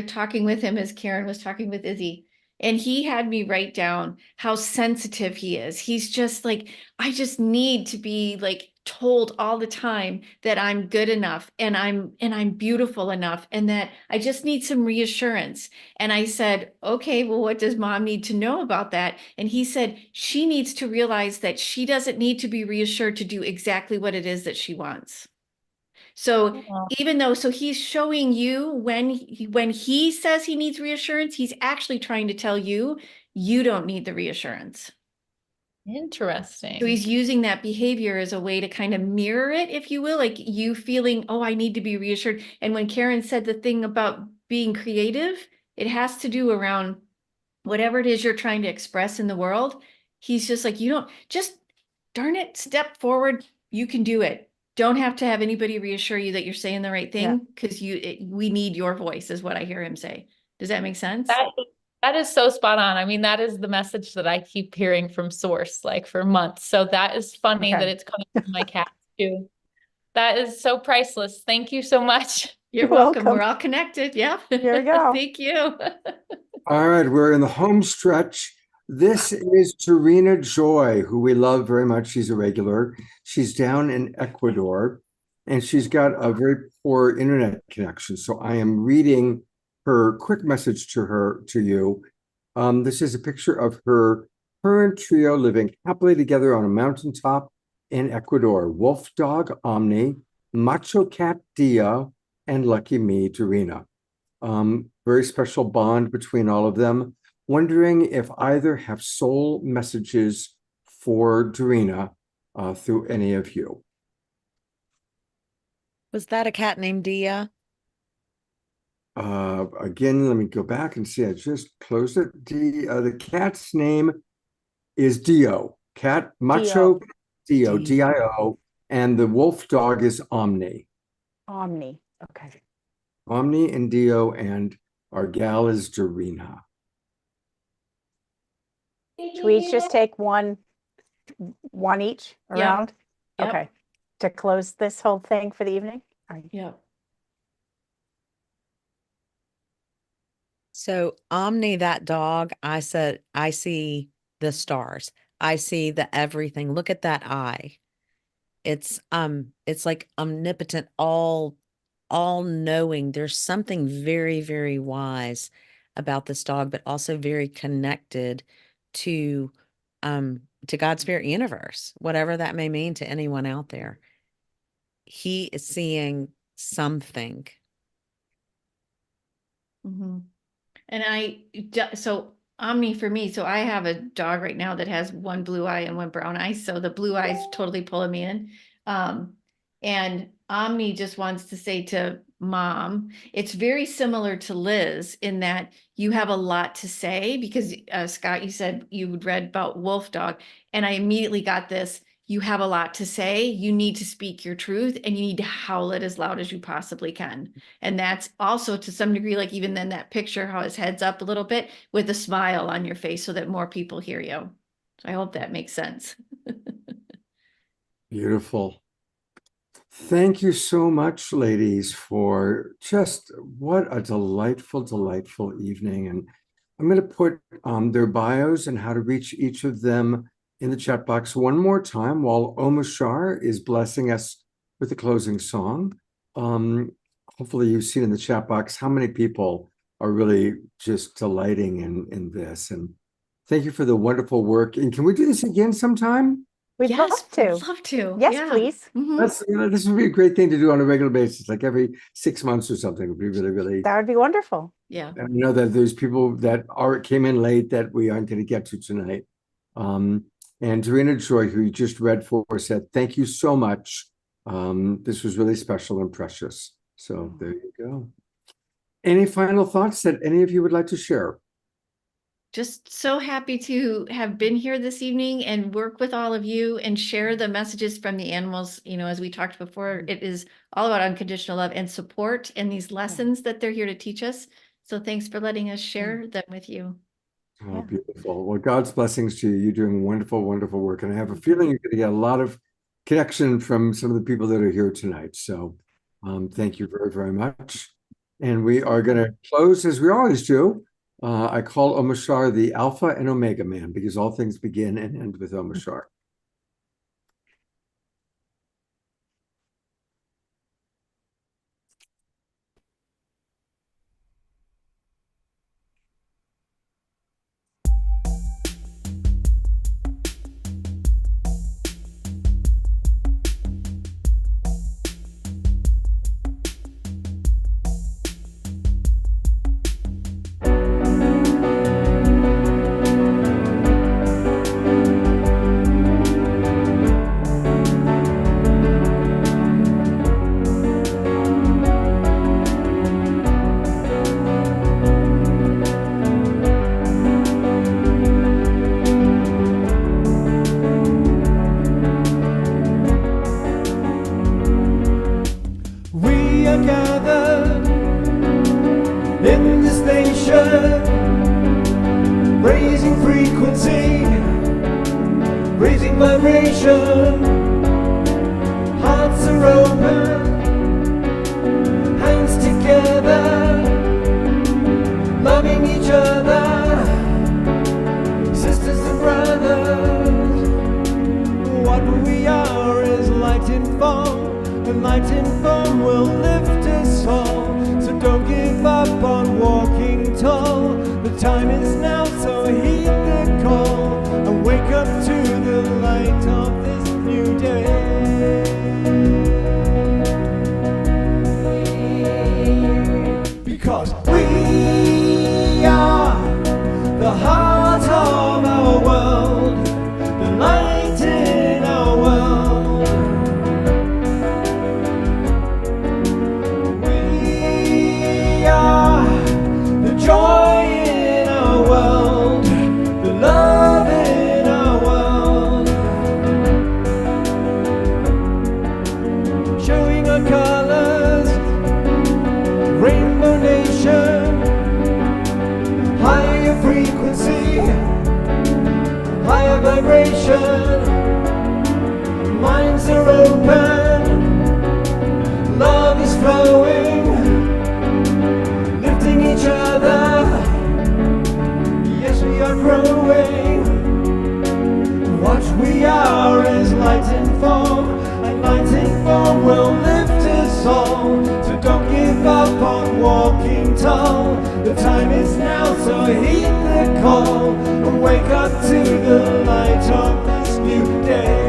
S4: talking with him as Karen was talking with Izzy, and he had me write down how sensitive he is. He's just like, I just need to be like told all the time that I'm good enough and I'm beautiful enough and that I just need some reassurance. And I said, okay, well, what does mom need to know about that? And he said, she needs to realize that she doesn't need to be reassured to do exactly what it is that she wants. So even though, so he's showing you when he says he needs reassurance, he's actually trying to tell you, you don't need the reassurance.
S17: Interesting.
S4: So he's using that behavior as a way to kind of mirror it, if you will, like you feeling, oh, I need to be reassured. And when Karen said the thing about being creative, it has to do around whatever it is you're trying to express in the world. He's just like, you don't, just darn it, step forward. You can do it. Don't have to have anybody reassure you that you're saying the right thing, because we need your voice, is what I hear him say. Does that make sense?
S17: That is so spot on. I mean, that is the message that I keep hearing from Source, like for months. So that is funny that it's coming from my cat too. That is so priceless. Thank you so much.
S4: You're welcome. We're all connected. Yeah.
S6: Here we go.
S4: Thank you.
S2: All right, we're in the home stretch. This is Tarina Joy, who we love very much. She's a regular. She's down in Ecuador, and she's got a very poor internet connection. So I am reading her quick message to you. This is a picture of her and trio living happily together on a mountaintop in Ecuador. Wolf dog Omni, macho cat Dia, and lucky me, Tarina. Very special bond between all of them. Wondering if either have soul messages for Darina through any of you.
S5: Was that a cat named Dia?
S2: Again, let me go back and see. I just closed it. The cat's name is Dio. Cat Macho Dio, D-I-O, and the wolf dog is Omni.
S6: Omni. Okay.
S2: Omni and Dio, and our gal is Darina.
S6: Should we each just take one each around?
S4: Yep.
S6: Okay. To close this whole thing for the evening? All right.
S4: Yeah.
S5: So Omni, that dog, I said, I see the stars. I see the everything. Look at that eye. It's like omnipotent, all knowing. There's something very, very wise about this dog, but also very connected to God's spirit universe, whatever that may mean to anyone out there. He is seeing something.
S4: Mm-hmm. And so Omni for me, so I have a dog right now that has one blue eye and one brown eye. So the blue eye is totally pulling me in. And Omni just wants to say to mom, it's very similar to Liz in that you have a lot to say, because Scott, you said you read about Wolf Dog, and I immediately got this. You have a lot to say. You need to speak your truth, and you need to howl it as loud as you possibly can. And that's also to some degree, like even then that picture, how his head's up a little bit with a smile on your face so that more people hear you. So I hope that makes sense.
S2: Beautiful. Thank you so much, ladies, for just what a delightful, delightful evening. And I'm going to put their bios and how to reach each of them in the chat box one more time while Omashar is blessing us with the closing song. Hopefully you've seen in the chat box how many people are really just delighting in this. And thank you for the wonderful work. And can we do this again sometime?
S6: We'd
S4: Yes,
S6: love to.
S4: we'd love to.
S6: Yes,
S4: Yeah.
S6: please.
S4: Mhm.
S2: That's, this would be a great thing to do on a regular basis, like every 6 months or something. It would be really, really.
S6: That would be wonderful.
S4: Yeah.
S2: And I know that there's people that came in late that we aren't going to get to tonight. And Serena Joy, who you just read for, said, thank you so much. This was really special and precious. So there you go. Any final thoughts that any of you would like to share?
S4: Just so happy to have been here this evening and work with all of you and share the messages from the animals. You know, as we talked before, it is all about unconditional love and support and these lessons that they're here to teach us. So thanks for letting us share them with you.
S2: Oh, beautiful. Well, God's blessings to you. You're doing wonderful, wonderful work. And I have a feeling you're going to get a lot of connection from some of the people that are here tonight. So thank you very, very much. And we are going to close as we always do. I call Omashar the Alpha and Omega man because all things begin and end with Omashar.
S3: We are gathered in this nation, raising frequency, raising vibration. Hearts are open, hands together, loving each other, sisters and brothers. What we are is light in form. And light in form will lift us all. So don't give up on walking tall. The time is now, so heed the call and wake up to the light of this new day. Because we are the heart of our world, the light in our world. Joy in our world, the love in our world, showing our colors, rainbow nation, higher frequency, higher vibration, minds are open, love is flowing, each other. Yes, we are growing. What we are is light in form, and light in form will lift us all. So don't give up on walking tall. The time is now, so heed the call and wake up to the light of this new day.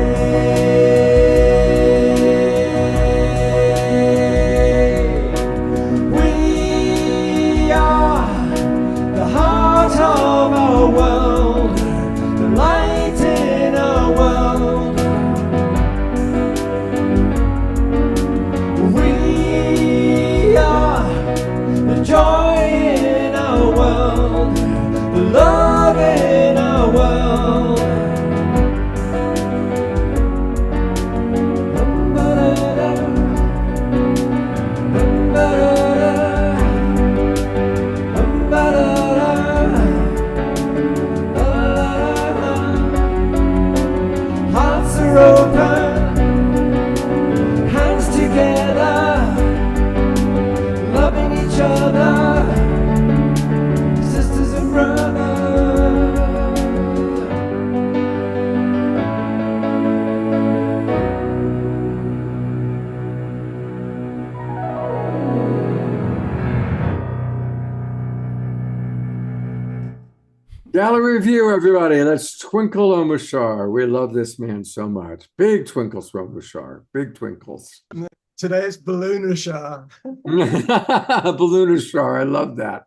S3: Of our world, the light in our world. We are the joy in our world, the love in our world.
S2: Gallery view, everybody. Let's twinkle Omashar. We love this man so much. Big twinkles for Omashar. Big twinkles.
S3: Today it's Balloonashar.
S2: Balloonashar. I love that.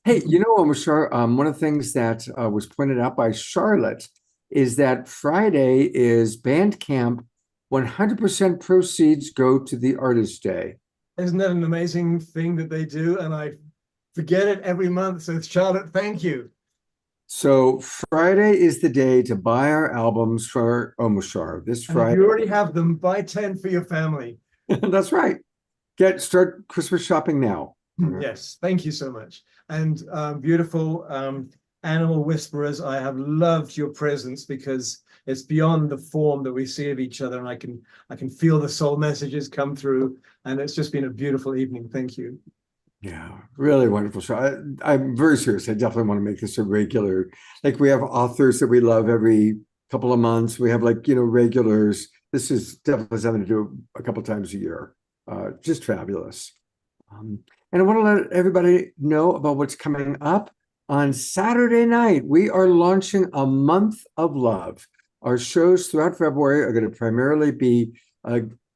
S2: Hey, you know, Omashar, one of the things that was pointed out by Charlotte is that Friday is band camp. 100% proceeds go to the Artist Day.
S3: Isn't that an amazing thing that they do? And I forget it every month. So Charlotte, thank you.
S2: So Friday is the day to buy our albums for Omashar. This
S3: And
S2: Friday.
S3: if you already have them, buy 10 for your family.
S2: That's right. Start Christmas shopping now.
S3: Yes, thank you so much. And beautiful animal whisperers, I have loved your presence because it's beyond the form that we see of each other, and I can feel the soul messages come through, and it's just been a beautiful evening. Thank you.
S2: Yeah, really wonderful show. I'm very serious. I definitely want to make this a regular. Like, we have authors that we love every couple of months. We have, like, regulars. This is definitely something to do a couple times a year. Just fabulous. And I want to let everybody know about what's coming up. On Saturday night, we are launching a month of love. Our shows throughout February are going to primarily be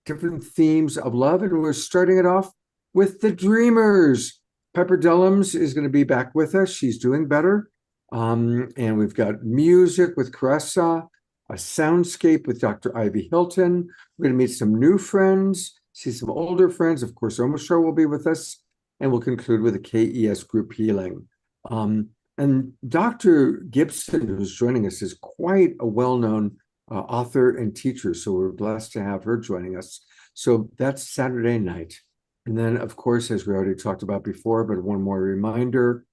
S2: different themes of love, and we're starting it off with the Dreamers. Pepper Dellums is going to be back with us. She's doing better. And we've got music with Caressa, a soundscape with Dr. Ivy Hilton. We're going to meet some new friends, see some older friends. Of course, Omashar will be with us. And we'll conclude with a KES group healing. And Dr. Gibson, who's joining us, is quite a well-known author and teacher. So we're blessed to have her joining us. So that's Saturday night. And then, of course, as we already talked about before, but one more reminder,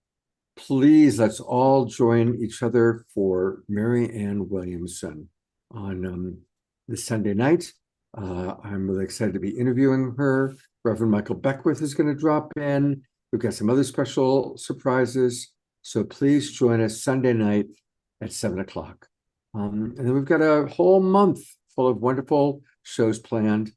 S2: please, let's all join each other for Mary Ann Williamson on this Sunday night. I'm really excited to be interviewing her. Reverend Michael Beckwith is going to drop in. We've got some other special surprises. So please join us Sunday night at 7:00. And then we've got a whole month full of wonderful shows planned.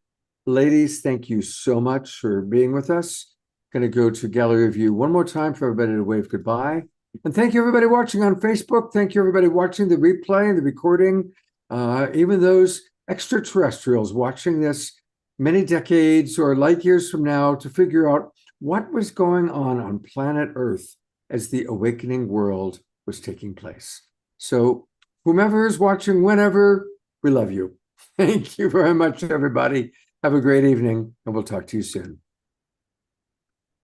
S2: Ladies, thank you so much for being with us. Going to go to gallery view one more time for everybody to wave goodbye. And thank you, everybody watching on Facebook. Thank you, everybody watching the replay and the recording. Even those extraterrestrials watching this many decades or light years from now to figure out what was going on planet Earth as the awakening world was taking place. So whomever is watching, whenever, we love you. Thank you very much, everybody. Have a great evening, and we'll talk to you soon.